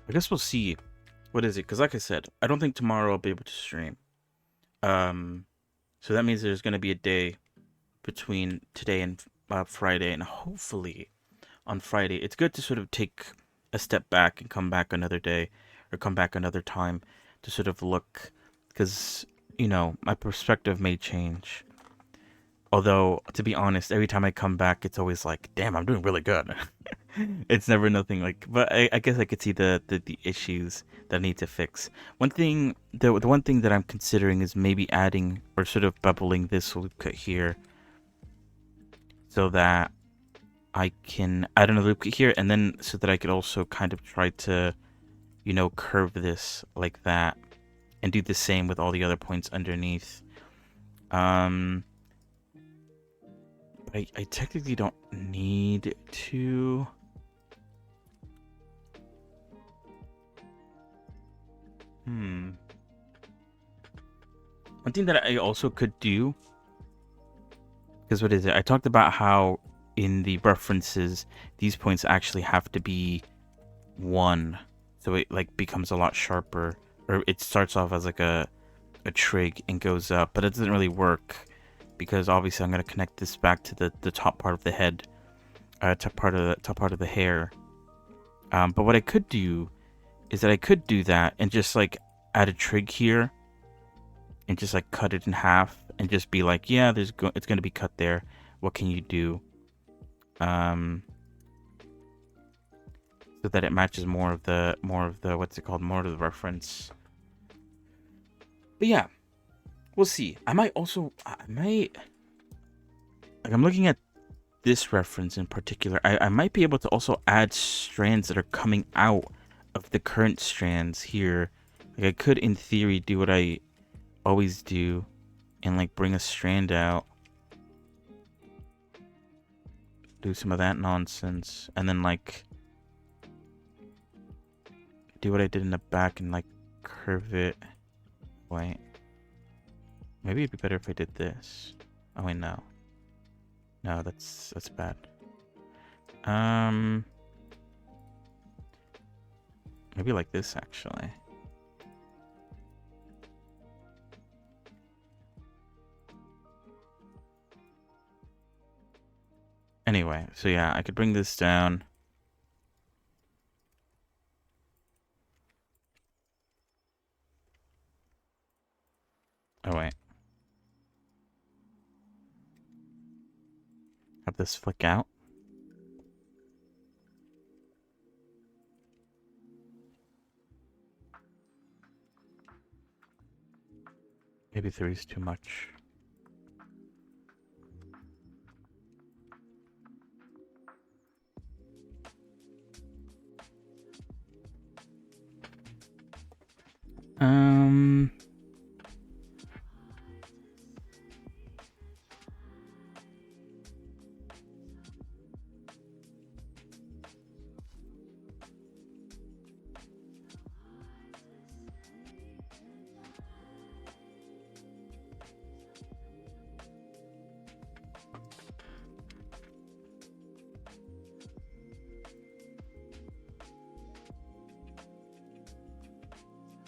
I guess we'll see. What is it? Because like I said, I don't think tomorrow I'll be able to stream. So that means there's going to be a day between today and Friday, and hopefully on Friday, it's good to sort of take a step back and come back another day or come back another time to sort of look, because, you know, my perspective may change. Although, to be honest, every time I come back, it's always like, damn, I'm doing really good. It's never nothing like, but I guess I could see the issues that I need to fix. One thing, the one thing that I'm considering is maybe adding or sort of bubbling this loop cut here so that I can add another loop cut here, and then so that I could also kind of try to, you know, curve this like that and do the same with all the other points underneath. I technically don't need to. One thing that I also could do, because what is it? I talked about how in the references, these points actually have to be 1. So it like becomes a lot sharper. Or it starts off as like a trig and goes up. But it doesn't really work, because obviously I'm going to connect this back to the top part of the head. Top part of the hair. But what I could do is that I could do that and just like add a trig here and just like cut it in half and just be like, yeah, it's going to be cut there. What can you do? So that it matches more of the what's it called? More of the reference. But yeah, we'll see. I might like, I'm looking at this reference in particular. I might be able to also add strands that are coming out of the current strands here. Like I could in theory do what I always do and like bring a strand out, do some of that nonsense, and then like do what I did in the back and like curve it. Wait, maybe it'd be better if I did this. Oh wait, no, that's bad. Maybe like this actually. Anyway, so yeah, I could bring this down. Oh, wait. Have this flick out. Maybe 3 is too much.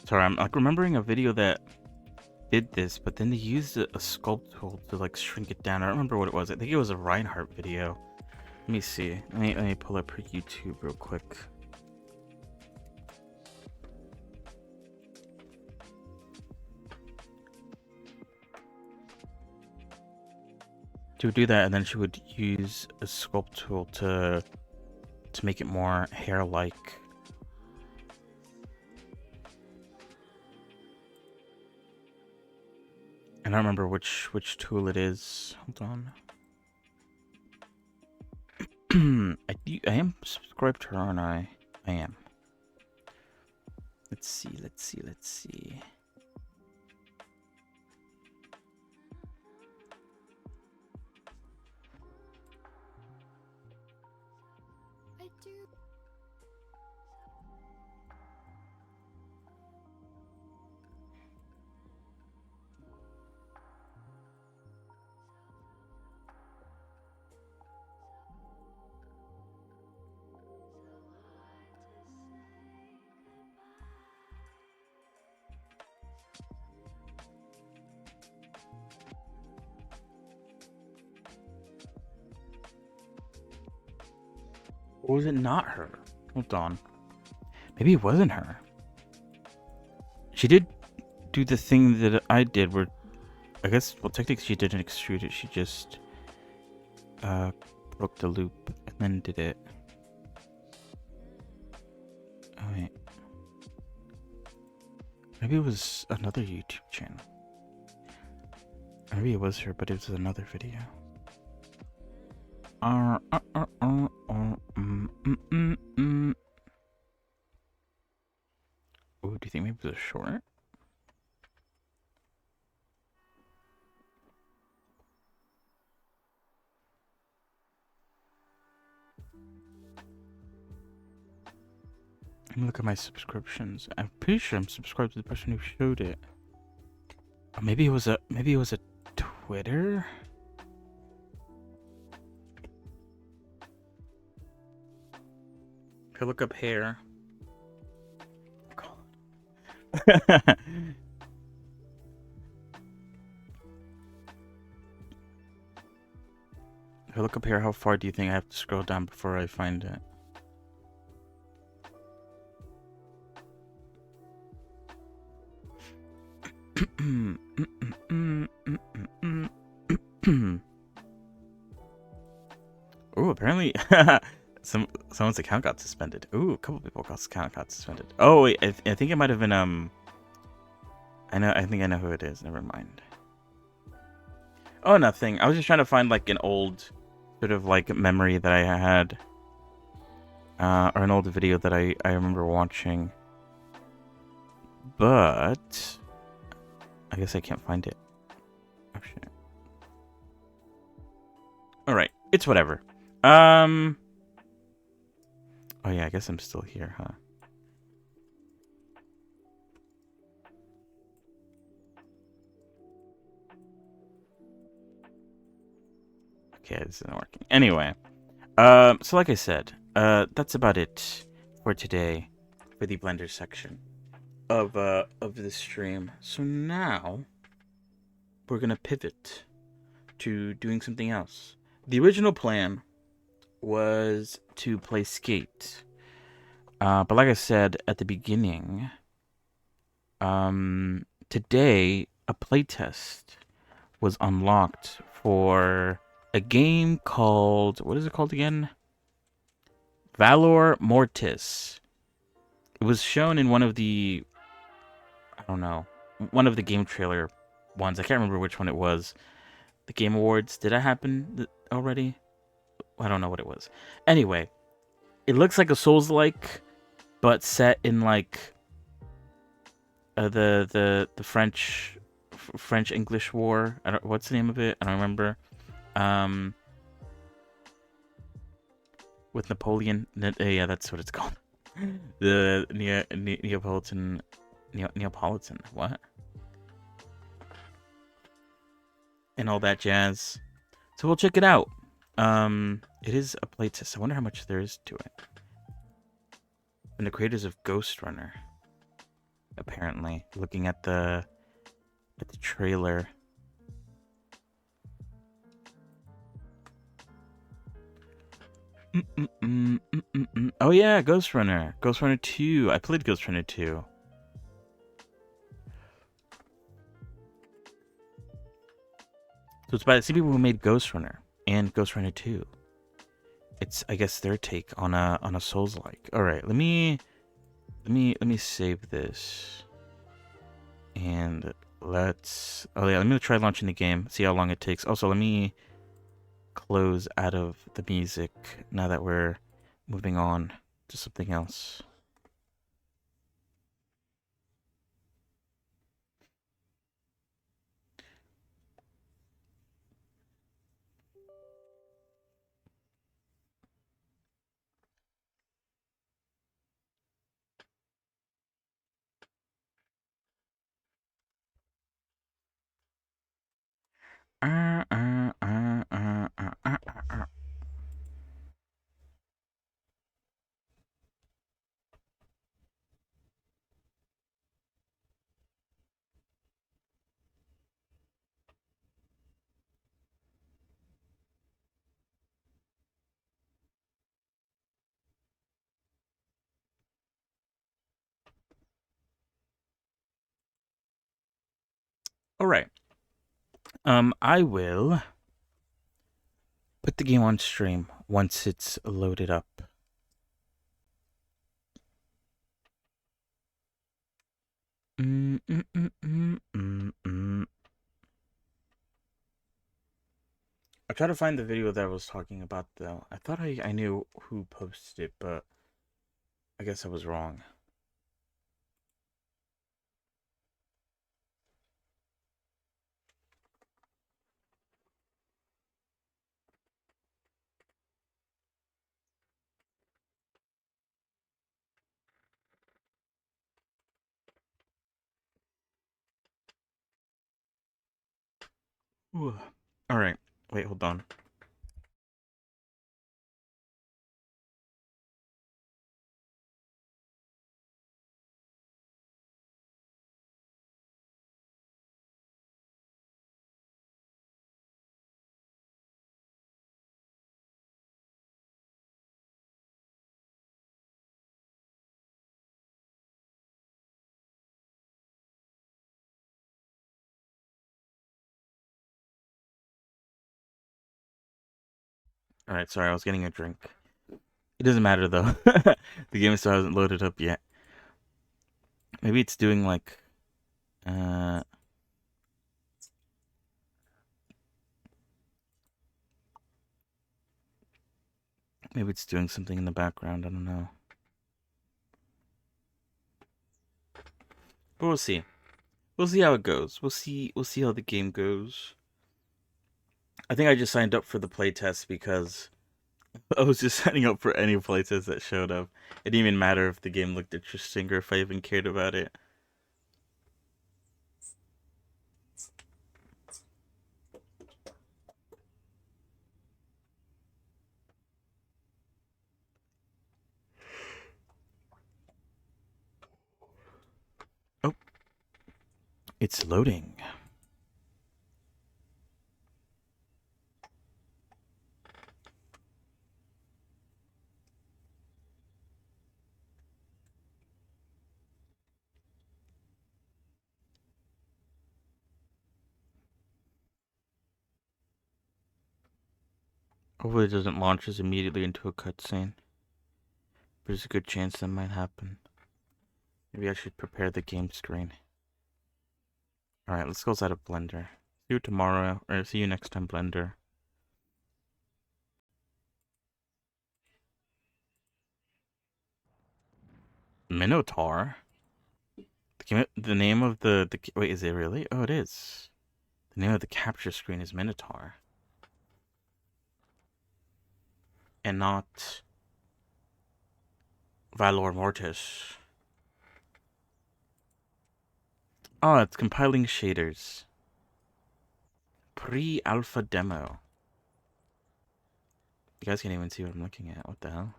Sorry, I'm like remembering a video that did this, but then they used a sculpt tool to like shrink it down. I don't remember what it was. I think it was a Reinhardt video. Let me see. Let me pull up her YouTube real quick. She would do that, and then she would use a sculpt tool to make it more hair-like. I don't remember which tool it is. Hold on. I am subscribed to her, aren't I? I am. Let's see. I do. Or was it not her? Hold on. Maybe it wasn't her. She did do the thing that I did where, I guess, well, technically she didn't extrude it. She just broke the loop and then did it. Oh, wait. Maybe it was another YouTube channel. Maybe it was her, but it was another video. Oh, do you think maybe it was a short? Let me look at my subscriptions. I'm pretty sure I'm subscribed to the person who showed it. Or maybe it was a Twitter. If I look up hair. God. If I look up here, how far do you think I have to scroll down before I find it? Ooh, apparently someone's account got suspended. Ooh, a couple people's account got suspended. Oh wait, I think it might have been I think I know who it is. Never mind. Oh, nothing. I was just trying to find like an old sort of like memory that I had, or an old video that I remember watching. But I guess I can't find it. Oh shit. All right, it's whatever. Oh yeah, I guess I'm still here, huh? Okay, this isn't working. Anyway, so like I said, that's about it for today for the Blender section of this stream. So now we're gonna pivot to doing something else. The original plan was to play Skate. But like I said at the beginning, today a playtest was unlocked for a game called, what is it called again? Valor Mortis. It was shown in one of the, I don't know, one of the game trailer ones. I can't remember which one it was. The Game Awards. Did that happen already? I don't know what it was. Anyway, it looks like a Souls-like, but set in like the French English War. What's the name of it? I don't remember. Um, with Napoleon. Yeah, that's what it's called. The Neapolitan. Neapolitan. What? And all that jazz. So we'll check it out. It is a playtest. I wonder how much there is to it. And the creators of Ghost Runner, apparently, looking at the trailer. Oh yeah, Ghost Runner. Ghost Runner 2. I played Ghost Runner 2. So it's by the same people who made Ghost Runner and Ghost Runner 2. It's, I guess, their take on a Souls-like. All right, let me save this. And let's, oh yeah, let me try launching the game, see how long it takes. Also, let me close out of the music now that we're moving on to something else. All right. I will put the game on stream once it's loaded up. I tried to find the video that I was talking about, though. I thought I knew who posted it, but I guess I was wrong. All right. Wait, hold on. All right, sorry, I was getting a drink. It doesn't matter though. The game still hasn't loaded up yet. Maybe it's doing like maybe it's doing something in the background, I don't know. But we'll see. We'll see how it goes. We'll see how the game goes. I think I just signed up for the playtest because I was just signing up for any playtest that showed up. It didn't even matter if the game looked interesting or if I even cared about it. Oh, it's loading. Hopefully it doesn't launch us immediately into a cutscene. There's a good chance that might happen. Maybe I should prepare the game screen. Alright, let's go outside of Blender. See you tomorrow, or see you next time, Blender. Minotaur? The name of the... Wait, is it really? Oh, it is. The name of the capture screen is Minotaur. And not... Valor Mortis. Oh, it's compiling shaders. Pre-alpha demo. You guys can't even see what I'm looking at. What the hell?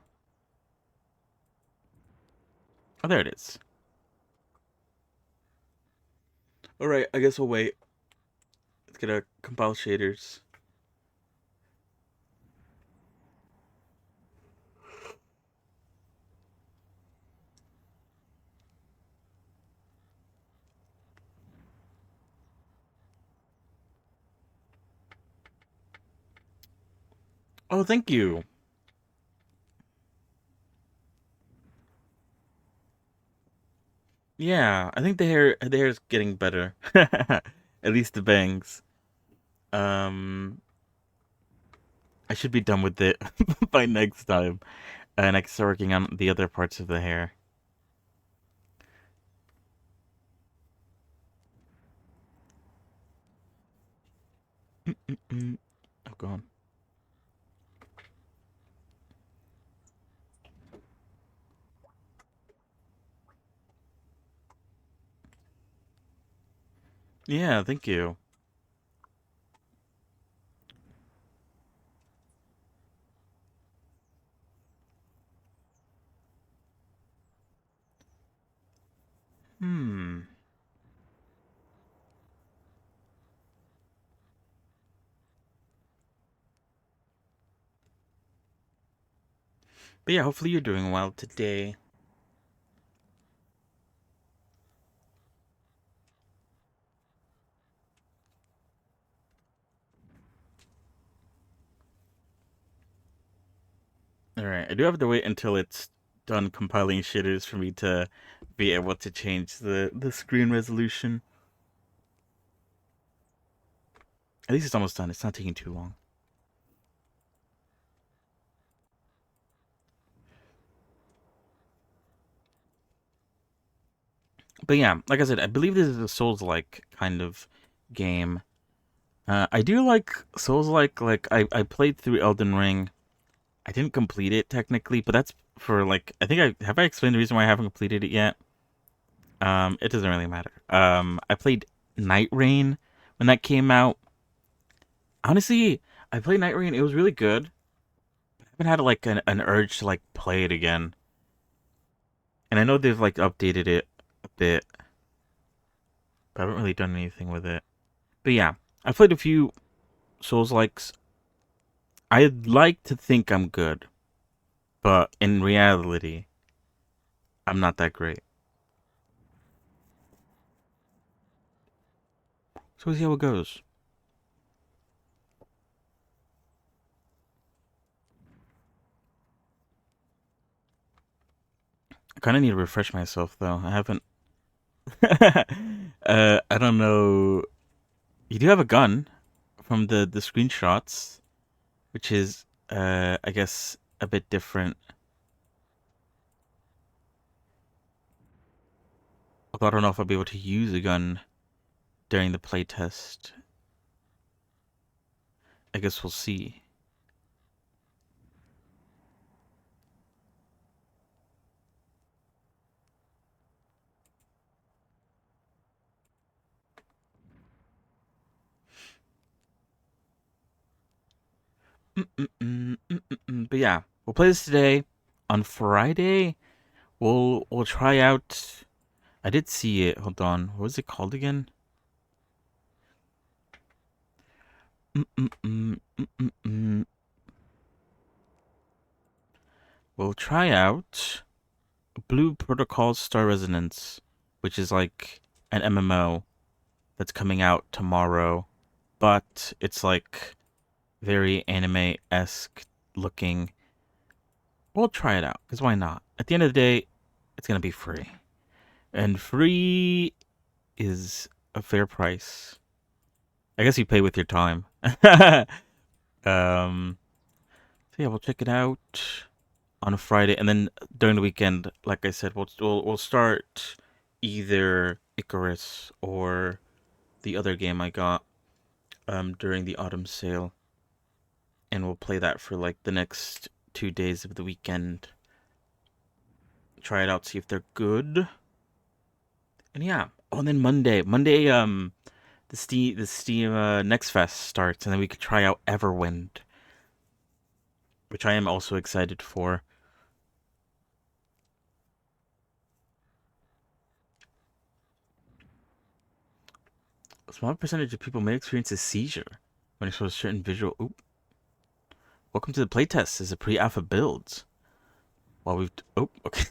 Oh, there it is. Alright, I guess we'll wait. Let's get our compile shaders. Oh, thank you. Yeah, I think the hair's getting better. At least the bangs. I should be done with it by next time. And I can start working on the other parts of the hair. Oh, God. Yeah, thank you. Hmm. But yeah, hopefully you're doing well today. Alright, I do have to wait until it's done compiling shaders for me to be able to change the screen resolution. At least it's almost done. It's not taking too long. But yeah, like I said, I believe this is a Souls-like kind of game. I do like Souls-like. Like I played through Elden Ring. I didn't complete it technically, but that's for like I think I explained the reason why I haven't completed it yet. It doesn't really matter. I played Night Rain when that came out. Honestly, I played Night Rain. It was really good. I haven't had like an urge to like play it again. And I know they've like updated it a bit, but I haven't really done anything with it. But yeah, I played a few Souls likes. I'd like to think I'm good, but in reality, I'm not that great. So we'll see how it goes. I kind of need to refresh myself though. I haven't. I don't know. You do have a gun from the screenshots, which is I guess a bit different. Although I don't know if I'll be able to use a gun during the playtest. I guess we'll see. But yeah, we'll play this today. On Friday, we'll try out. I did see it. Hold on. What was it called again? We'll try out Blue Protocol Star Resonance, which is like an MMO that's coming out tomorrow, but it's like very anime-esque looking. We'll try it out, because why not? At the end of the day, it's going to be free. And free is a fair price. I guess you pay with your time. um, so yeah, we'll check it out on a Friday, and then during the weekend, like I said, we'll start either Icarus or the other game I got during the autumn sale, and we'll play that for like the next 2 days of the weekend. Try it out, see if they're good, and yeah. Oh, and then Monday, the Steam Next Fest starts, and then we could try out Everwind, which I am also excited for. A small percentage of people may experience a seizure when exposed to certain visual. Oop. Welcome to the playtest. This is a pre-alpha build. While we've. Oh, okay.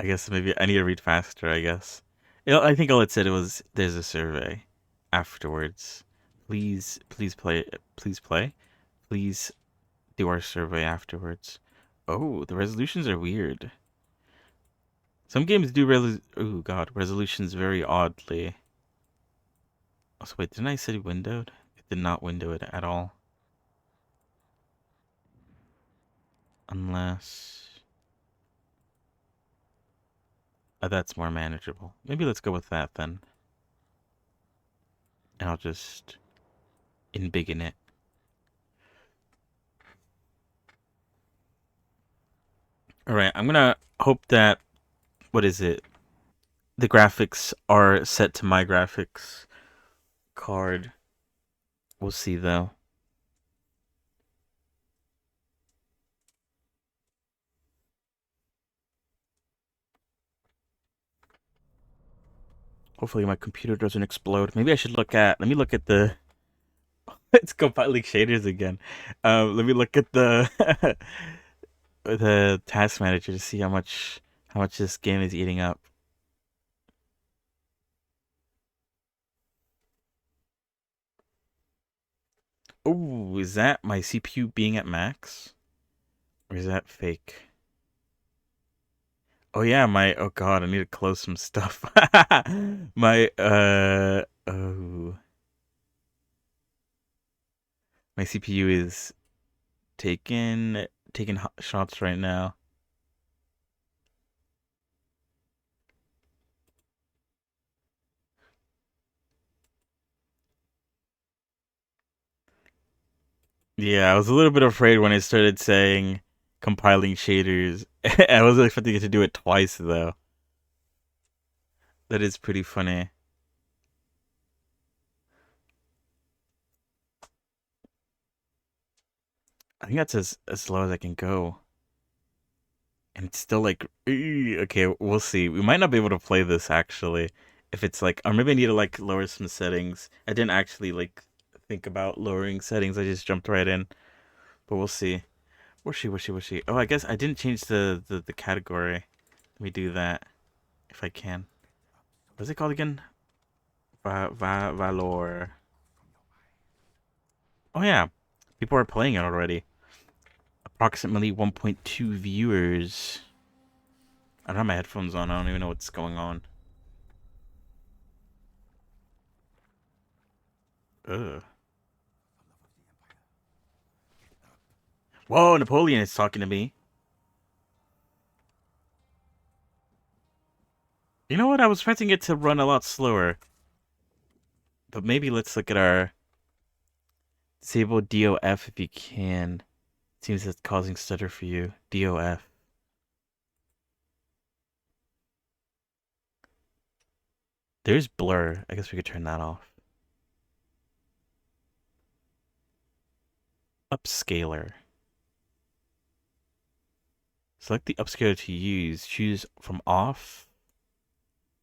I guess maybe I need to read faster, I guess. I think all it said was there's a survey afterwards. Please play. Please play. Please do our survey afterwards. Oh, the resolutions are weird. Some games do oh god, resolutions very oddly. Also, wait, didn't I say windowed? It did not window it at all. Unless... that's more manageable. Maybe let's go with that then. And I'll just embiggen it. Alright, I'm gonna hope that... What is it? The graphics are set to my graphics card. We'll see though. Hopefully my computer doesn't explode. Maybe I should look at... Let me look at the... It's compiling shaders again. Let me look at the... the task manager to see how much this game is eating up. Oh, is that my CPU being at max? Or is that fake? Oh yeah, oh god, I need to close some stuff. Oh. My CPU is taking shots right now. Yeah, I was a little bit afraid when I started saying compiling shaders. I wasn't expecting it to do it twice though. That is pretty funny. I think that's as low as I can go. And it's still like, okay, we'll see. We might not be able to play this actually. If it's like, or maybe I need to like lower some settings. I didn't actually like think about lowering settings. I just jumped right in. But we'll see. Where's she? Oh, I guess I didn't change the category. Let me do that if I can. What's it called again? Valor. Oh yeah, people are playing it already. Approximately 1.2 viewers. I don't have my headphones on. I don't even know what's going on. Ugh. Whoa, Napoleon is talking to me. You know what? I was expecting it to run a lot slower. But maybe let's look at our disable DOF if you can. It seems it's causing stutter for you. DOF. There's blur. I guess we could turn that off. Upscaler. Select the upscaler to use. Choose from off.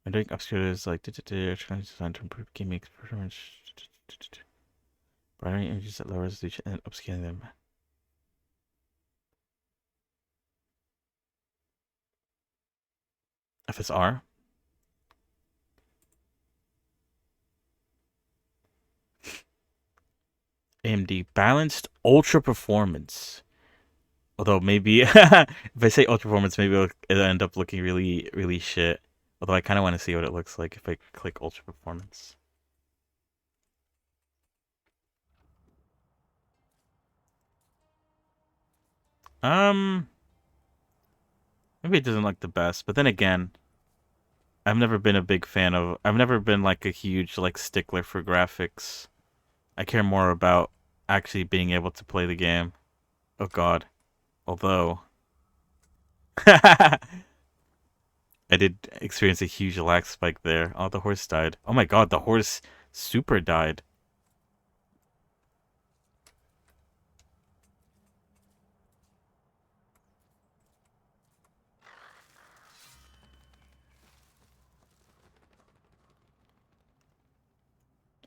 And doing upscalers like designed to improve gaming performance. Brightening images at low resolution and upscaling them. FSR. AMD balanced ultra performance. Although maybe if I say ultra performance, maybe it'll end up looking really, really shit. Although I kind of want to see what it looks like if I click ultra performance. Um, Maybe it doesn't look the best, but then again, I've never been a big fan of. I've never been like a huge like stickler for graphics. I care more about actually being able to play the game. Oh God. Although I did experience a huge lag spike there. Oh, the horse died. Oh my God, the horse super died.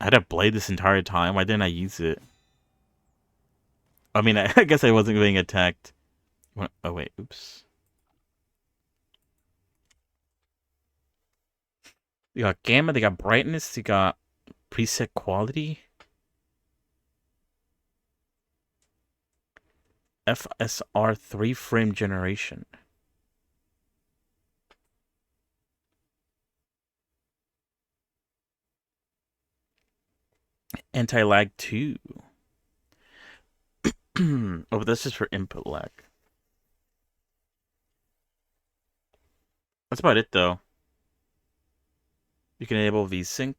I had a blade this entire time. Why didn't I use it? I mean, I guess I wasn't being attacked. Oh wait, oops. You got gamma, they got brightness, you got preset quality. FSR 3 frame generation. Anti-lag 2. Oh, but that's just for input lag. That's about it though. You can enable VSync.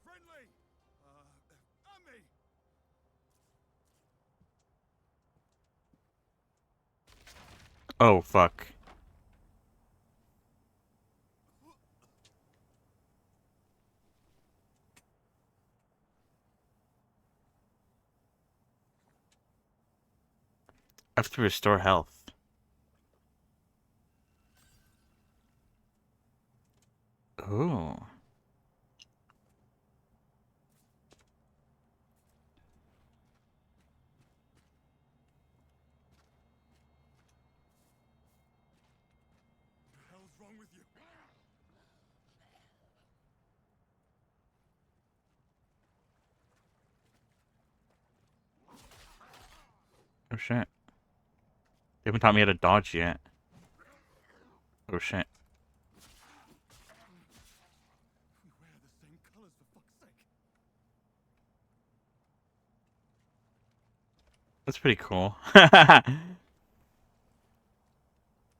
Friendly! On me! Oh, fuck. I have to restore health. Oh. What the hell's wrong with you? Oh shit. They haven't taught me how to dodge yet. Oh shit. We wear the same colors, for fuck's sake. That's pretty cool.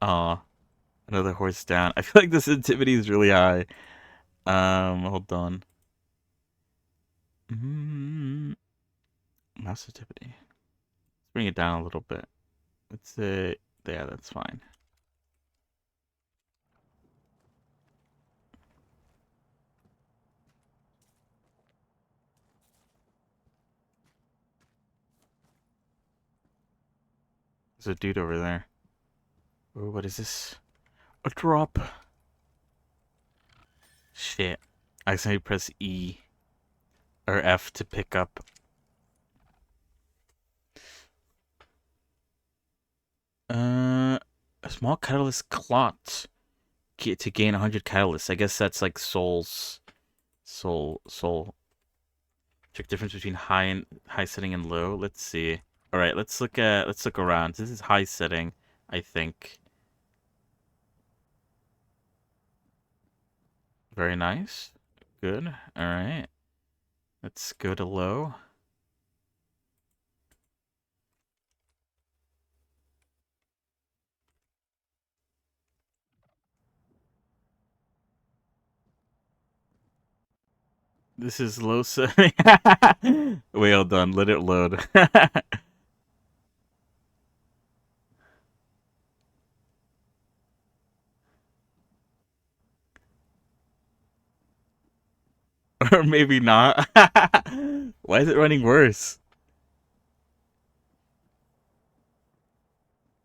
Aw. Another horse down. I feel like the sensitivity is really high. Hold on. Mouse sensitivity. Let's bring it down a little bit. Let's say, yeah, that's fine. There's a dude over there. Oh, what is this? A drop. Shit. I accidentally press E or F to pick up. A small catalyst clot to gain 100 catalysts. I guess that's like soul. Check difference between high setting and low. Let's see. All right, let's look around. This is high setting, I think. Very nice. Good. All right. Let's go to low. This is low setting. Well done. Let it load. Or maybe not. Why is it running worse?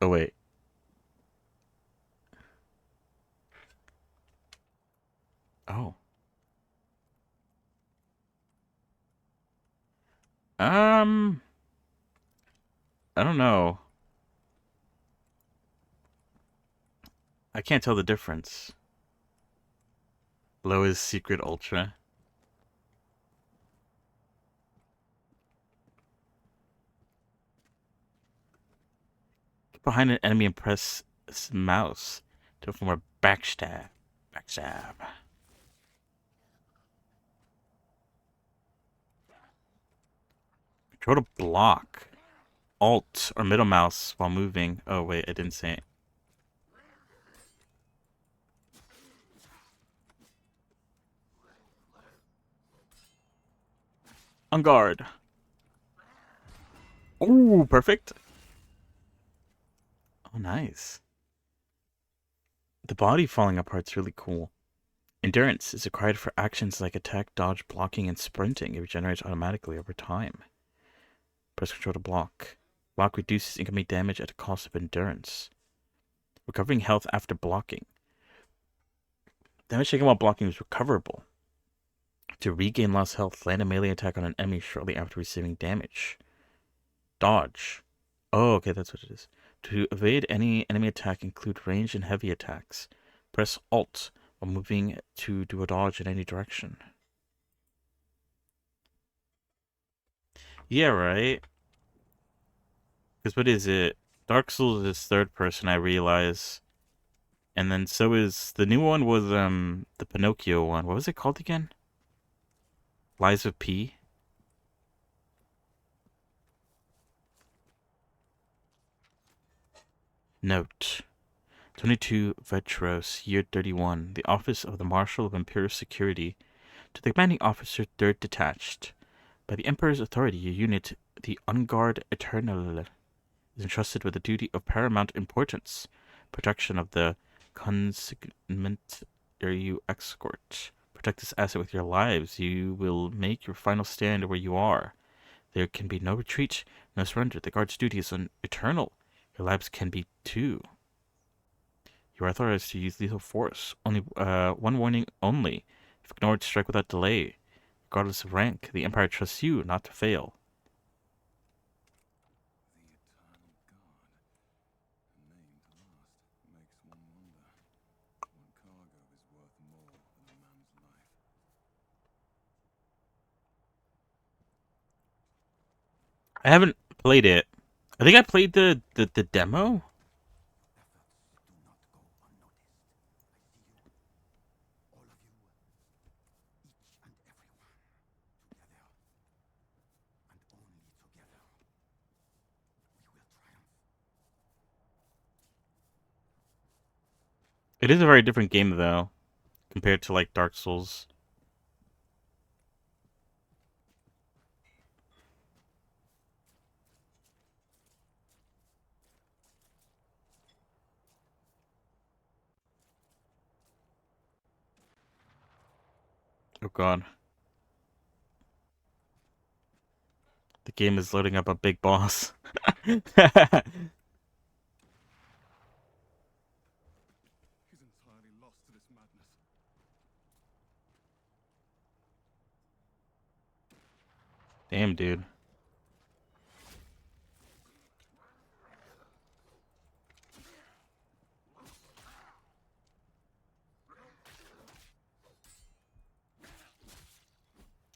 Oh, wait. Oh. I don't know. I can't tell the difference. Low is Secret Ultra. Get behind an enemy and press mouse to perform a backstab. Backstab. Control to block. Alt or middle mouse while moving. Oh wait, I didn't say it. On guard. Ooh, perfect. Oh, nice. The body falling apart's really cool. Endurance is required for actions like attack, dodge, blocking, and sprinting. It regenerates automatically over time. Press control to block. Block reduces incoming damage at the cost of endurance. Recovering health after blocking. Damage taken while blocking is recoverable. To regain lost health, land a melee attack on an enemy shortly after receiving damage. Dodge. Oh, okay, that's what it is. To evade any enemy attack, include range and heavy attacks. Press Alt while moving to do a dodge in any direction. Yeah, right? Because what is it? Dark Souls is third person, I realize. And then so is... The new one was, the Pinocchio one. What was it called again? Lies of P? Note. 22 Vetros, year 31. The Office of the Marshal of Imperial Security. To the Commanding Officer, 3rd Detached. By the Emperor's authority, your unit, the Unguard Eternal, is entrusted with a duty of paramount importance. Protection of the consignment you escort. Protect this asset with your lives. You will make your final stand where you are. There can be no retreat, no surrender. The guard's duty is eternal. Your lives can be too. You are authorized to use lethal force. Only one warning only. If ignored, strike without delay. Regardless of rank, the Empire trusts you not to fail. I haven't played it. I think I played the demo. It is a very different game though, compared to like Dark Souls. Oh god. The game is loading up a big boss. He's entirely lost to this madness. Damn, dude.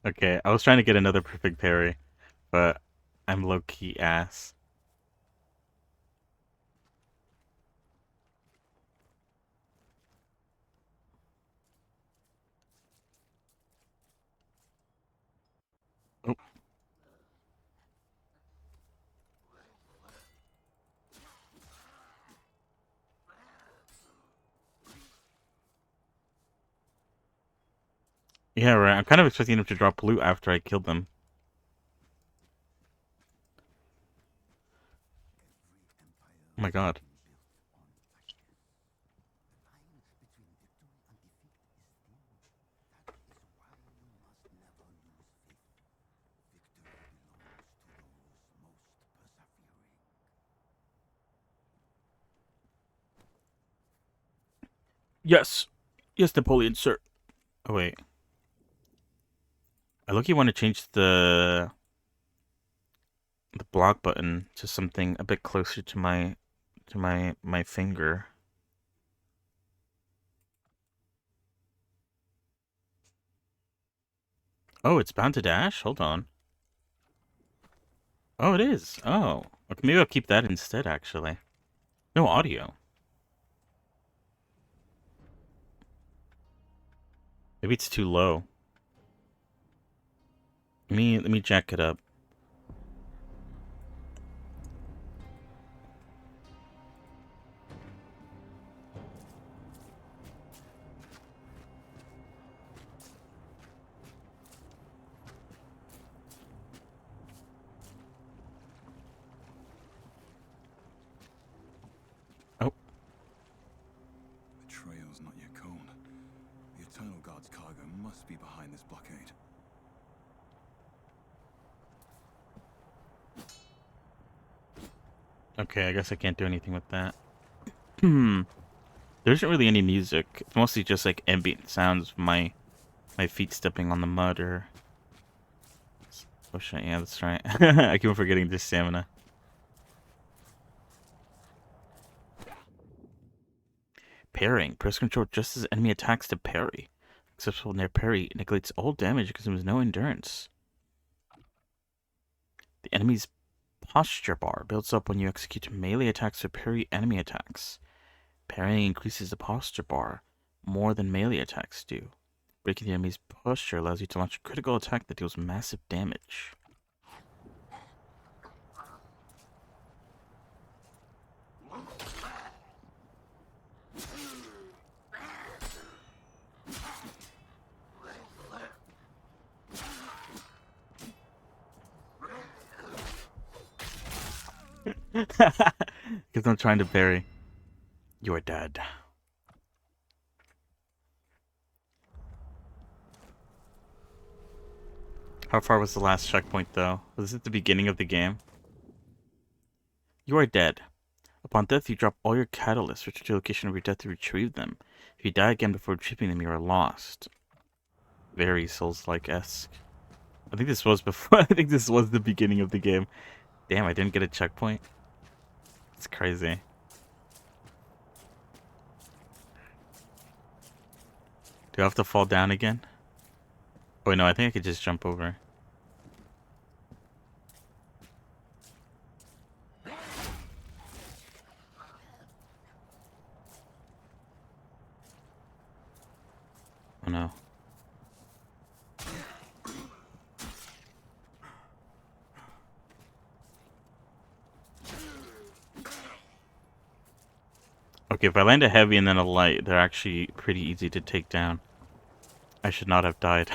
Okay, I was trying to get another perfect parry, but I'm low-key ass. Oh. Yeah, right. I'm kind of expecting him to drop loot after I killed them. Oh my god. Yes. Yes, Napoleon, sir. Oh, wait. I look, you want to change the the block button to something a bit closer to my finger. Oh, it's bound to dash? Hold on. Oh, it is. Oh. Okay, maybe I'll keep that instead, actually. No audio. Maybe it's too low. Let me jack it up. Oh. The trail's not yet gone. The Eternal Guard's cargo must be behind this blockade. Okay, I guess I can't do anything with that. Hmm. There isn't really any music. It's mostly just like ambient sounds of my feet stepping on the mud or... Oh shit, yeah, that's right. I keep on forgetting this stamina. Parrying. Press control just as enemy attacks to parry. Successful near parry neglects all damage and consumes no endurance. The enemy's posture bar builds up when you execute melee attacks to parry enemy attacks. Parrying increases the posture bar more than melee attacks do. Breaking the enemy's posture allows you to launch a critical attack that deals massive damage. Because I'm trying to parry. You are dead. How far was the last checkpoint, though? Was it the beginning of the game? You are dead. Upon death, you drop all your catalysts. Return to your location of your death to retrieve them. If you die again before retrieving them, you are lost. Very Souls-like-esque. I think this was before. I think this was the beginning of the game. Damn, I didn't get a checkpoint. It's crazy. Do I have to fall down again? Oh, wait, no, I think I could just jump over. Oh, no. Okay, if I land a heavy and then a light, they're actually pretty easy to take down. I should not have died.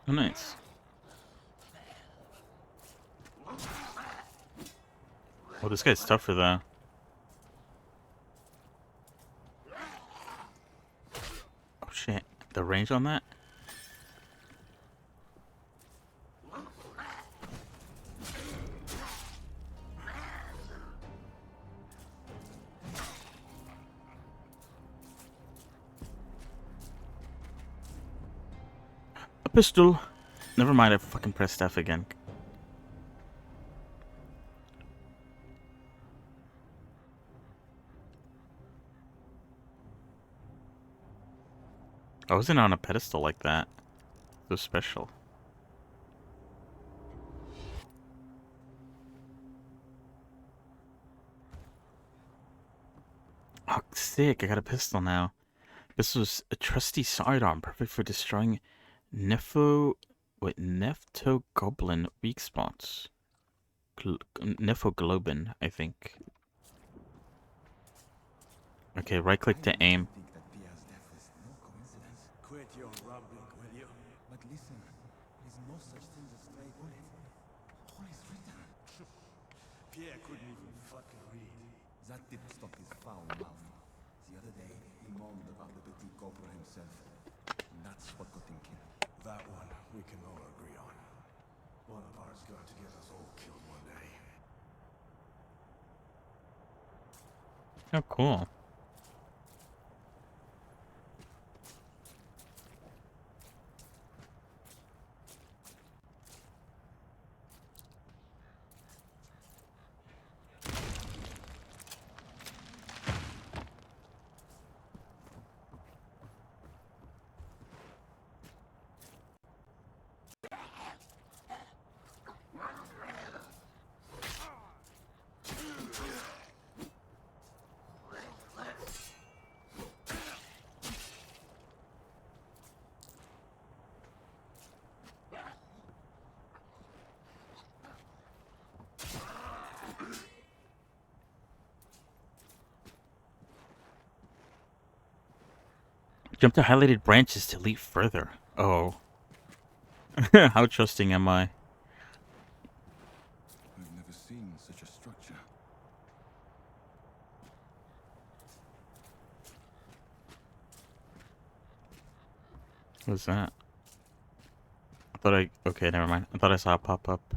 Oh, nice. Oh, this guy's tougher, though. Oh, shit. The range on that? A pistol. Never mind, I fucking pressed F again. I wasn't on a pedestal like that. It was special. Oh, sick. I got a pistol now. This was a trusty sidearm, perfect for destroying Nephtogoblin weak spots. Nephoglobin, I think. Okay, right click to aim. Think that Pierre's death was no coincidence. Quit your rambling, will you? But listen, there's no such thing as stray bullet. All is written. Pierre couldn't even fucking read. That didn't stop his foul mouth. The other day, he moaned about the petit cobra himself. And that's what got him killed. That one we can all agree on. One of ours got to get us all killed one day. Oh, cool. Jump to highlighted branches to leap further. Oh. How trusting am I? I've never seen such a structure. What's that? I thought okay, never mind. I thought I saw it pop up.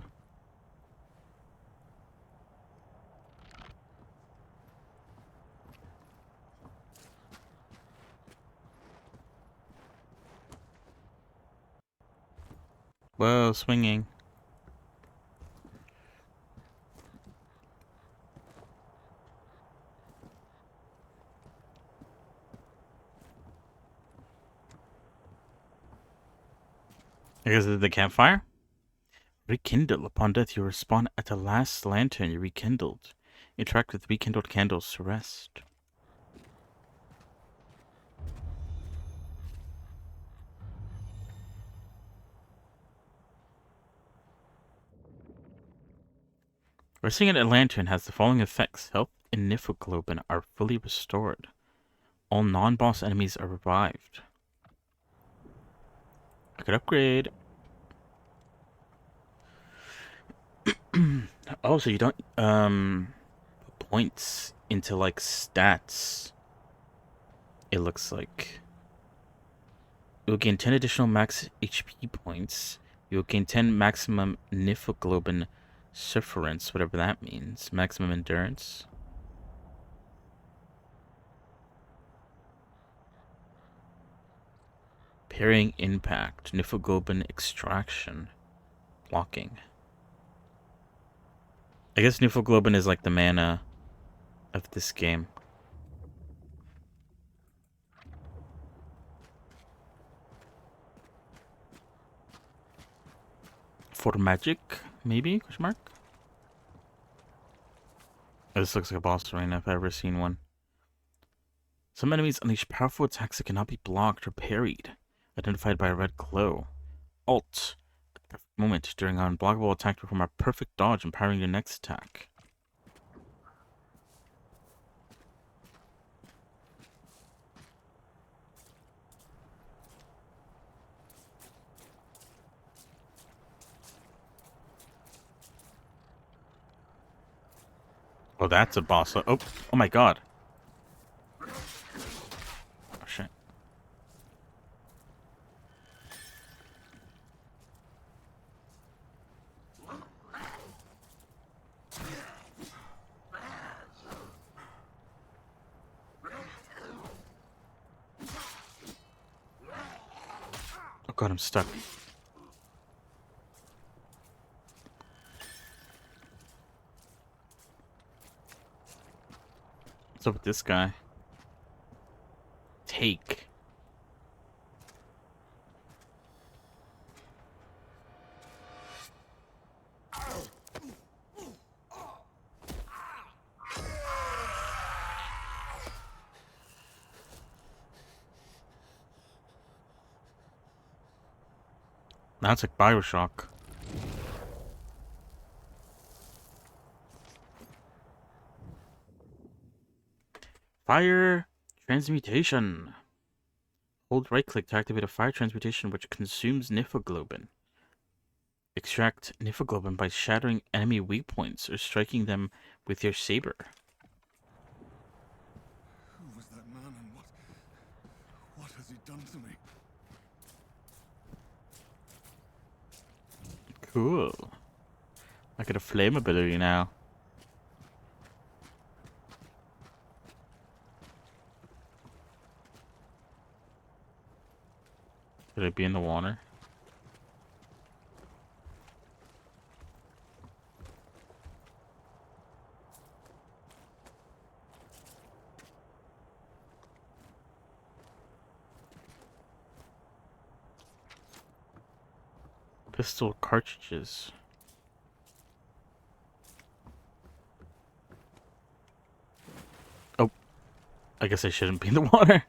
Whoa, swinging. I guess it's the campfire? Rekindle. Upon death, you respawn at the last lantern you rekindled. Interact with rekindled candles to rest. Resting at a lantern has the following effects. Health and Niphoglobin are fully restored. All non-boss enemies are revived. I could upgrade. Also, you don't put points into like stats. It looks like you'll gain 10 additional max HP points. You'll gain 10 maximum Niphoglobin sufferance, whatever that means. Maximum endurance. Parrying impact. Niphoglobin extraction. Blocking. I guess Niphoglobin is like the mana of this game. For magic, maybe? Question mark? This looks like a boss arena if I've ever seen one. Some enemies unleash powerful attacks that cannot be blocked or parried, identified by a red glow. Alt. At the perfect moment during an unblockable attack to perform a perfect dodge, empowering your next attack. Oh, that's a boss. Oh my god. Oh, shit. Oh god, I'm stuck. What's up with this guy? Take. That's like Bioshock. Fire transmutation. Hold right click to activate a fire transmutation which consumes niffoglobin. Extract niffoglobin by shattering enemy weak points or striking them with your saber. Who was that man and what has he done to me? Cool. I get a flame ability now. Could it be in the water? Pistol cartridges. Oh, I guess I shouldn't be in the water.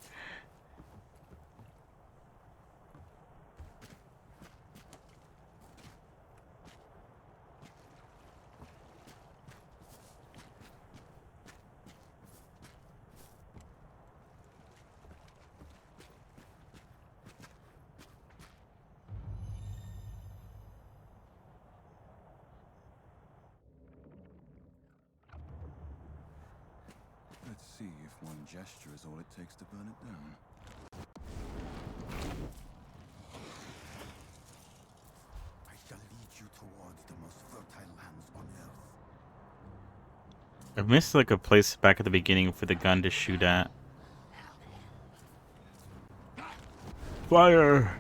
Let's see if one gesture is all it takes to burn it down. I shall lead you towards the most fertile lands on earth. I missed like a place back at the beginning for the gun to shoot at. Fire!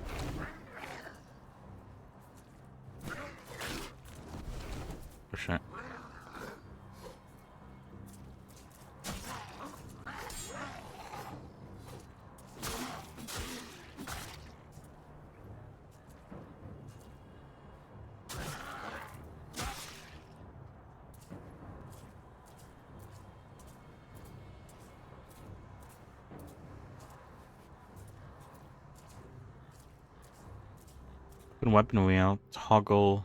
Oh shit. Weapon wheel. Toggle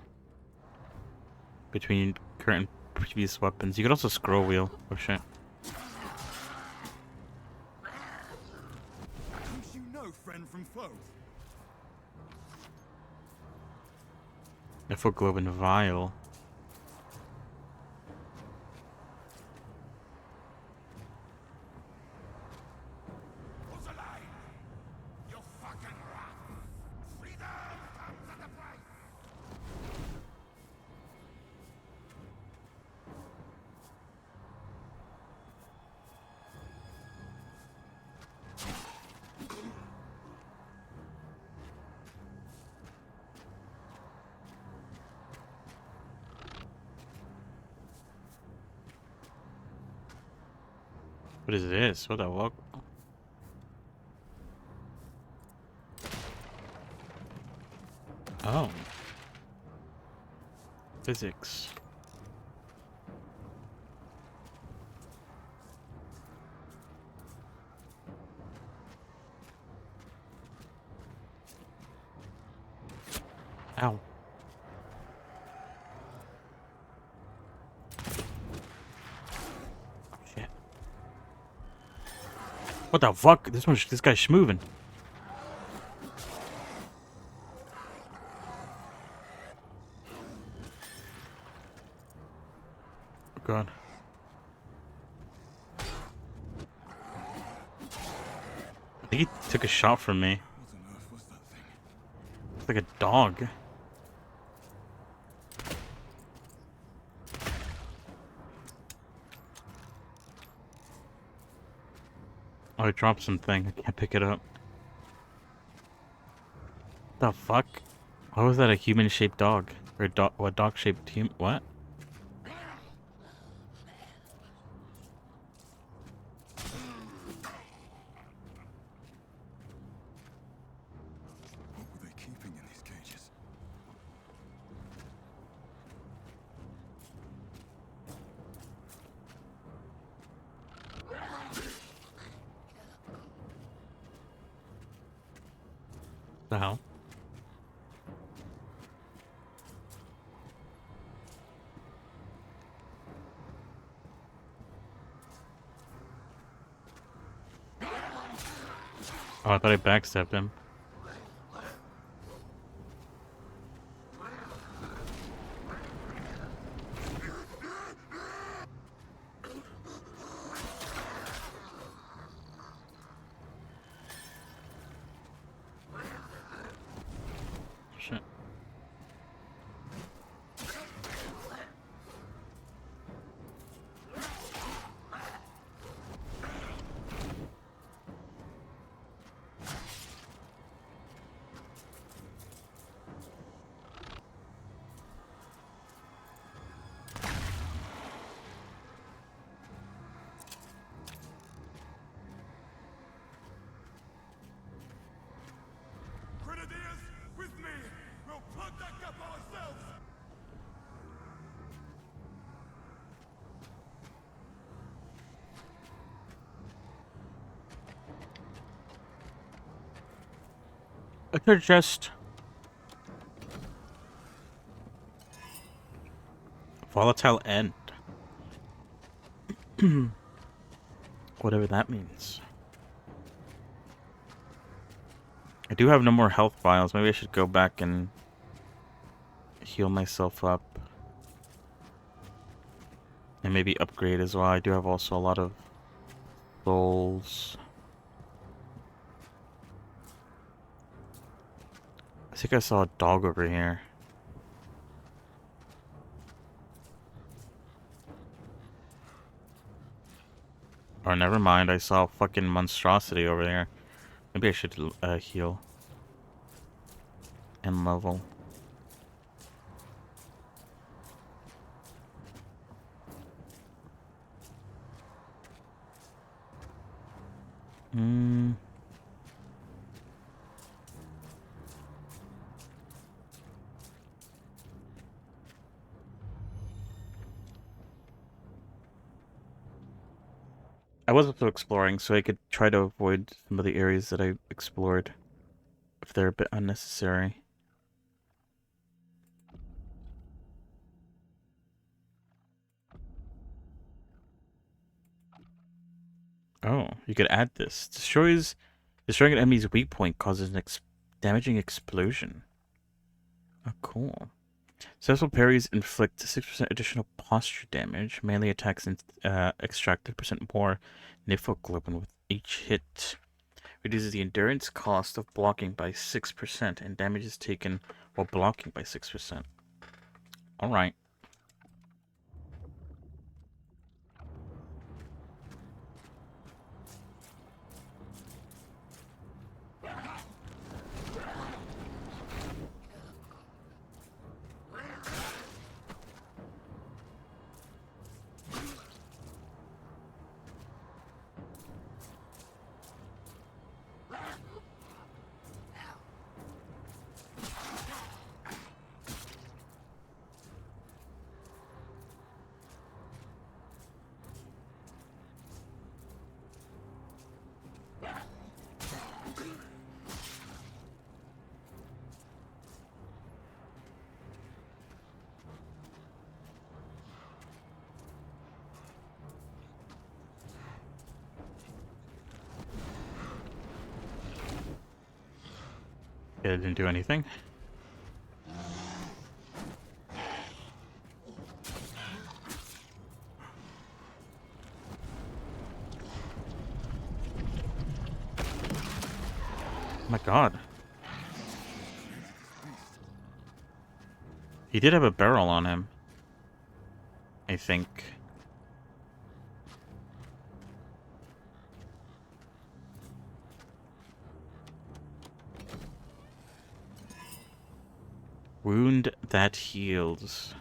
between current and previous weapons. You could also scroll wheel. Oh shit. Don't you know friend from foe? Niffoglobin vial. What's alive? You fucking rat! Freedom comes at a price! What is this? What the fuck? Oh. Physics. Ow. Shit. What the fuck? This guy's schmoving. Oh god. I think he took a shot from me. What on earth was that thing? It's like a dog. Oh, I dropped something. I can't pick it up. The fuck? Why was that a human-shaped dog? Or a dog? What dog-shaped human? What? What were they keeping in these cages? The hell? Oh, I thought I backstabbed him. Shit. Grenadiers, with me! We'll plug that gap ourselves! I could just volatile end. Whatever that means. I do have no more health vials. Maybe I should go back and heal myself up. And maybe upgrade as well. I do have also a lot of souls. I think I saw a dog over here. Or never mind, I saw a fucking monstrosity over there. Maybe I should heal. And level. I was also exploring, so I could try to avoid some of the areas that I explored. If they're a bit unnecessary. Oh, you could add this. Destroying an enemy's weak point causes an damaging explosion. Oh, cool. Successful parries inflict 6% additional posture damage. Melee attacks extract 3% more Nifoglobin with each hit. Reduces the endurance cost of blocking by 6% and damage is taken while blocking by 6%. Alright. Yeah, it didn't do anything. Oh my god. He did have a barrel on him. I think. Wound that heals.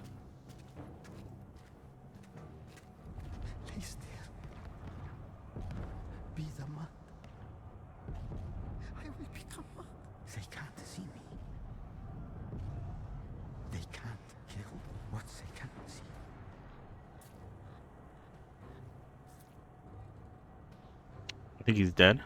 Please, dear. Be the mud. I will become mud. They can't see me. They can't kill what they cannot see. I think he's dead.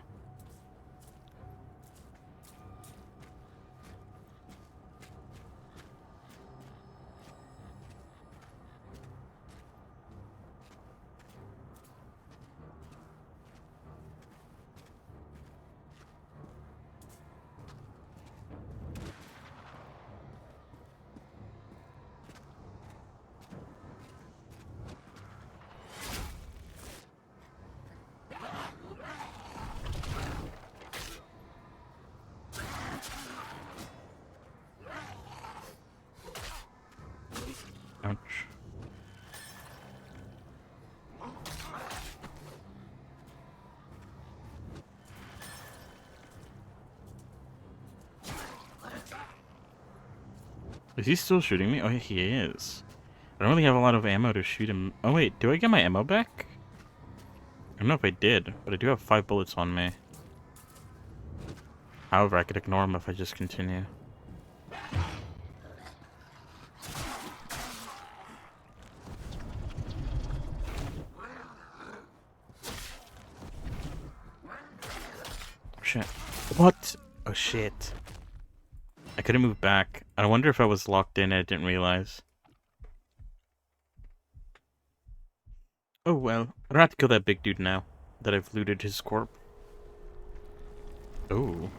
Is he still shooting me? Oh, he is. I don't really have a lot of ammo to shoot him. Oh, wait. Do I get my ammo back? I don't know if I did, but I do have 5 bullets on me. However, I could ignore him if I just continue. Shit. What? Oh, shit. I couldn't move back. I wonder if I was locked in and I didn't realize. Oh, well. I don't have to kill that big dude now that I've looted his corpse. Oh.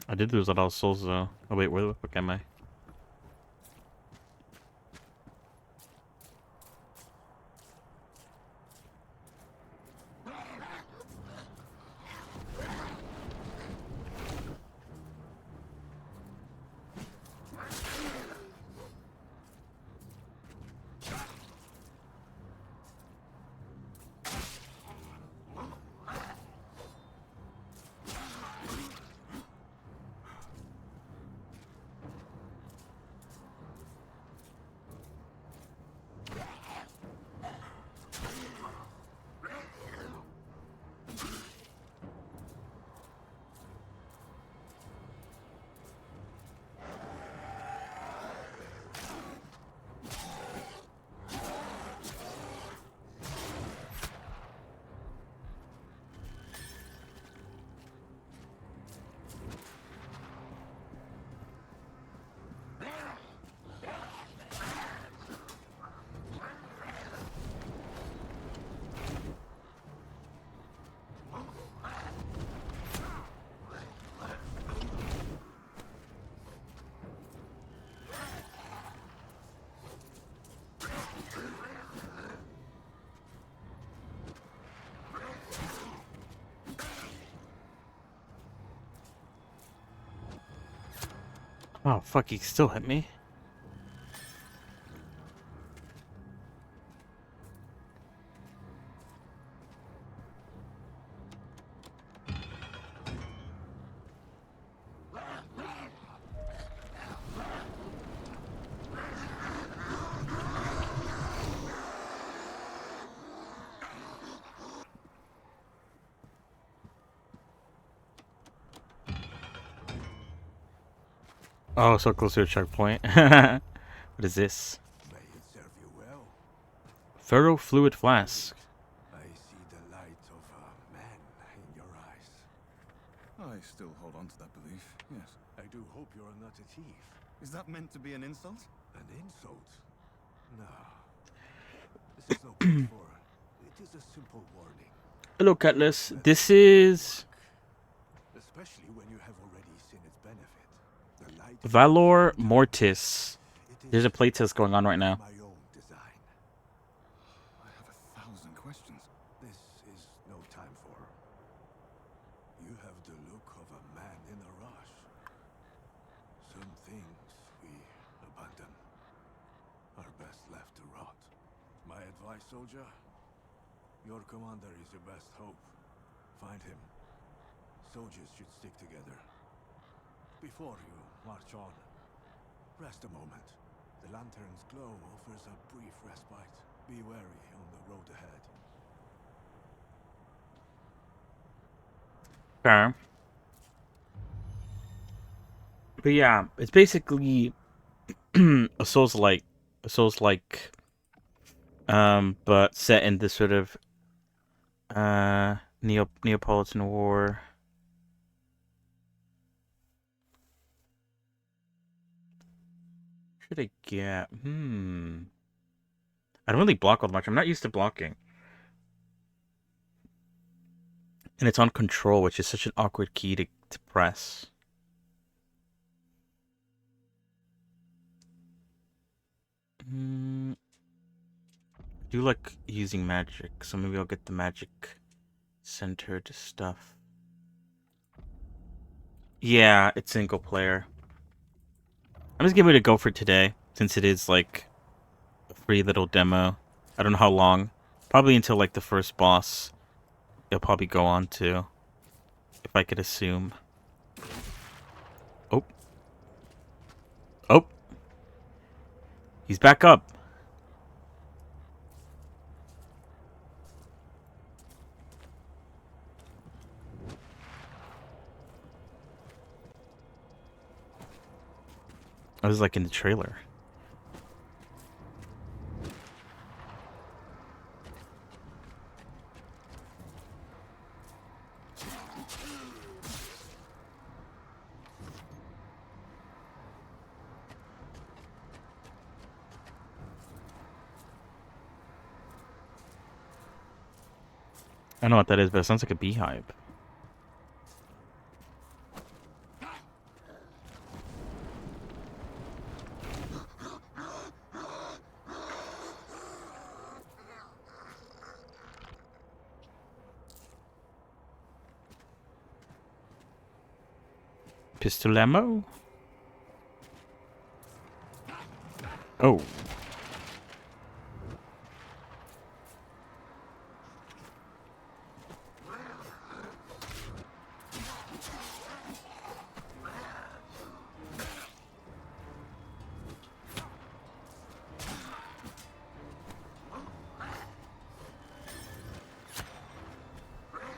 I did lose a lot of souls, though. Oh, wait, where the fuck am I? Oh, fuck, he still hit me. Oh, so close to a checkpoint. What is this? May it serve you well. Ferrofluid flask. I see the light of a man in your eyes. I still hold on to that belief, yes. I do hope you're not a thief. Is that meant to be an insult? An insult? No. This is no call for. It is a simple warning. Hello, Cutlass. This is Especially when you have already seen its benefit. The light Valor Mortis. it There's a is playtest going on right now. my own design. I have 1,000 questions. This is no time for. You have the look of a man in a rush. Some things we abandon are best left to rot. My advice, soldier, your commander is your best hope. Find him. Soldiers should stick together. Before you march on, rest a moment. The lantern's glow offers a brief respite. Be wary on the road ahead. Okay. But yeah, it's basically a Souls-like, but set in this sort of Neapolitan War. What should I get? I don't really block all that much. I'm not used to blocking. And it's on control, which is such an awkward key to press. I do like using magic, so maybe I'll get the magic centered stuff. Yeah, it's single player. I'm just giving it a go for today, since it is like a free little demo. I don't know how long. Probably until like the first boss. It'll probably go on to, if I could assume. Oh, he's back up. I was like in the trailer. I don't know what that is, but it sounds like a beehive. Pistol ammo? Oh.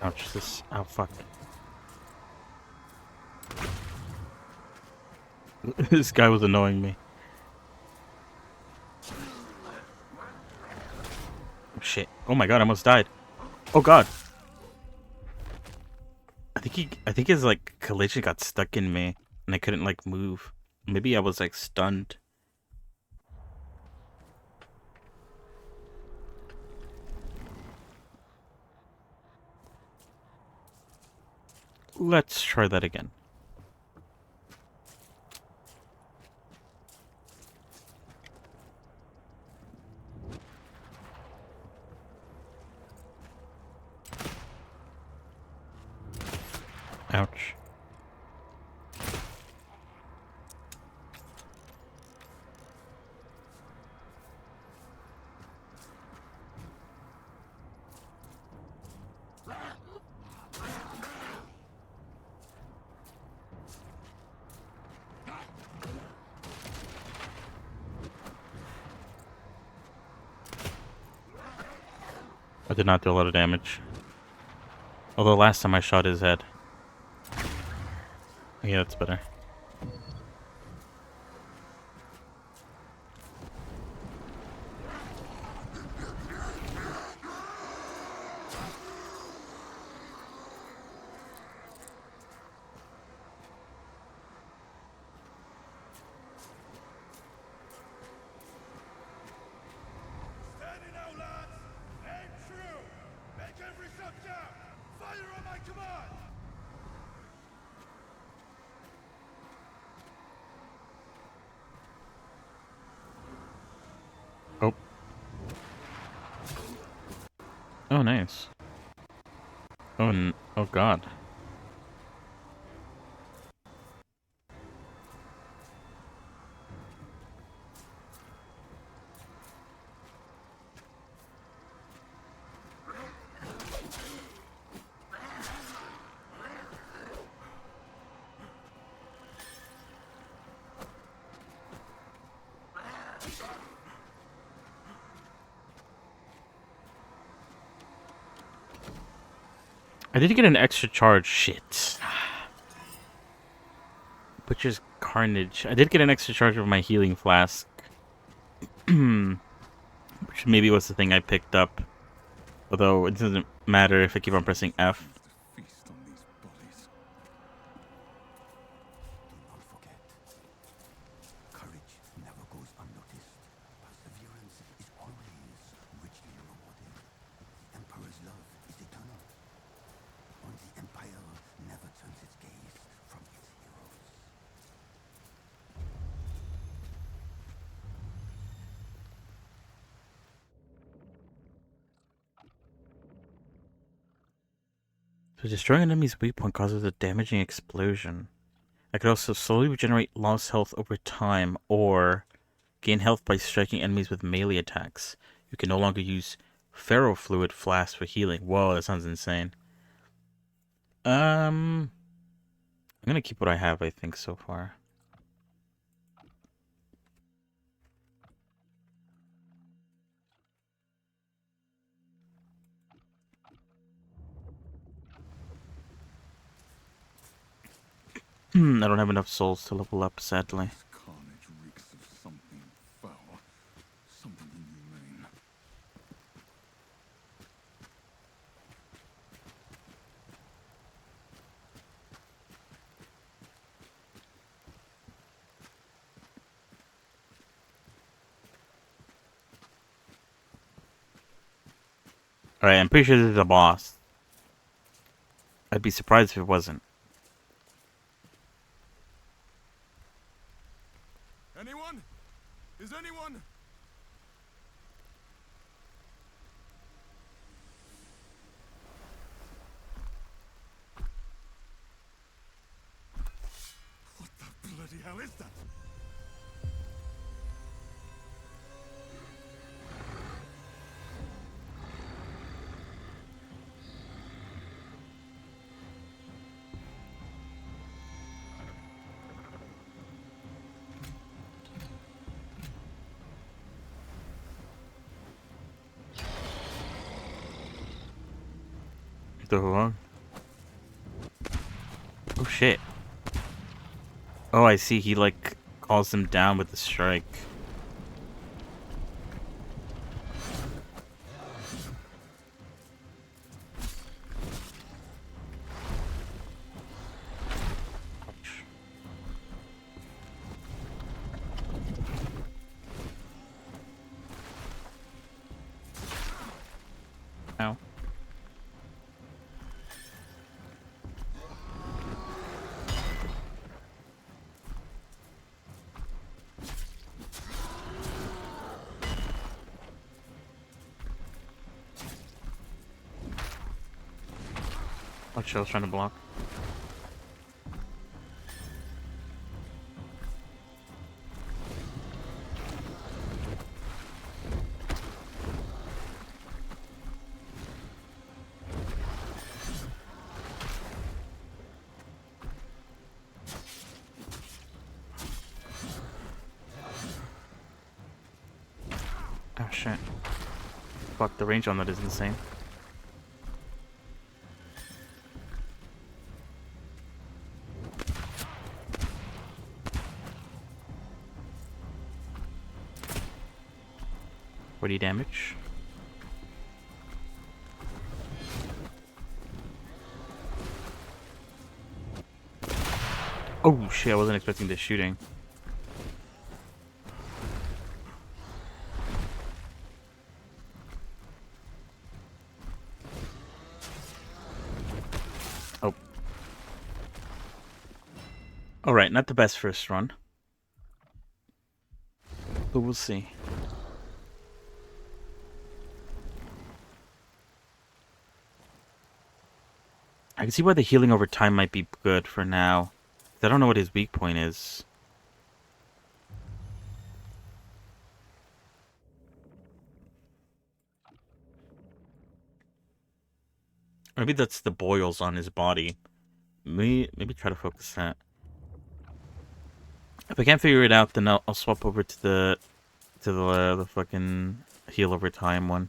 Ouch, this. Oh, fuck. This guy was annoying me. Oh, shit. Oh my god, I almost died. Oh god. I think his, like, collision got stuck in me. And I couldn't, like, move. Maybe I was, like, stunned. Let's try that again. Ouch. I did not do a lot of damage. Although last time I shot his head. Yeah, that's better. Steady now, lads! Aim true! Make every shot count! Fire on my command! Oh. Oh, nice. Oh god. I did get an extra charge. Shit. Butcher's Carnage. I did get an extra charge of my healing flask. Which maybe was the thing I picked up. Although it doesn't matter if I keep on pressing F. Feast on these bodies. Do not forget. Courage never goes unnoticed. Perseverance is always richly rewarded. The Emperor's love is eternal. And the Empire never turns its gaze from its heroes. So destroying an enemy's weak point causes a damaging explosion. I could also slowly regenerate lost health over time, or gain health by striking enemies with melee attacks. You can no longer use ferrofluid flasks for healing. Whoa, that sounds insane. I'm gonna keep what I have, I think, so far. I don't have enough souls to level up, sadly. This carnage reeks of something foul, something inhumane. Alright, I'm pretty sure this is a boss. I'd be surprised if it wasn't. Anyone? Is anyone? What the bloody hell is that? Oh shit. Oh, I see. He like calls them down with the strike. Ow. Watch, I was trying to block. Oh shit. Fuck, the range on that is insane. What do you damage? Oh shit, I wasn't expecting this shooting. Oh. Alright, not the best first run. But we'll see. I can see why the healing over time might be good for now. I don't know what his weak point is. Maybe that's the boils on his body. Maybe try to focus that. If I can't figure it out, then I'll swap over to the fucking heal over time one.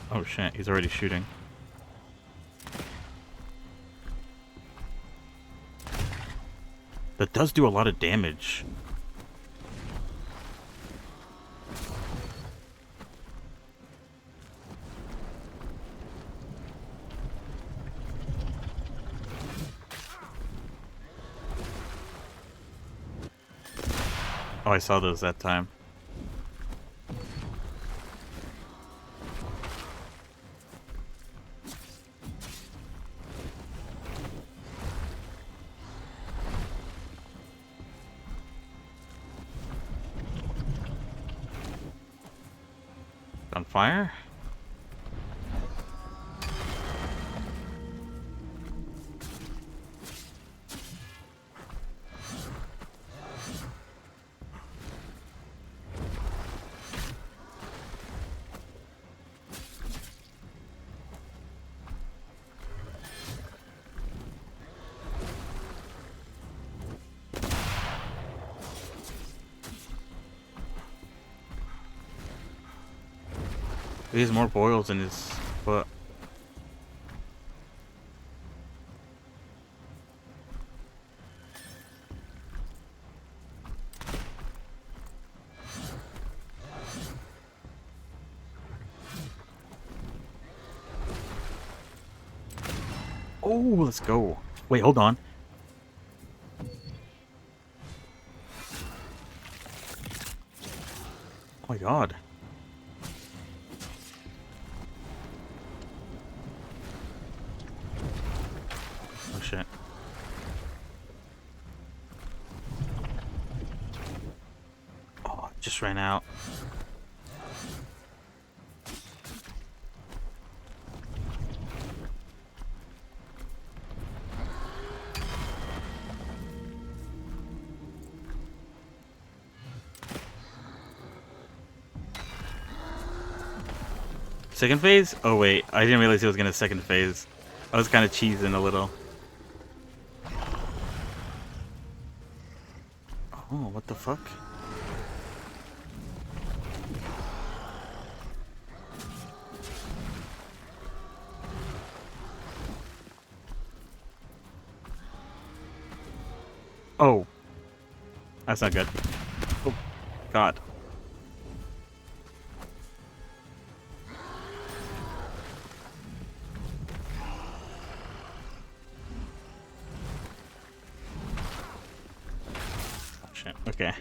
Oh shit, he's already shooting. That does do a lot of damage. Oh, I saw those that time. On fire? He has more boils in his foot. Oh, let's go. Wait, hold on. Oh my god. Oh shit. Oh, it just ran out. Second phase? Oh wait, I didn't realize it was gonna second phase. I was kind of cheesing a little. Oh, what the fuck? Oh, that's not good. Oh, God. Oh, shit. Okay.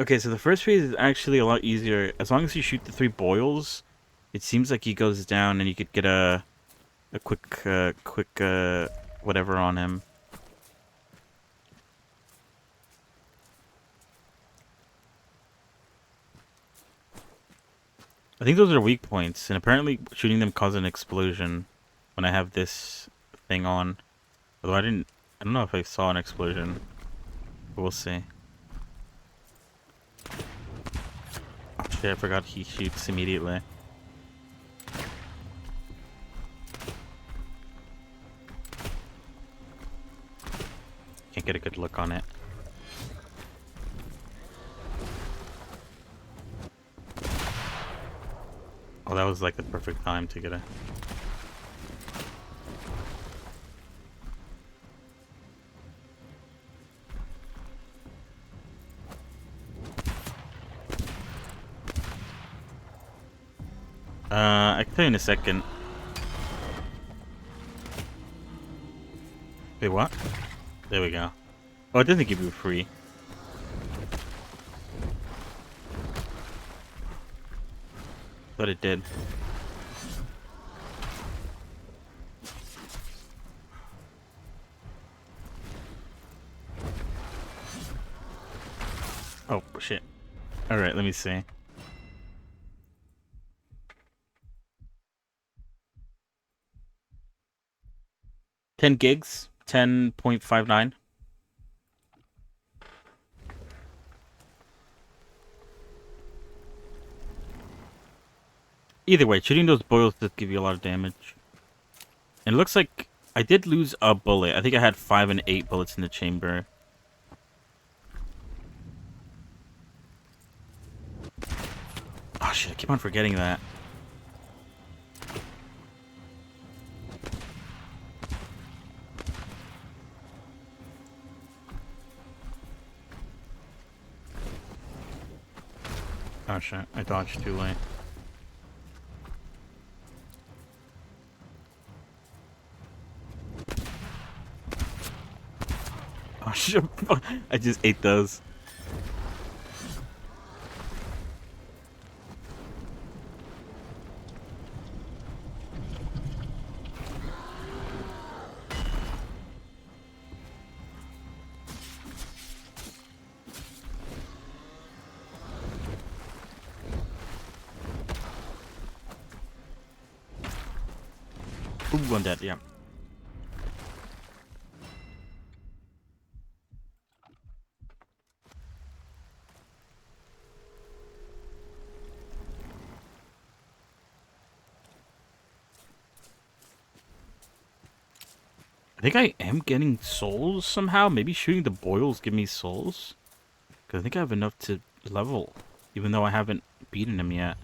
Okay, so the first phase is actually a lot easier. As long as you shoot the 3 boils, it seems like he goes down and you could get a quick whatever on him. I think those are weak points, and apparently shooting them causes an explosion when I have this thing on. Although I don't know if I saw an explosion. But we'll see. Oh shit, I forgot he shoots immediately. Can't get a good look on it. Oh, that was like the perfect time to get a... I can tell you in a second. Wait, what? There we go. Oh, it doesn't give you free. But it did. Oh, shit. Alright, let me see. $10 gigs, 10.59. Either way, shooting those boils does give you a lot of damage. And it looks like I did lose a bullet. I think I had 5 and 8 bullets in the chamber. Oh shit, I keep on forgetting that. Oh shit, I dodged too late. Oh shit, I just ate those. Ooh, I'm dead, yeah. I think I am getting souls somehow. Maybe shooting the boils give me souls. Because I think I have enough to level. Even though I haven't beaten him yet.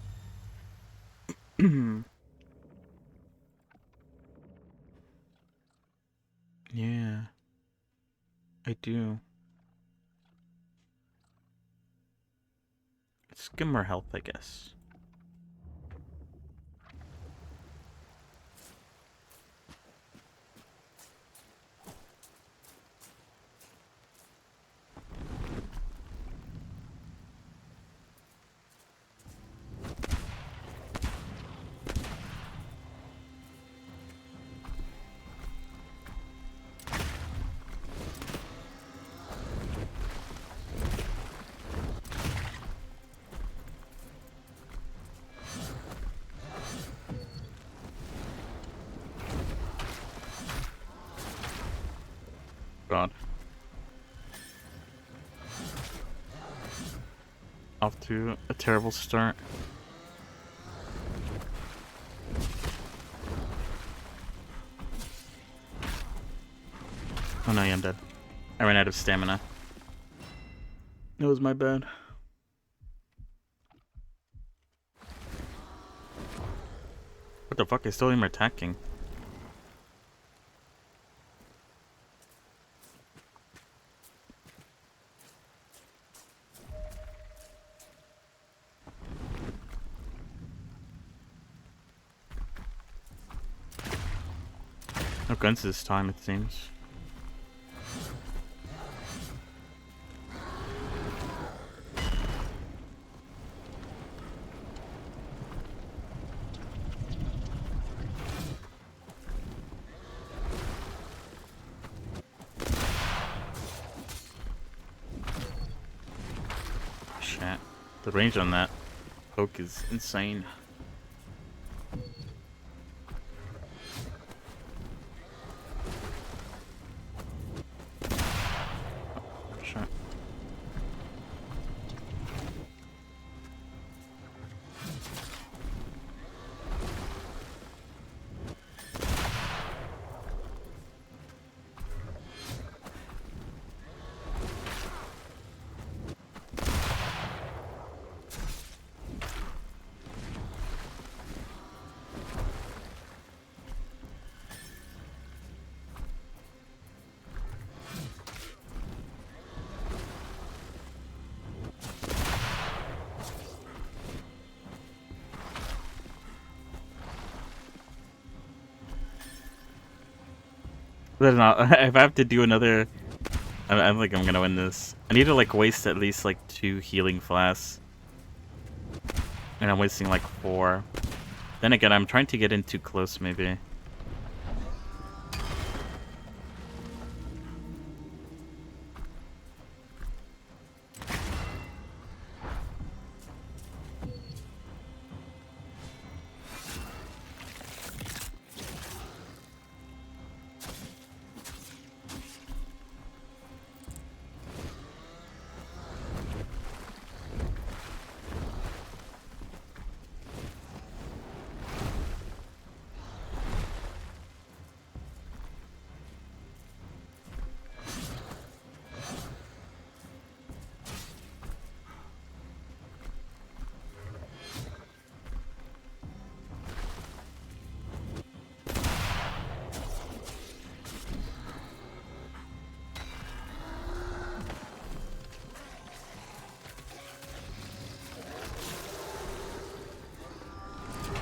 Yeah. I do. Let's give him more health, I guess. God. Off to a terrible start. Oh no, yeah, I'm dead. I ran out of stamina. That was my bad. What the fuck? I still am attacking. No guns this time, it seems. Shit. The range on that poke is insane. Shit. But not, if I have to do another, I think I'm gonna win this. I need to like waste at least like 2 healing flasks, and I'm wasting like 4. Then again, I'm trying to get in too close, maybe.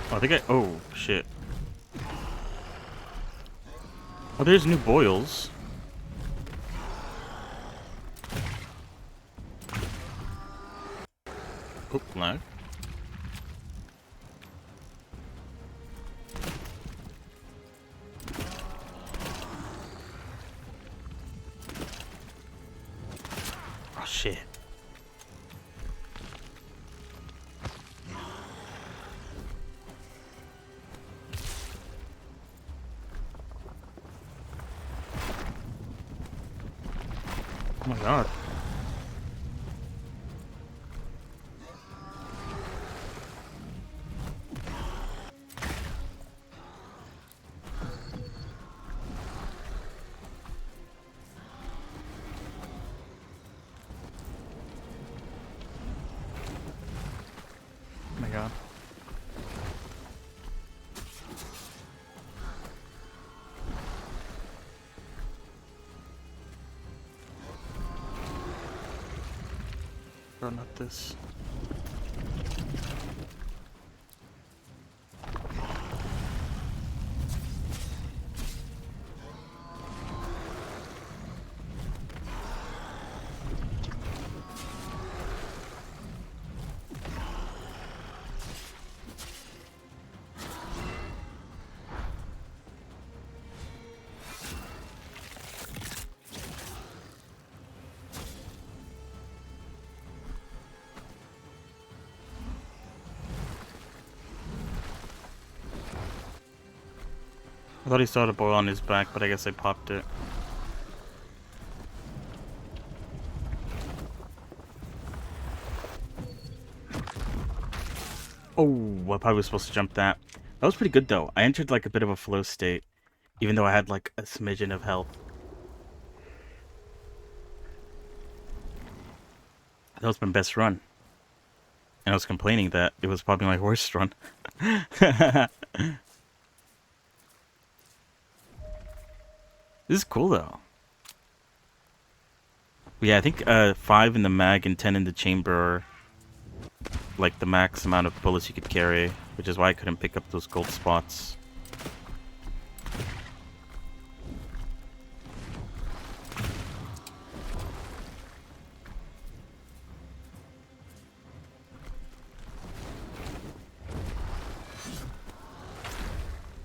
Oh, I think oh, shit. Oh, there's new boils. Oh, lag. Oh, shit. Oh my god. Oh, not this. I thought he saw the boil on his back, but I guess I popped it. Oh, I probably was supposed to jump that. That was pretty good, though. I entered, like, a bit of a flow state, even though I had, like, a smidgen of health. That was my best run. And I was complaining that it was probably my worst run. This is cool, though. But yeah, I think 5 in the mag and 10 in the chamber are like the max amount of bullets you could carry, which is why I couldn't pick up those gold spots.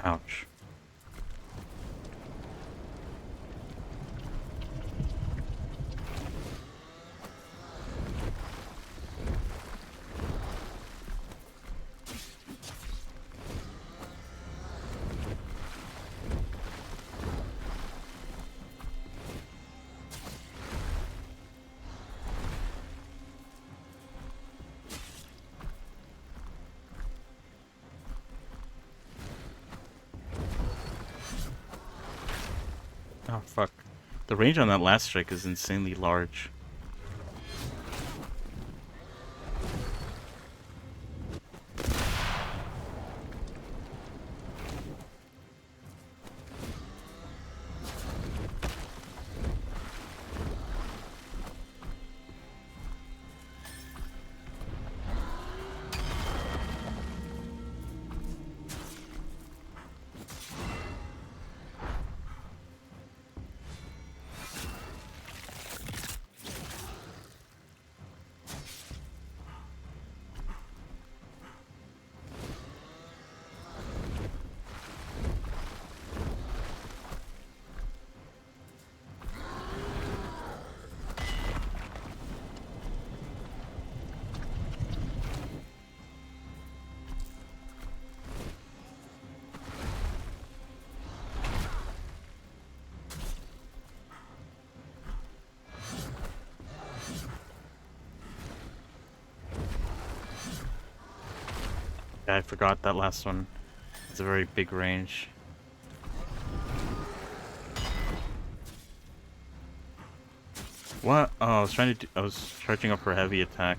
Ouch. Oh, fuck. The range on that last strike is insanely large. Yeah, I forgot that last one. It's a very big range. What? Oh, I was trying to I was charging up for heavy attack,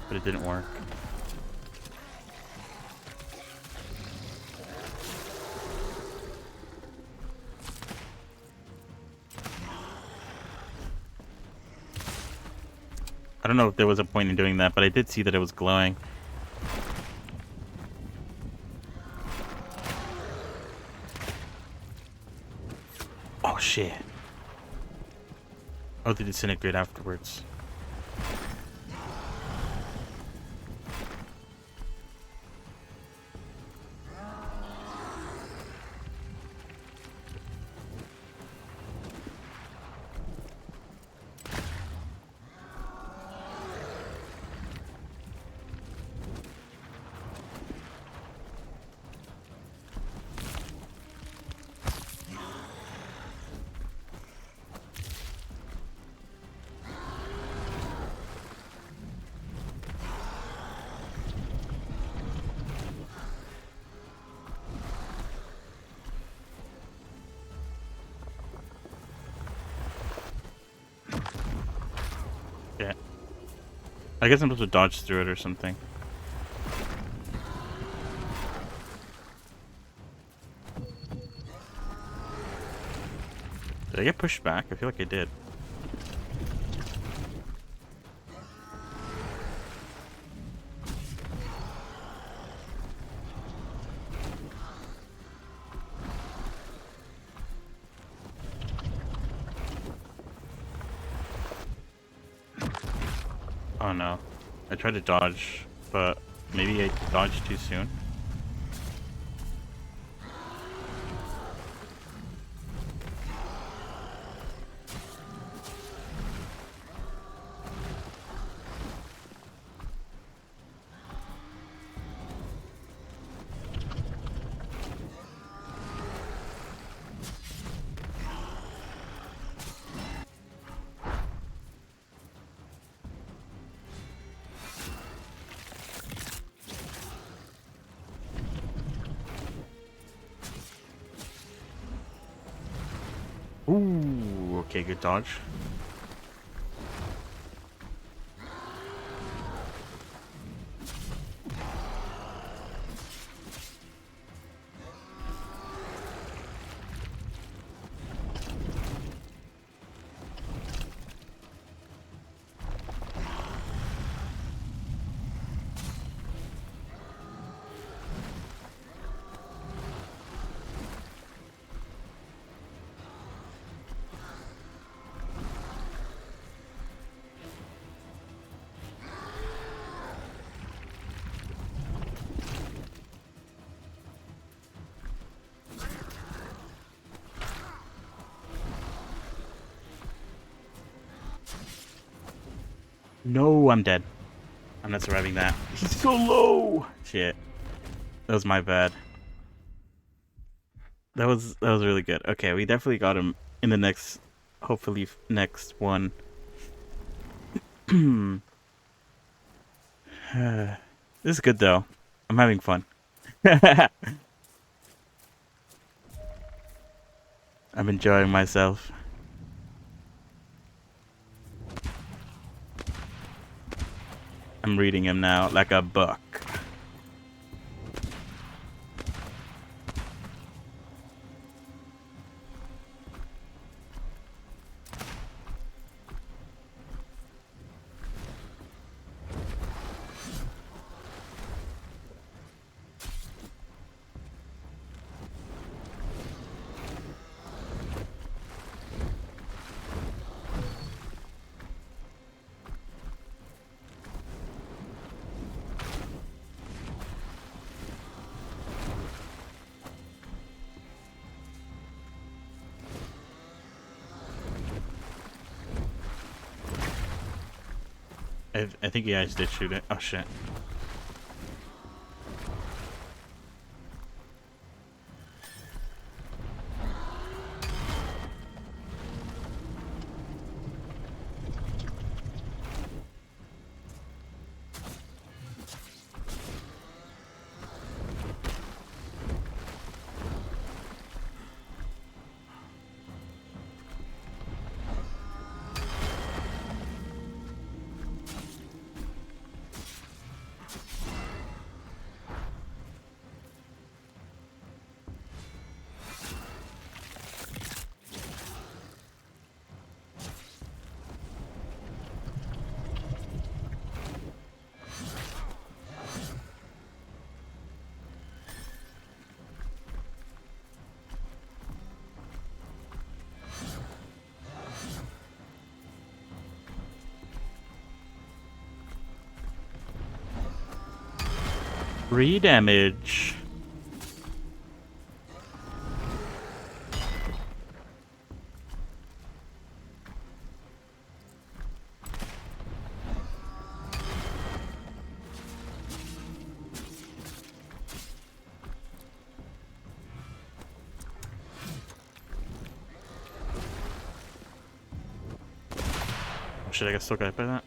but it didn't work. I don't know if there was a point in doing that, but I did see that it was glowing. Oh shit. Oh, they disintegrate afterwards. Yeah. I guess I'm supposed to dodge through it or something. Did I get pushed back? I feel like I did. Oh no. I tried to dodge, but maybe I dodged too soon. Ooh, okay, good dodge. No, I'm dead. I'm not surviving that. He's so low! Shit. That was my bad. That was really good. Okay, we definitely got him in the next, hopefully next one. This is good though. I'm having fun. I'm enjoying myself. I'm reading him now like a book. I think you guys did shoot it. Oh shit. Three damage. Oh shit, I got still got hit by that.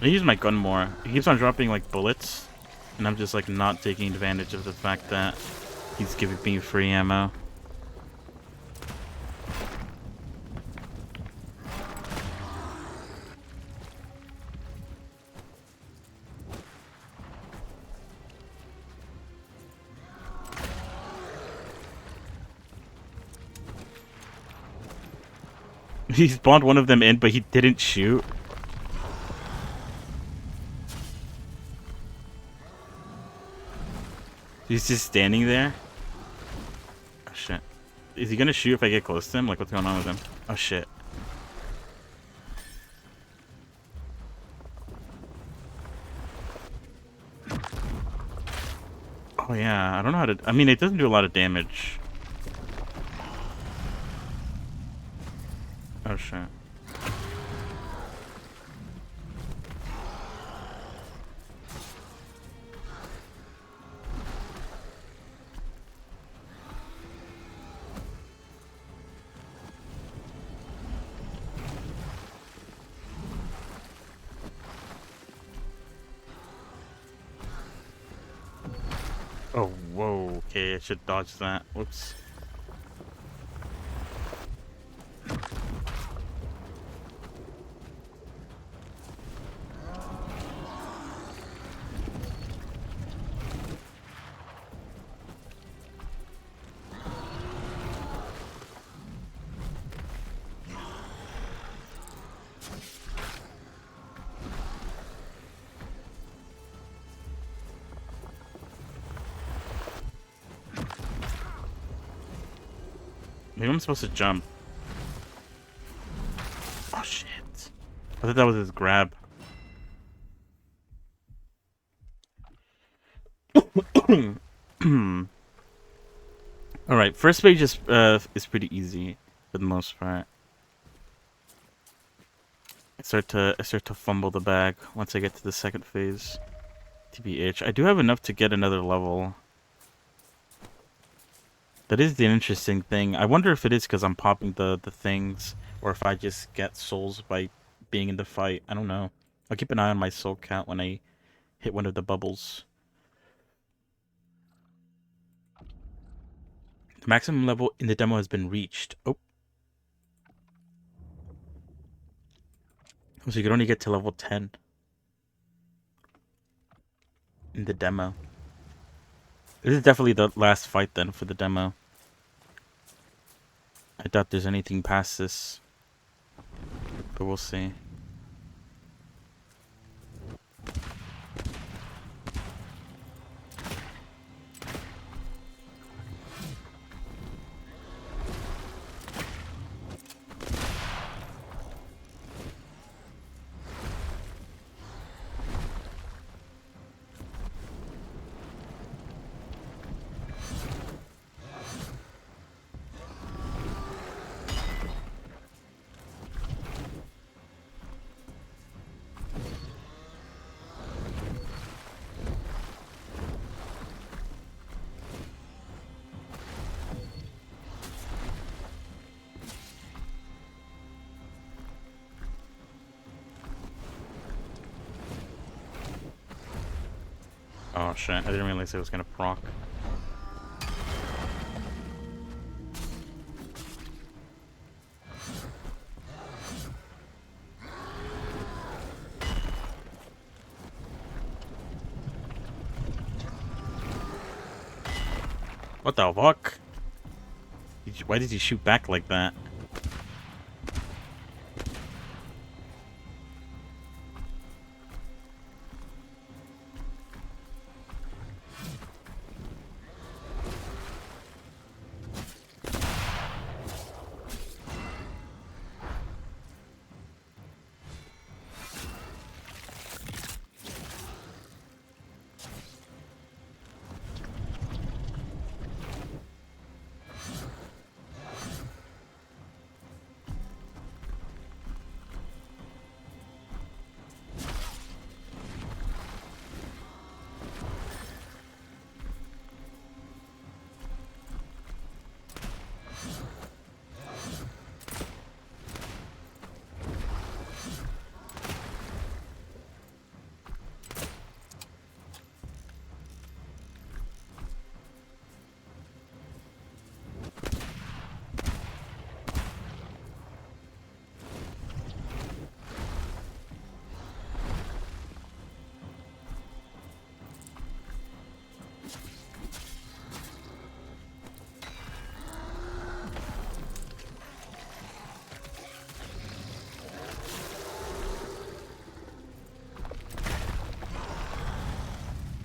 I use my gun more. He keeps on dropping like bullets, and I'm just like not taking advantage of the fact that he's giving me free ammo. He spawned one of them in, but he didn't shoot. He's just standing there. Oh shit. Is he gonna shoot if I get close to him? Like, what's going on with him? Oh shit. Oh yeah, I don't know how to... I mean, it doesn't do a lot of damage. Oh shit. Oh, whoa. Okay, I should dodge that. Whoops. Maybe I'm supposed to jump. Oh shit. I thought that was his grab. Alright, first page is pretty easy for the most part. I start to fumble the bag once I get to the second phase. TBH. I do have enough to get another level. That is the interesting thing. I wonder if it is because I'm popping the things, or if I just get souls by being in the fight. I don't know. I'll keep an eye on my soul count when I hit one of the bubbles. The maximum level in the demo has been reached. Oh. So you can only get to level 10 in the demo. This is definitely the last fight then for the demo. I doubt there's anything past this, but we'll see. Oh shit, I didn't realize it was gonna proc. What the fuck? Why did you shoot back like that?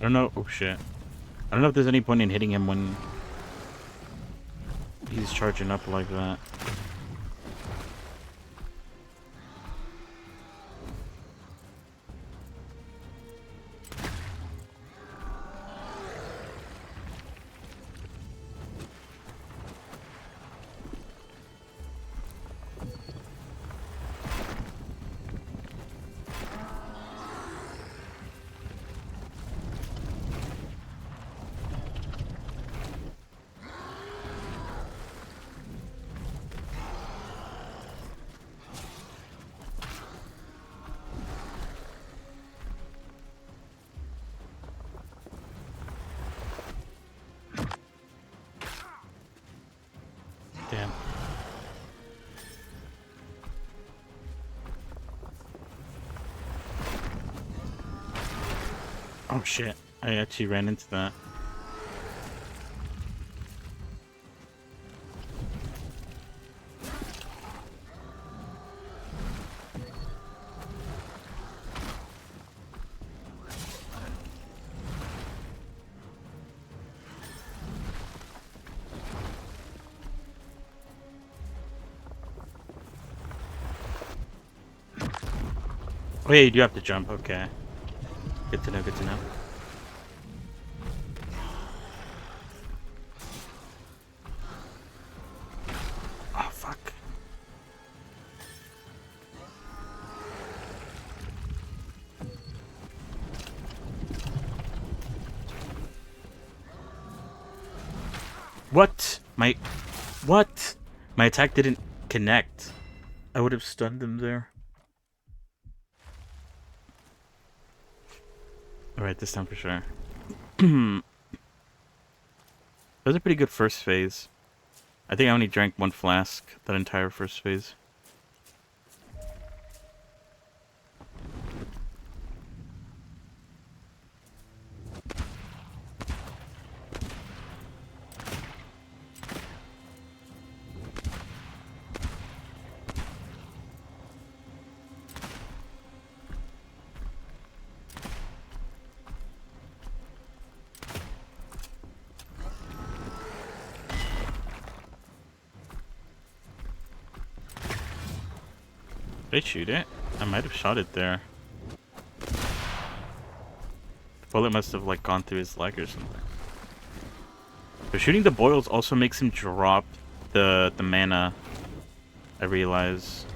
I don't know. Oh shit. I don't know if there's any point in hitting him when he's charging up like that. Oh shit. I actually ran into that. Oh yeah, you do have to jump, okay. Good to know, good to know. Oh fuck. What? What? My attack didn't connect. I would have stunned him there. Alright, this time for sure. That was a pretty good first phase. I think I only drank 1 flask that entire first phase. Did I shoot it? I might have shot it there. The bullet must have like gone through his leg or something. But shooting the boils also makes him drop the mana, I realize.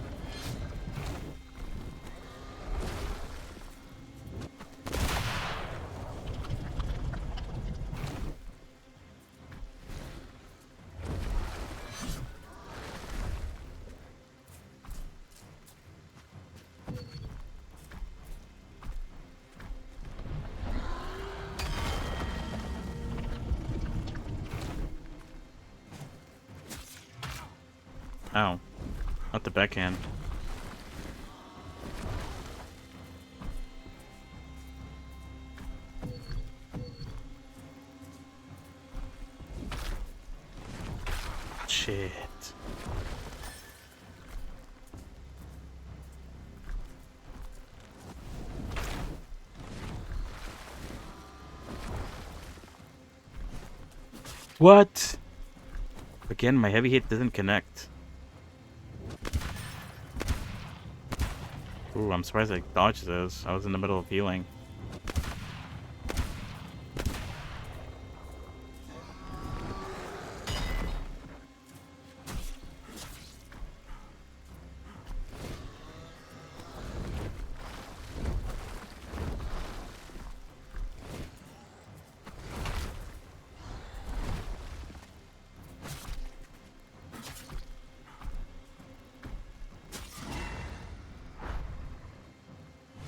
Ow. Not the backhand. Shit. What? Again, my heavy hit doesn't connect. Ooh, I'm surprised I dodged those. I was in the middle of healing.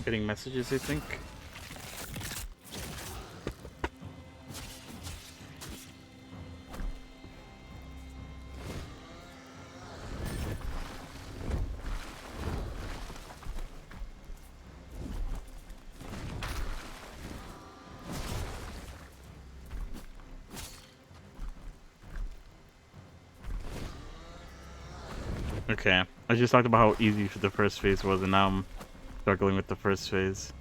Getting messages, I think. Okay, I just talked about how easy the first phase was, and now I'm struggling with the first phase.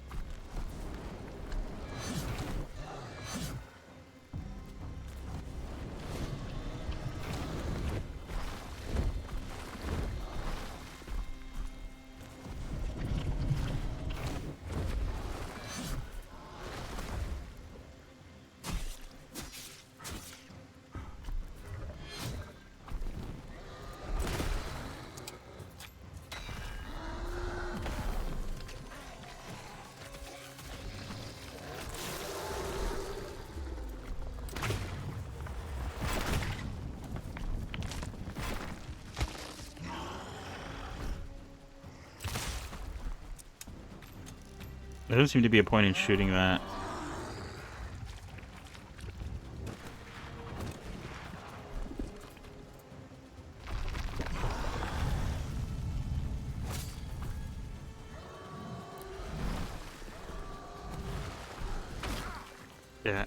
There doesn't seem to be a point in shooting that. Yeah.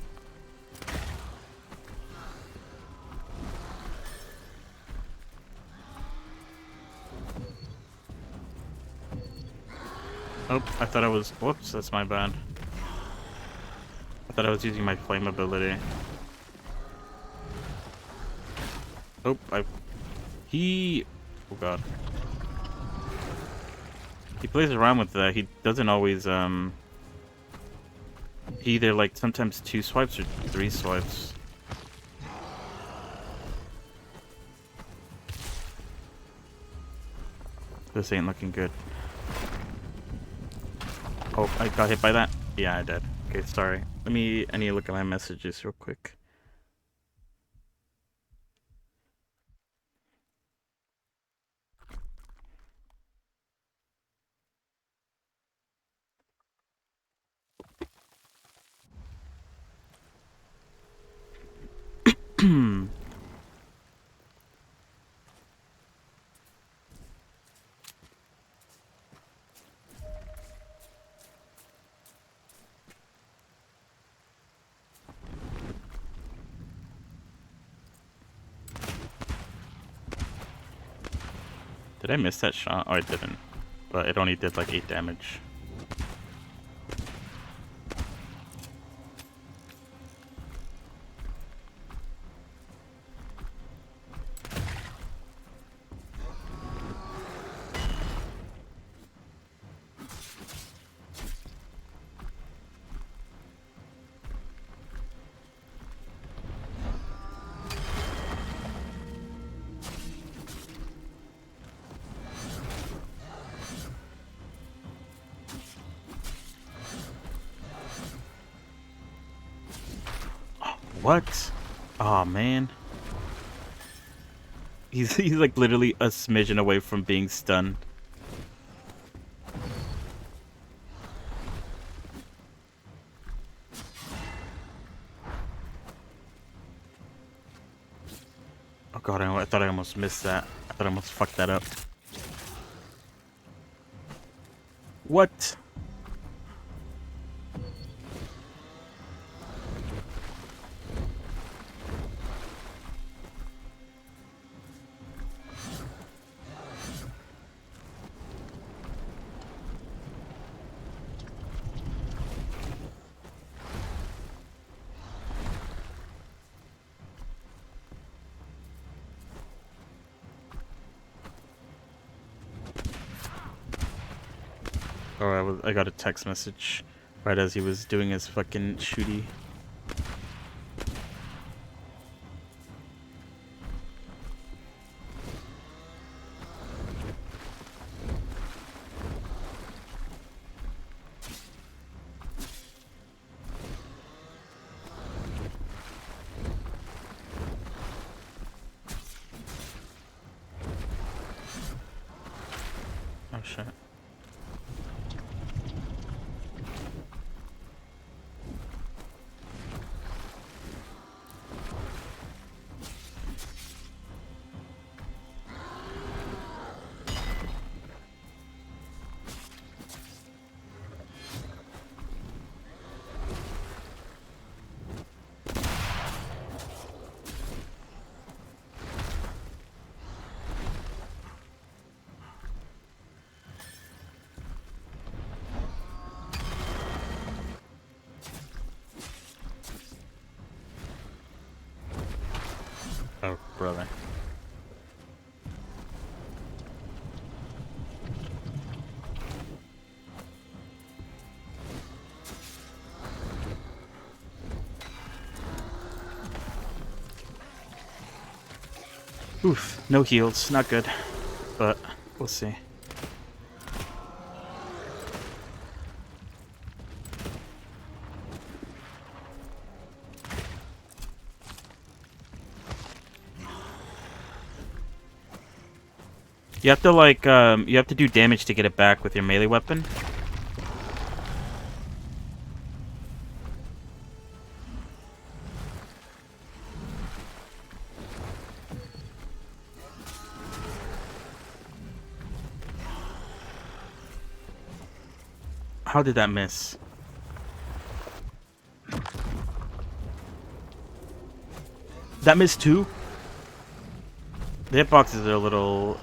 Oh, I thought I was. Whoops, that's my bad. I thought I was using my flame ability. Oh, he. Oh god. He plays around with that. He doesn't always. He either like sometimes 2 swipes or 3 swipes. This ain't looking good. Oh, I got hit by that? Yeah, I did. Okay, sorry. I need to look at my messages real quick. Did I miss that shot? Oh, I didn't. But it only did like 8 damage. What? Oh man. He's like literally a smidgen away from being stunned. Oh god, I thought I almost missed that. I thought I almost fucked that up. What? Oh, I got a text message right as he was doing his fucking shooty. Oh shit. Oh, brother. Oof, no heals, not good. But we'll see. You have to like you have to do damage to get it back with your melee weapon. How did that miss? That missed too? The hitboxes are a little...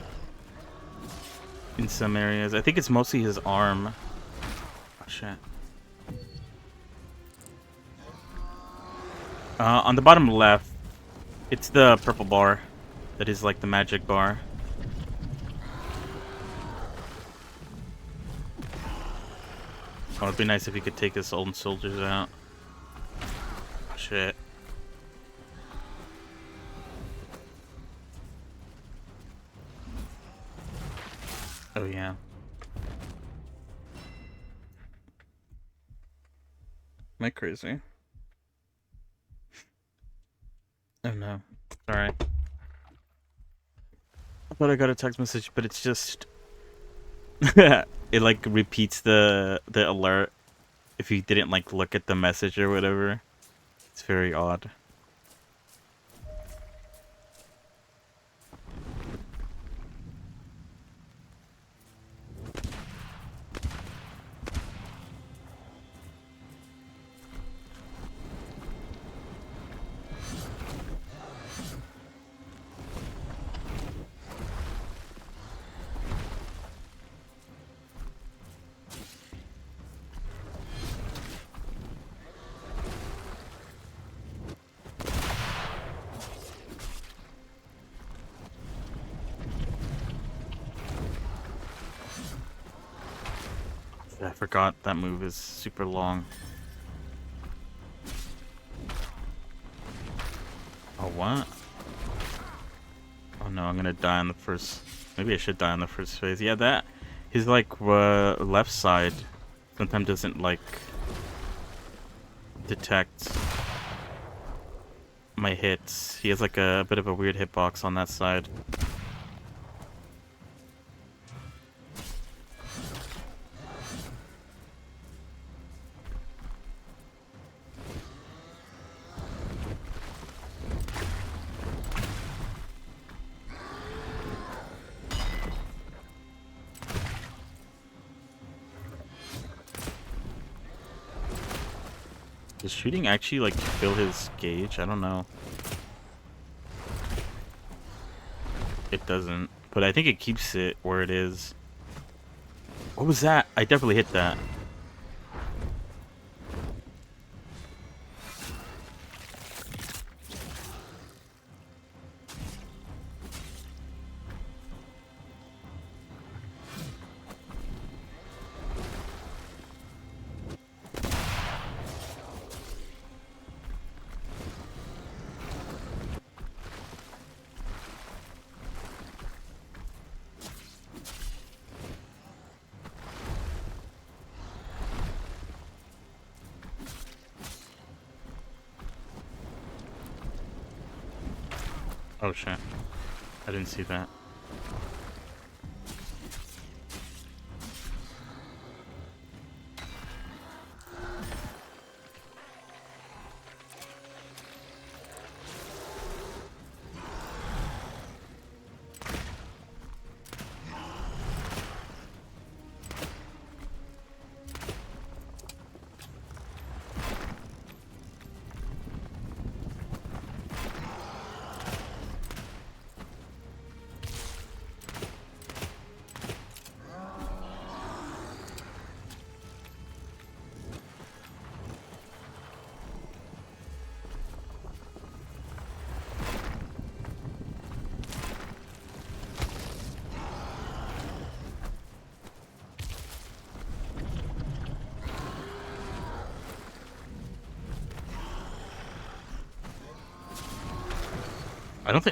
in some areas. I think it's mostly his arm. Oh, shit. On the bottom left, it's the purple bar. That is like the magic bar. Oh, it'd be nice if he could take his old soldiers out. Oh, shit. Oh, yeah. Am I crazy? Oh, no. Sorry. I thought I got a text message, but it's just... it, like, repeats the alert if you didn't, like, look at the message or whatever. It's very odd. I forgot that move is super long. Oh, what? Oh no, I'm gonna die on the first... Maybe I should die on the first phase. Yeah, that... His, like, left side sometimes doesn't, like, detect my hits. He has, like, a bit of a weird hitbox on that side. Does shooting actually, like, fill his gauge? I don't know. It doesn't. But I think it keeps it where it is. What was that? I definitely hit that. Oh shit. I didn't see that.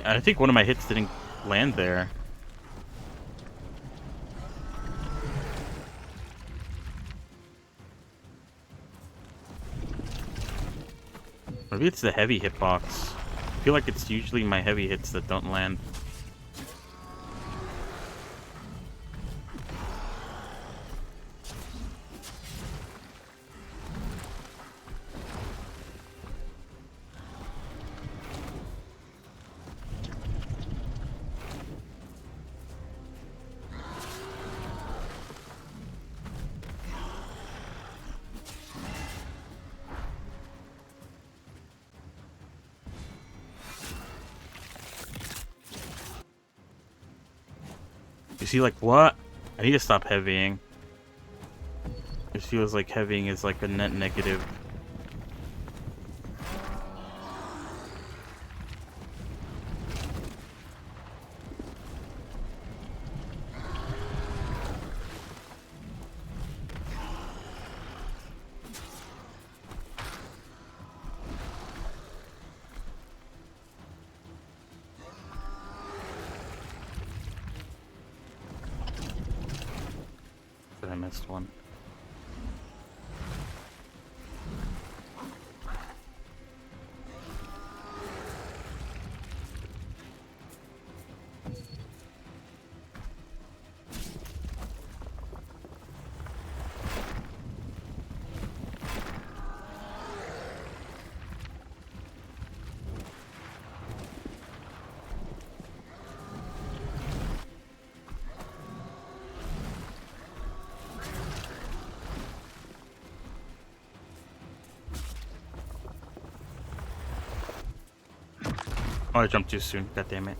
I think one of my hits didn't land there. Maybe it's the heavy hitbox. I feel like it's usually my heavy hits that don't land. see, like, what? I need to stop heavying. It feels like heavying is like a net negative. But I missed one. Oh, I jumped too soon. God damn it.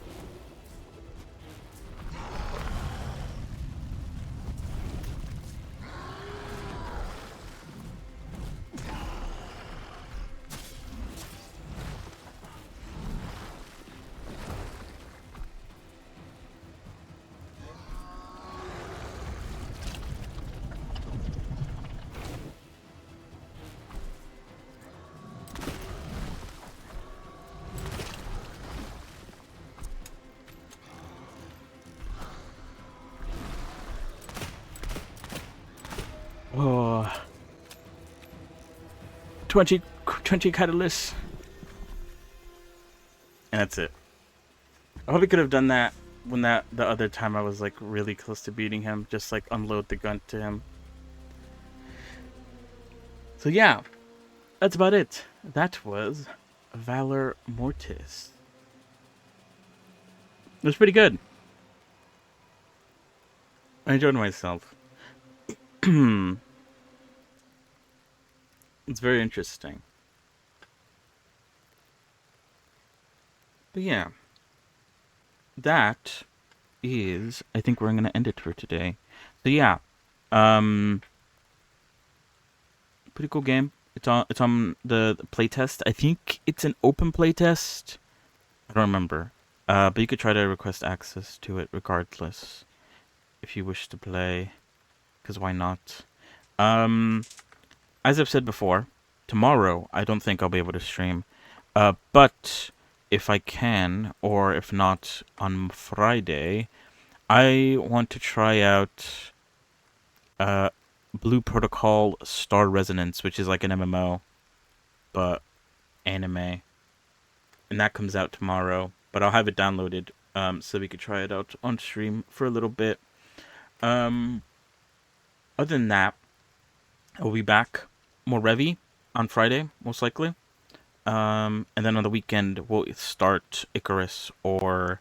Oh. 20 catalysts. And that's it. I hope he could have done that when the other time I was like really close to beating him. Just like unload the gun to him. So yeah, that's about it. That was Valor Mortis. It was pretty good. I enjoyed myself. It's very interesting. But yeah, that is, I think we're gonna end it for today. So yeah, pretty cool game. It's on the playtest. I think it's an open playtest. I don't remember. But you could try to request access to it regardless if you wish to play, because why not? As I've said before, tomorrow I don't think I'll be able to stream. But if I can, or if not on Friday, I want to try out Blue Protocol Star Resonance, which is like an MMO, but anime. And that comes out tomorrow, but I'll have it downloaded so we could try it out on stream for a little bit. Other than that, I'll be back more Revy on Friday, most likely. And then on the weekend, we'll start Icarus or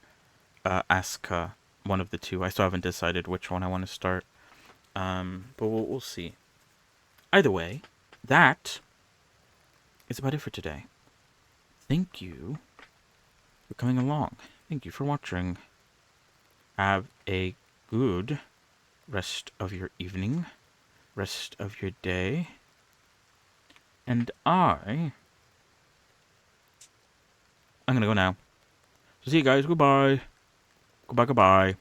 Asuka, one of the two. I still haven't decided which one I want to start. But we'll see. Either way, that is about it for today. Thank you for coming along. Thank you for watching. Have a good rest of your evening, rest of your day. And I'm gonna go now. So see you guys. Goodbye. Goodbye, goodbye.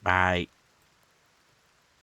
Bye.